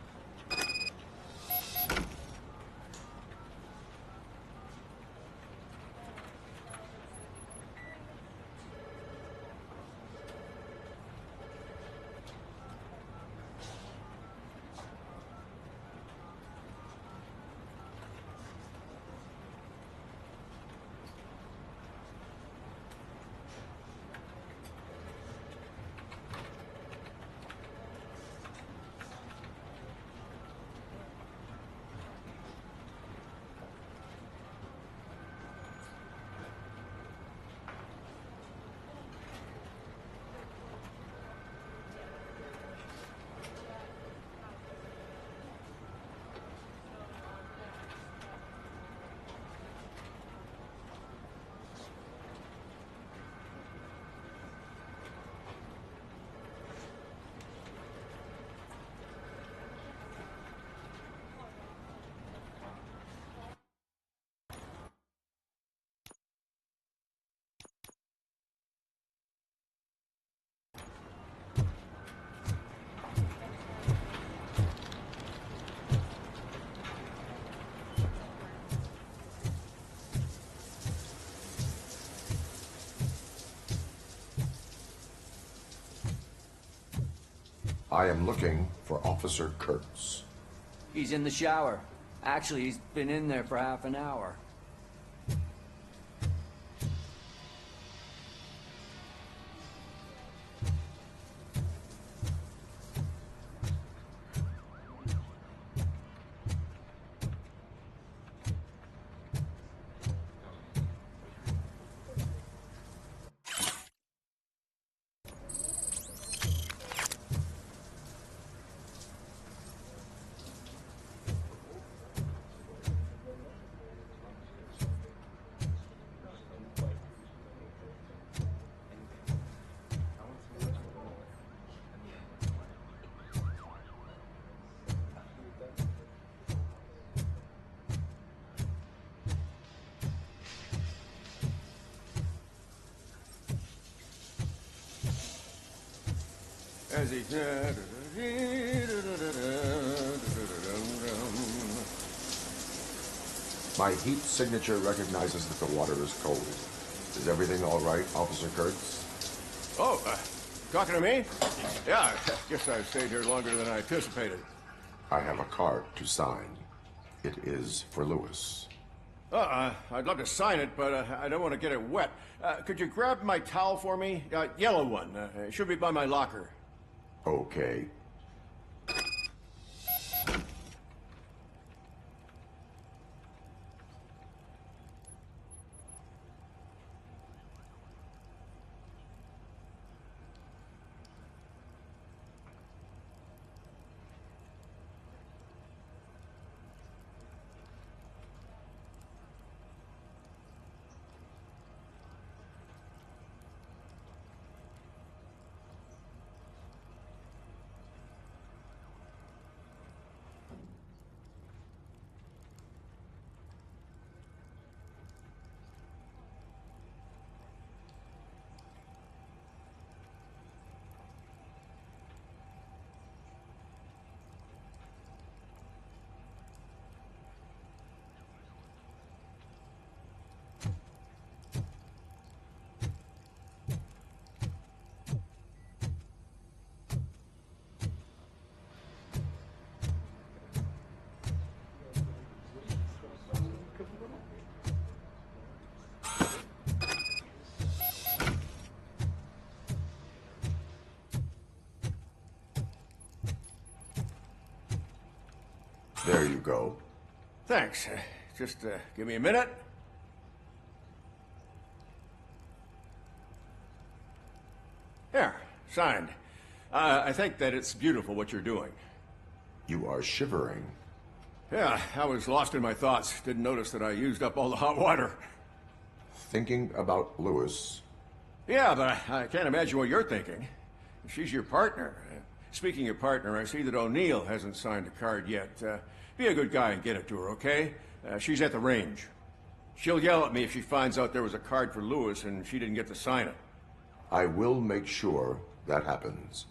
I am looking for Officer Kurtz. He's in the shower. Actually, he's been in there for half an hour. as he... My heat signature recognizes that the water is cold. Is everything all right, Officer Kurtz? Oh, talking to me? Yeah, I guess I stayed here longer than I anticipated. I have a card to sign. It is for Lewis. I'd love to sign it, but I don't want to get it wet. Could you grab my towel for me? Yellow one. It should be by my locker. Okay. There you go. Thanks. Just give me a minute. There, signed. I think that it's beautiful what you're doing. You are shivering. Yeah, I was lost in my thoughts. Didn't notice that I used up all the hot water. Thinking about Lewis. Yeah, but I can't imagine what you're thinking. She's your partner. Speaking of partner, I see that O'Neill hasn't signed a card yet. Be a good guy and get it to her, okay? She's at the range. She'll yell at me if she finds out there was a card for Lewis and she didn't get to sign it. I will make sure that happens.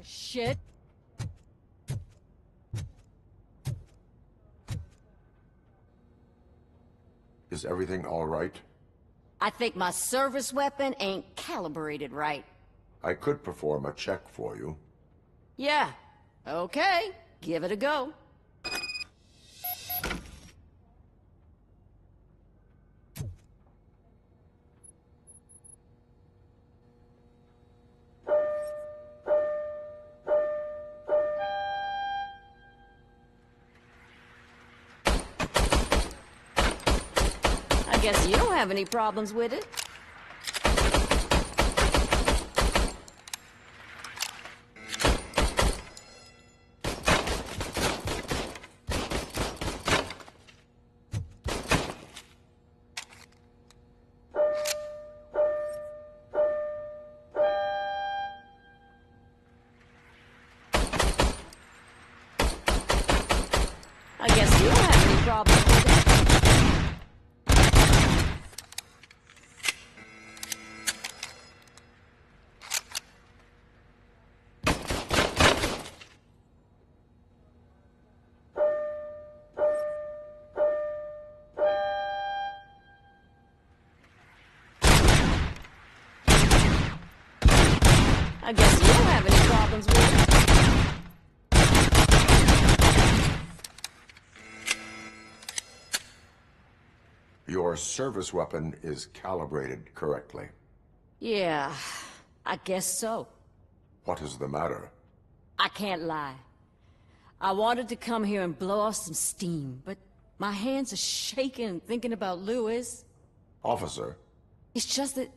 Shit. Is everything all right? I think my service weapon ain't calibrated right. I could perform a check for you. Yeah. Okay. Give it a go. I guess you don't have any problems with it. I guess you don't have any problems with it. I guess you don't have any problems with it. Your service weapon is calibrated correctly. Yeah, I guess so. What is the matter? I can't lie. I wanted to come here and blow off some steam, but my hands are shaking thinking about Louis. Officer, It's just that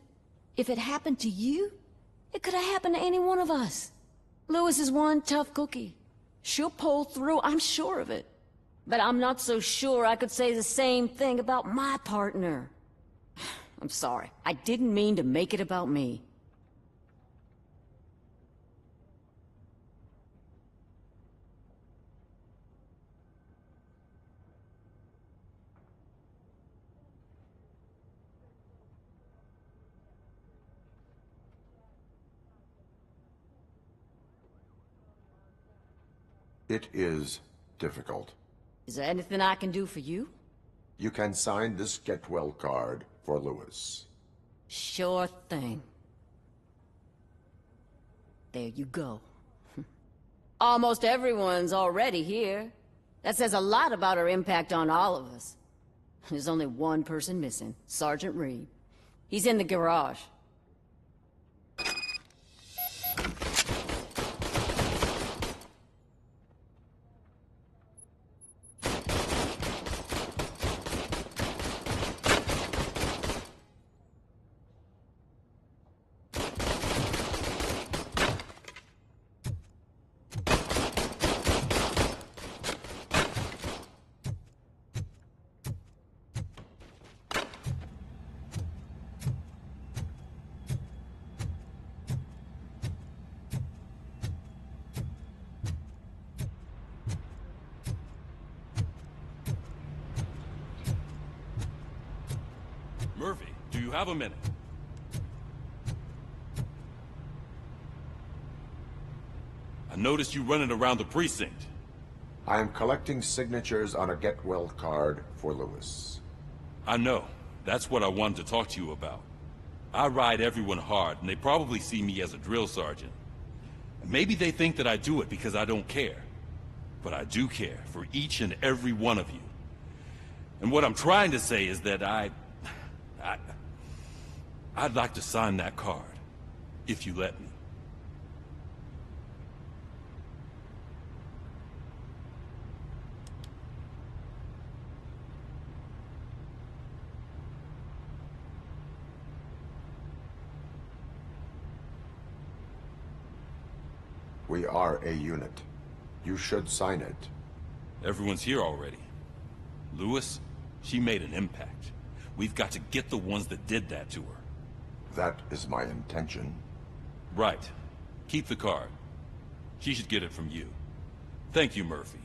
if it happened to you, it could have happened to any one of us. Louis is one tough cookie. She'll pull through, I'm sure of it. But I'm not so sure I could say the same thing about my partner. I'm sorry. I didn't mean to make it about me. it is difficult. Is there anything I can do for you? You can sign this Get Well card for Louis. Sure thing. There you go. Almost everyone's already here. That says a lot about her impact on all of us. There's only one person missing, Sergeant Reed. He's in the garage. Murphy, do you have a minute? I noticed you running around the precinct. I am collecting signatures on a Get Well card for Louis. I know. That's what I wanted to talk to you about. I ride everyone hard, and they probably see me as a drill sergeant. And maybe they think that I do it because I don't care. But I do care for each and every one of you. And what I'm trying to say is that I'd like to sign that card, if you let me. We are a unit. You should sign it. Everyone's here already. Louis, she made an impact. We've got to get the ones that did that to her. That is my intention. Right. Keep the card. She should get it from you. Thank you, Murphy.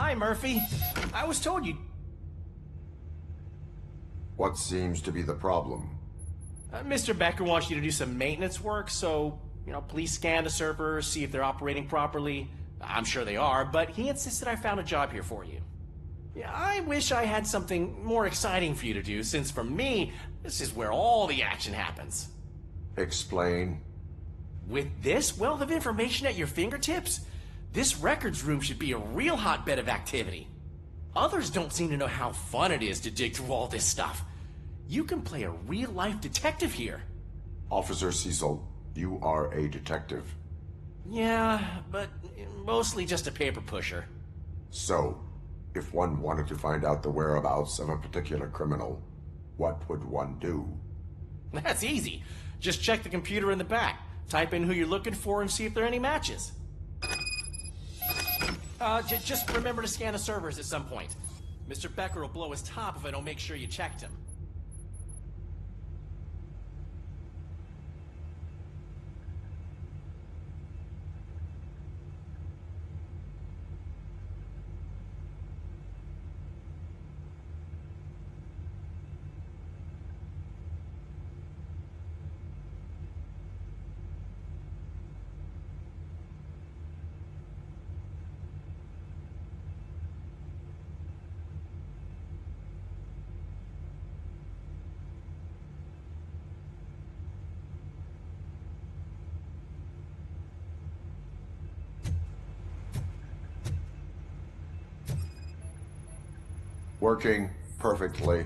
Hi, Murphy. I was told you... What seems to be the problem? Mr. Becker wants you to do some maintenance work, so, please scan the servers, see if they're operating properly. I'm sure they are, but he insisted I found a job here for you. Yeah, I wish I had something more exciting for you to do, since for me, this is where all the action happens. Explain. With this wealth of information at your fingertips, this records room should be a real hotbed of activity. Others don't seem to know how fun it is to dig through all this stuff. You can play a real-life detective here. Officer Cecil, you are a detective. Yeah, but mostly just a paper pusher. So, if one wanted to find out the whereabouts of a particular criminal, what would one do? That's easy. Just check the computer in the back, type in who you're looking for, and see if there are any matches. Just remember to scan the servers at some point. Mr. Becker will blow his top if I don't make sure you checked him. Working perfectly.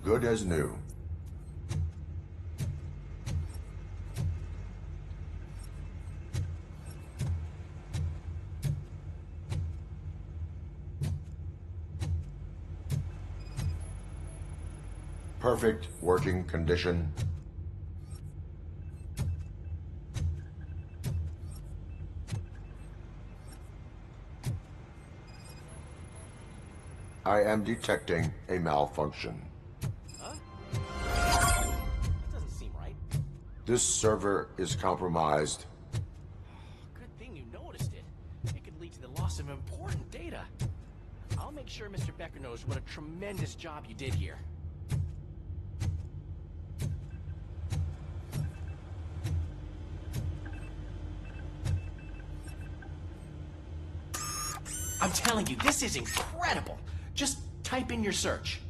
Good as new. Perfect working condition. I am detecting a malfunction. Huh? That doesn't seem right. This server is compromised. Good thing you noticed it. It could lead to the loss of important data. I'll make sure Mr. Becker knows what a tremendous job you did here. I'm telling you, this is incredible. Just type in your search.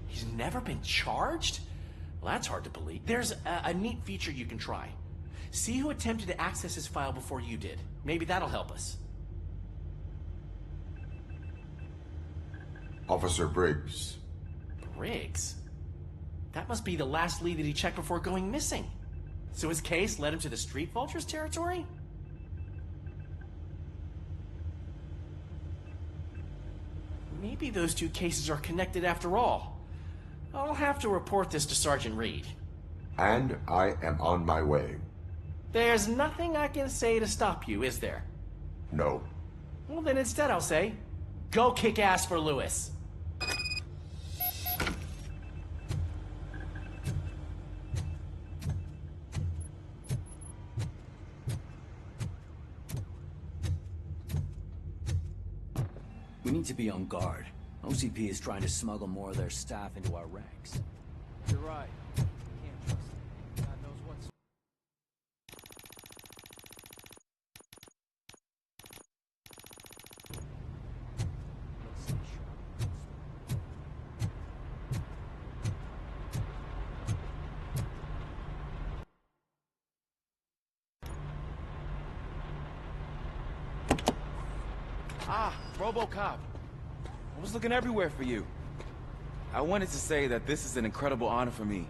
He's never been charged? Well, that's hard to believe. There's a neat feature you can try. See who attempted to access his file before you did. Maybe that'll help us. Officer Briggs. Briggs? That must be the last lead that he checked before going missing. So his case led him to the Street Vultures territory? Maybe those two cases are connected after all. I'll have to report this to Sergeant Reed. And I am on my way. There's nothing I can say to stop you, is there? No. Well, then instead I'll say, go kick ass for Lewis. We need to be on guard. OCP is trying to smuggle more of their staff into our ranks. You're right. Can't trust them. God knows what's... Ah, RoboCop. I was looking everywhere for you. I wanted to say that this is an incredible honor for me.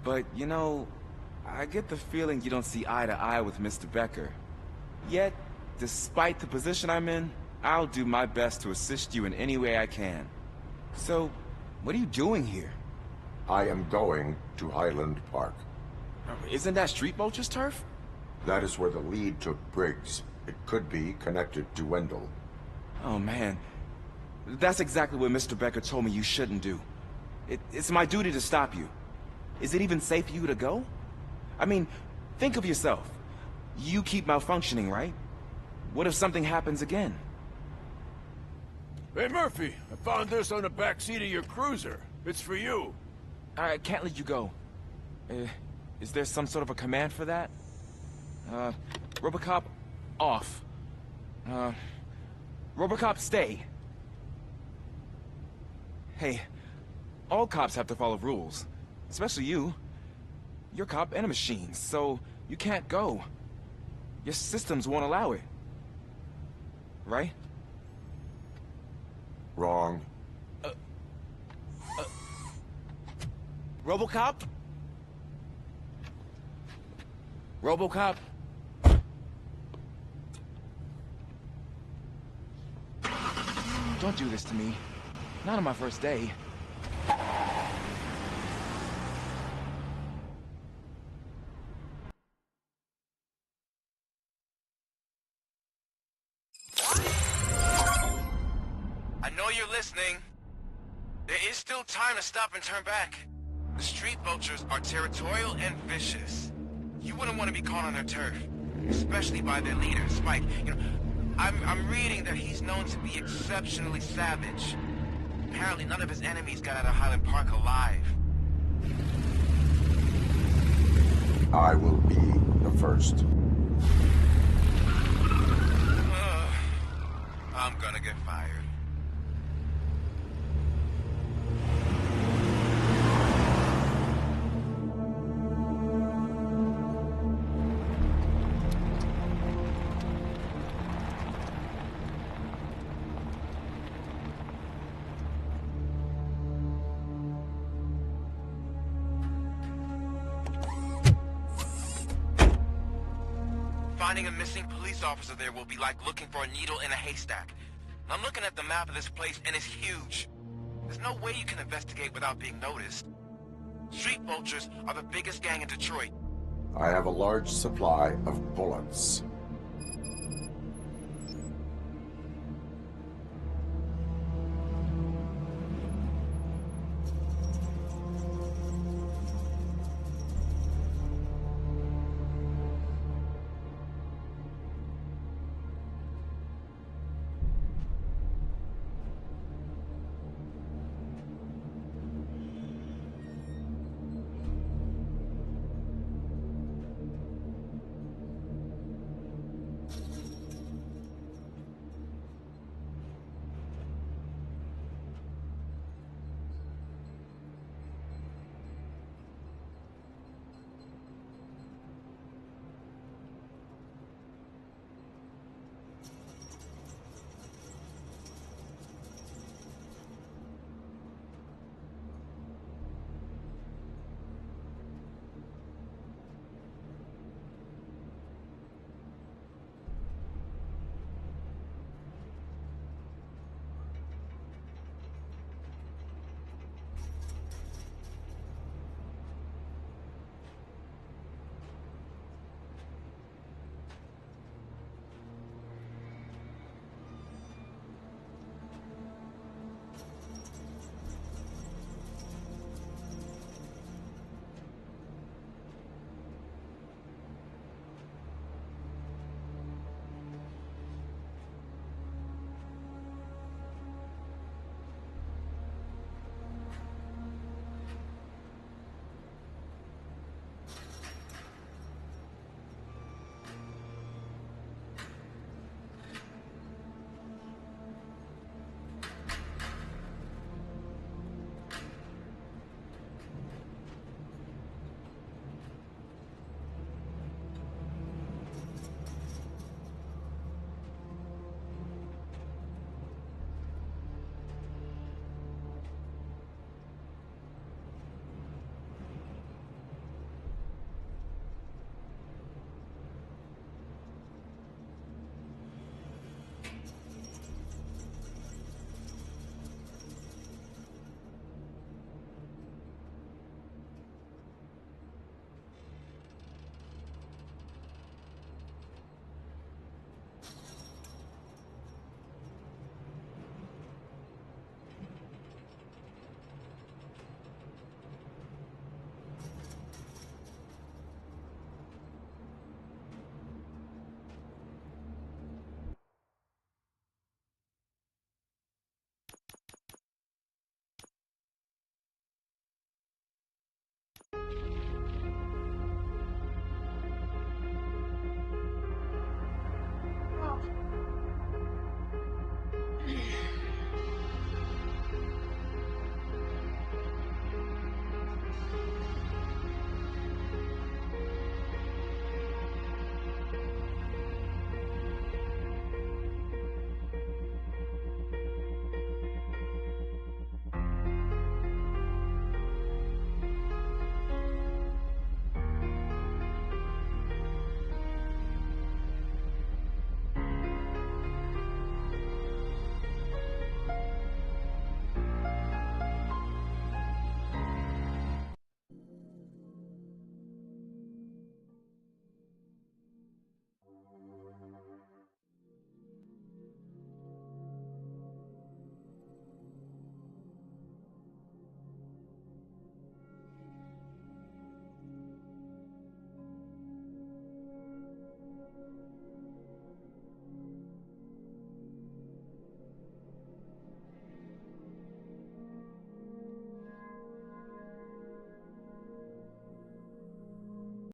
But, you know, I get the feeling you don't see eye to eye with Mr. Becker. Yet, despite the position I'm in, I'll do my best to assist you in any way I can. So, what are you doing here? I am going to Highland Park. Isn't that Street Vulture's turf? That is where the lead took Briggs. It could be connected to Wendell. Oh, man. That's exactly what Mr. Becker told me you shouldn't do. It's my duty to stop you. Is it even safe for you to go? I mean, think of yourself. You keep malfunctioning, right? What if something happens again? Hey, Murphy, I found this on the back seat of your cruiser. It's for you. I can't let you go. Is there some sort of a command for that? RoboCop, off. RoboCop, stay. Hey, all cops have to follow rules. Especially you. You're a cop and a machine, so you can't go. Your systems won't allow it. Right? Wrong. RoboCop? RoboCop? Don't do this to me. Not on my first day. I know you're listening. There is still time to stop and turn back. The Street Vultures are territorial and vicious. You wouldn't want to be caught on their turf, especially by their leader, Spike. You know, I'm reading that he's known to be exceptionally savage. Apparently none of his enemies got out of Highland Park alive. I will be the first. I'm gonna get fired. Finding a missing police officer there will be like looking for a needle in a haystack. I'm looking at the map of this place and it's huge. There's no way you can investigate without being noticed. Street Vultures are the biggest gang in Detroit. I have a large supply of bullets.